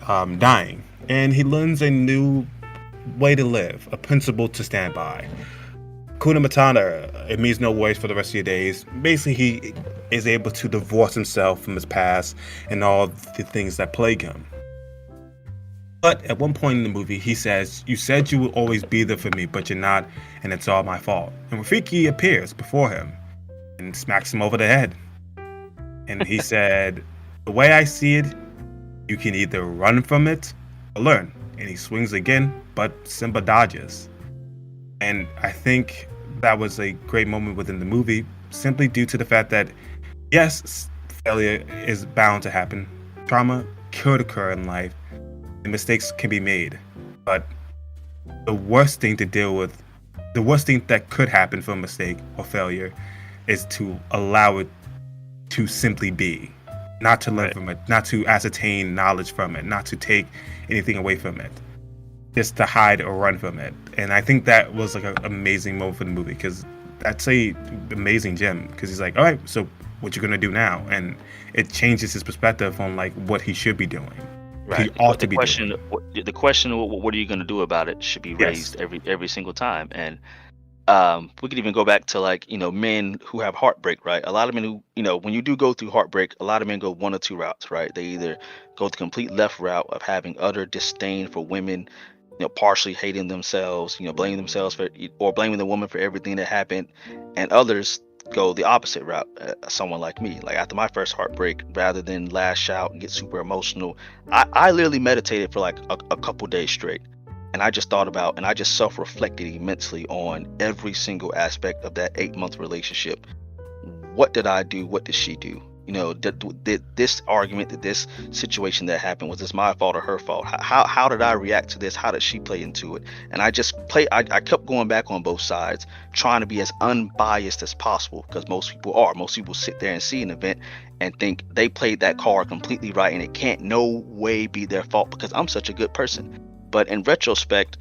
dying. And he learns a new way to live, a principle to stand by. Kuna Matata, it means no worries for the rest of your days. Basically, he is able to divorce himself from his past and all the things that plague him. But at one point in the movie, he says, "You said you would always be there for me, but you're not, and it's all my fault." And Rafiki appears before him and smacks him over the head. And he said, "The way I see it, you can either run from it or learn." And he swings again, but Simba dodges. And I think that was a great moment within the movie, simply due to the fact that, yes, failure is bound to happen. Trauma could occur in life. And mistakes can be made. But the worst thing to deal with, the worst thing that could happen from a mistake or failure is to allow it to simply be. Not to learn from it, not to ascertain knowledge from it, not to take anything away from it. Just to hide or run from it. And I think that was like an amazing moment for the movie, because that's a amazing gem. Because he's like, all right, so what you gonna do now? And it changes his perspective on like what he should be doing. Right. He ought to The be question, doing. the question, what are you going to do about it, should be Yes. raised every single time. And we could even go back to like men who have heartbreak, right? A lot of men who when you do go through heartbreak, a lot of men go one or two routes, right? They either go the complete left route of having utter disdain for women, partially hating themselves, blaming themselves for, or blaming the woman for everything that happened, and others go the opposite route. Someone like me, like after my first heartbreak, rather than lash out and get super emotional, I literally meditated for like a couple days straight, and I just thought about and I just self-reflected immensely on every single aspect of that 8-month relationship. What did I do? What did she do? Did this argument, did this situation that happened, was this my fault or her fault? How did I react to this? How did she play into it? And I kept going back on both sides, trying to be as unbiased as possible, because most people sit there and see an event and think they played that card completely right, and it can't no way be their fault because I'm such a good person. But in retrospect,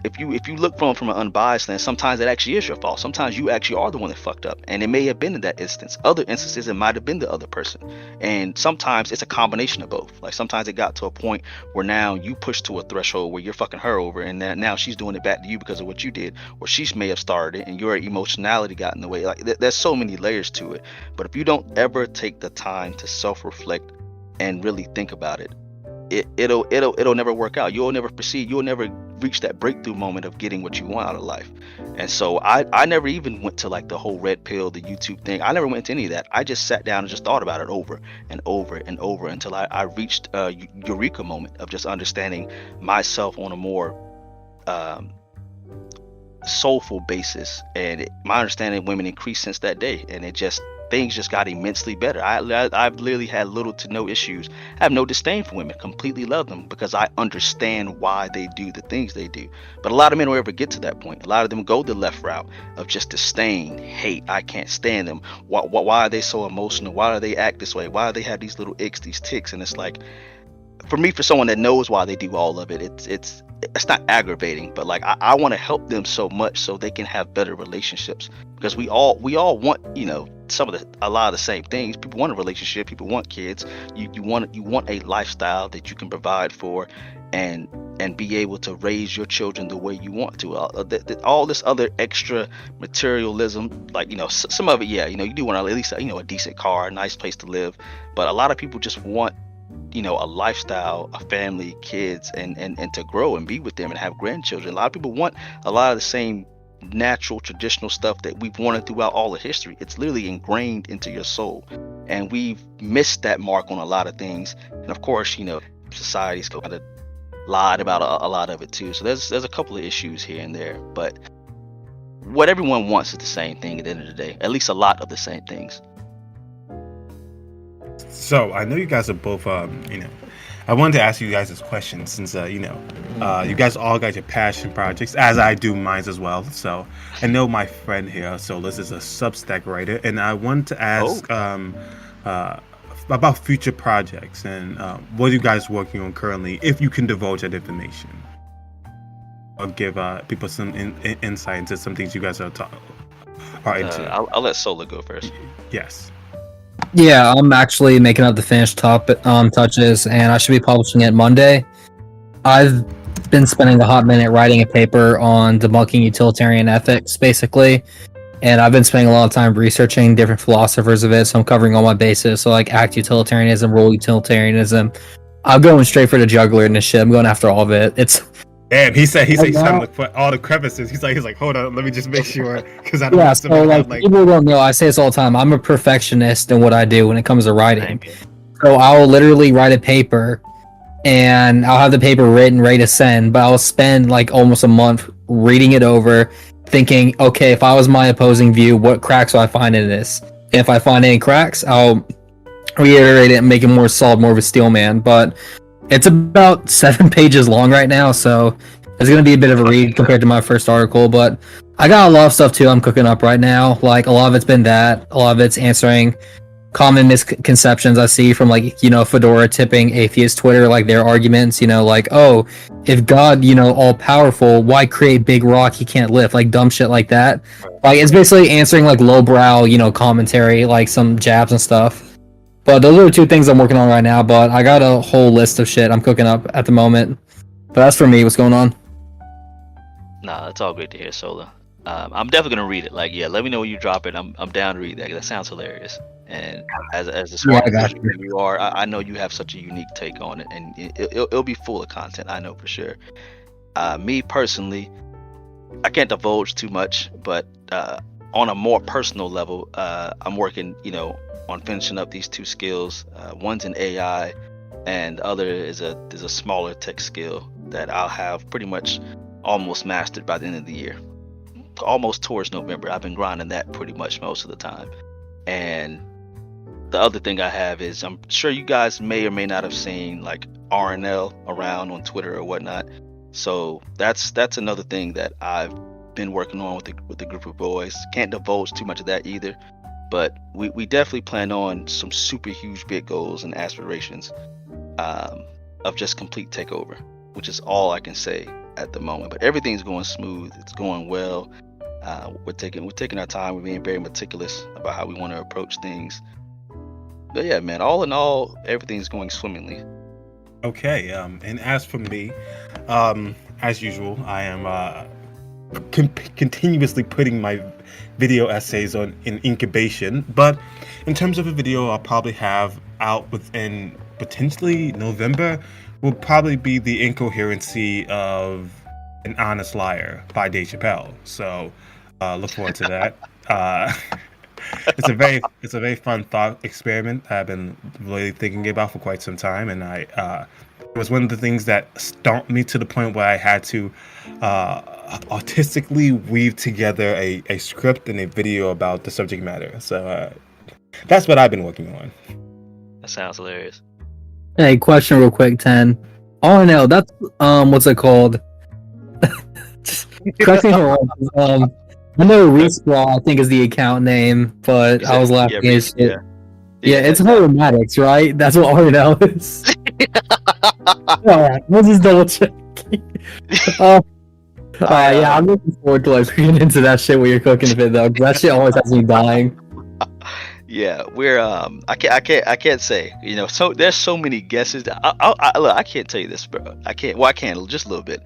if you look from an unbiased lens, sometimes it actually is your fault. Sometimes you actually are the one that fucked up, and it may have been in that instance. Other instances, it might have been the other person, and sometimes it's a combination of both. Like sometimes it got to a point where now you push to a threshold where you're fucking her over, and now she's doing it back to you because of what you did, or she may have started it, and your emotionality got in the way. Like there's so many layers to it. But if you don't ever take the time to self-reflect and really think about it, it'll never work out. You'll never proceed. You'll never reach that breakthrough moment of getting what you want out of life. And so I never even went to like the whole red pill, the YouTube thing. I never went to any of that. I just sat down and just thought about it over and over and over until I reached a eureka moment of just understanding myself on a more soulful basis. And my understanding of women increased since that day, and things just got immensely better. I've literally had little to no issues. I have no disdain for women, completely love them because I understand why they do the things they do. But a lot of men will ever get to that point. A lot of them go the left route of just disdain, hate. I can't stand them. Why are they so emotional? Why do they act this way? Why do they have these little icks, these ticks? And it's like, for me, for someone that knows why they do all of it, it's not aggravating, but like I want to help them so much so they can have better relationships, because we all want a lot of the same things. People want a relationship, people want kids, you want a lifestyle that you can provide for and be able to raise your children the way you want to. All this other extra materialism, like some of it, you do want at least a decent car, a nice place to live, but a lot of people just want a lifestyle, a family, kids, and to grow and be with them and have grandchildren. A lot of people want a lot of the same natural, traditional stuff that we've wanted throughout all of history. It's literally ingrained into your soul, and we've missed that mark on a lot of things. And of course, society's kind of lied about a lot of it too. So there's a couple of issues here and there, but what everyone wants is the same thing at the end of the day. At least a lot of the same things. So I know you guys are both, I wanted to ask you guys this question since, you guys all got your passion projects, as I do mine as well. So I know my friend here, Solis, is a Substack writer, and I wanted to ask about future projects and what are you guys working on currently, if you can divulge that information, or give people some insight into some things you guys are into. I'll let Sola go first. Yes. Yeah, I'm actually making up the finished touches, and I should be publishing it Monday. I've been spending a hot minute writing a paper on debunking utilitarian ethics, basically, and I've been spending a lot of time researching different philosophers of it, so I'm covering all my bases, so like act utilitarianism, rule utilitarianism. I'm going straight for the jugular in this shit. I'm going after all of it. It's... Damn, he said he's trying to look for all the crevices. He's like, hold on, let me just make sure, because I don't yeah. want So like people don't know, I say this all the time. I'm a perfectionist in what I do when it comes to writing. So I'll literally write a paper, and I'll have the paper written, ready to send, but I'll spend like almost a month reading it over, thinking, okay, if I was my opposing view, what cracks do I find in this? If I find any cracks, I'll reiterate it and make it more solid, more of a steel man. But it's about 7 pages long right now, so it's going to be a bit of a read compared to my first article, but I got a lot of stuff too I'm cooking up right now. Like, a lot of it's been that. A lot of it's answering common misconceptions I see from, like, Fedora tipping atheist Twitter, like, their arguments, like, oh, if God, all-powerful, why create big rock he can't lift? Like, dumb shit like that. Like, it's basically answering, like, lowbrow, commentary, like, some jabs and stuff. But those are the 2 things I'm working on right now, but I got a whole list of shit I'm cooking up at the moment. But that's for me. What's going on? Nah, it's all great to hear, Sola. I'm definitely gonna read it. Like, yeah, let me know when you drop it. I'm down to read that. That sounds hilarious. And as the smart person you are, I know you have such a unique take on it, and it'll be full of content. I know for sure. Me personally, I can't divulge too much, but on a more personal level, I'm working, on finishing up these 2 skills. One's in AI, and the other is a smaller tech skill that I'll have pretty much almost mastered by the end of the year. Almost towards November. I've been grinding that pretty much most of the time. And the other thing I have is, I'm sure you guys may or may not have seen like RNL around on Twitter or whatnot. So that's another thing that I've been working on with the group of boys. Can't divulge too much of that either. But we definitely plan on some super huge big goals and aspirations of just complete takeover, which is all I can say at the moment. But everything's going smooth. It's going well. We're taking our time. We're being very meticulous about how we want to approach things. But yeah, man, all in all, everything's going swimmingly. Okay. And as for me, as usual, I am continuously putting my video essays in incubation, but in terms of a video I'll probably have out within potentially November will probably be The Incoherency of an Honest Liar by Dave Chappelle. So look forward to that. It's a very fun thought experiment I've been really thinking about for quite some time, and it was one of the things that stomped me to the point where I had to artistically weave together a script and a video about the subject matter. So that's what I've been working on. That sounds hilarious. Hey, question real quick, TeN. Oh no, that's what's it called? Correct me if I'm wrong. I know Respawn, I think, is the account name, but I was laughing at shit. Yeah, it's Horomatics, right? That's what RNL is. Alright, let's just double check. Yeah, I'm looking forward to like reading into that shit when you're cooking with it though, because that shit always has me dying. Yeah, we're I can't say, so there's so many guesses. Look, I can't tell you this, bro. I can just a little bit.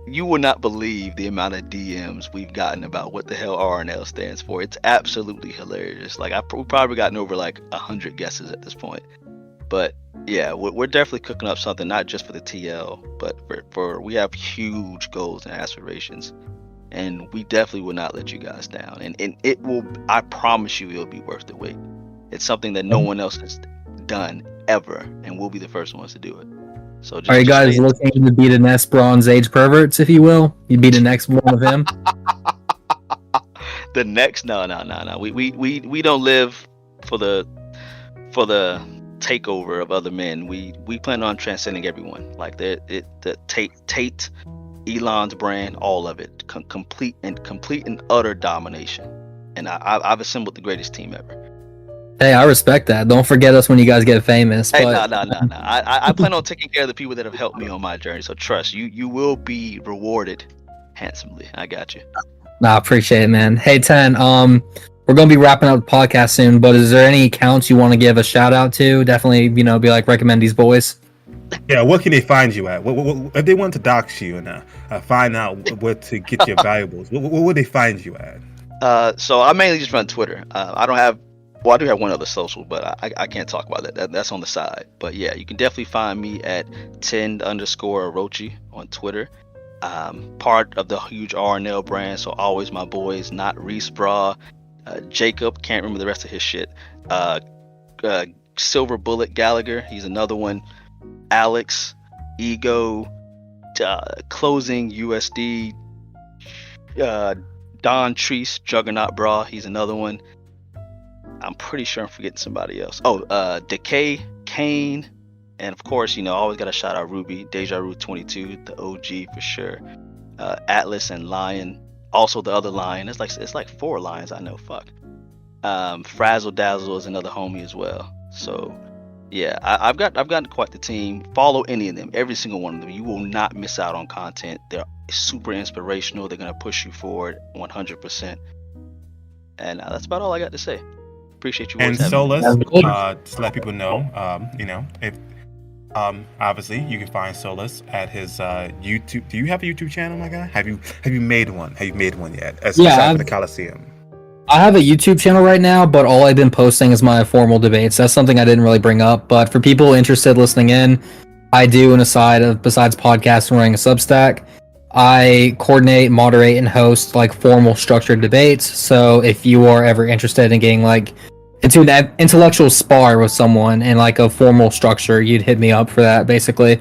You will not believe the amount of DMs we've gotten about what the hell RNL stands for. It's absolutely hilarious. Like, we've probably gotten over like 100 guesses at this point. But yeah, we're definitely cooking up something, not just for the TL, but for we have huge goals and aspirations. and we definitely will not let you guys down. And it will. I promise you, it'll be worth the wait. It's something that no one else has done ever, and we'll be the first ones to do it. So Are you guys looking to be the next Bronze Age perverts, if you will? You'd be the next one of him. The next? No. We don't live for the takeover of other men. We plan on transcending everyone. Like the Tate, Elon's brand, all of it, complete and utter domination. And I've assembled the greatest team ever. Hey, I respect that. Don't forget us when you guys get famous. Hey, but... no. I plan on taking care of the people that have helped me on my journey. So trust you will be rewarded handsomely. I got you. Nah, appreciate it, man. Hey, TeN, we're gonna be wrapping up the podcast soon, but is there any accounts you want to give a shout out to? Definitely, be like, recommend these boys. Yeah, what can they find you at? What if they want to dox you and find out where to get your valuables? What would they find you at? So I mainly just run Twitter. I don't have. Well, I do have one other social, but I can't talk about that. That's on the side. But yeah, you can definitely find me at TeN_Orochi on Twitter. Part of the huge RNL brand, so always my boys, not Reese Bra, Jacob, can't remember the rest of his shit. Silver Bullet Gallagher, he's another one. Alex, Ego, Closing USD, Don Treese, Juggernaut Bra, he's another one. I'm pretty sure I'm forgetting somebody else. Decay, Kane, and of course, I always got to shout out Ruby, Deja Ru 22, the OG for sure. Atlas and Lion, also the other Lion. It's like 4 lions. I know. Fuck. Frazzle Dazzle is another homie as well. So yeah, I've gotten quite the team. Follow any of them, every single one of them. You will not miss out on content. They're super inspirational. They're gonna push you forward 100%. And that's about all I got to say. Appreciate you. And Solas, just let people know, if obviously you can find Solas at his YouTube. Do you have a YouTube channel, my guy? Have you made one? Have you made one yet? Aside from the Coliseum. I have a YouTube channel right now, but all I've been posting is my formal debates. That's something I didn't really bring up, but for people interested listening in, I do, besides podcasting, running a Substack, I coordinate, moderate, and host formal structured debates. So if you are ever interested in getting into an intellectual spar with someone in a formal structure, you'd hit me up for that, basically.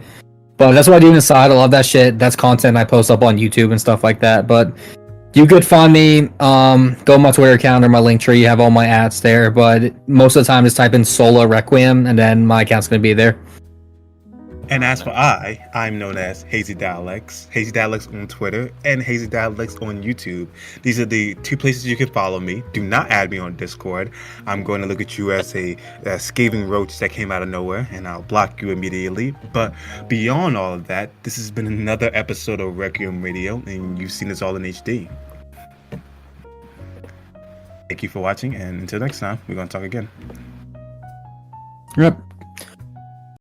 But that's what I do inside. I love that shit. That's content I post up on YouTube and stuff like that. But you could find me, go on my Twitter account or my link tree. You have all my ads there. But most of the time, just type in Sola Requiem, and then my account's going to be there. And as for I'm known as Hazy Dialects. Hazy Dialects on Twitter and Hazy Dialects on YouTube. These are the 2 places you can follow me. Do not add me on Discord. I'm going to look at you as a scathing roach that came out of nowhere, and I'll block you immediately. But beyond all of that, this has been another episode of Requiem Radio, and you've seen us all in HD. Thank you for watching, and until next time, we're going to talk again. Yep.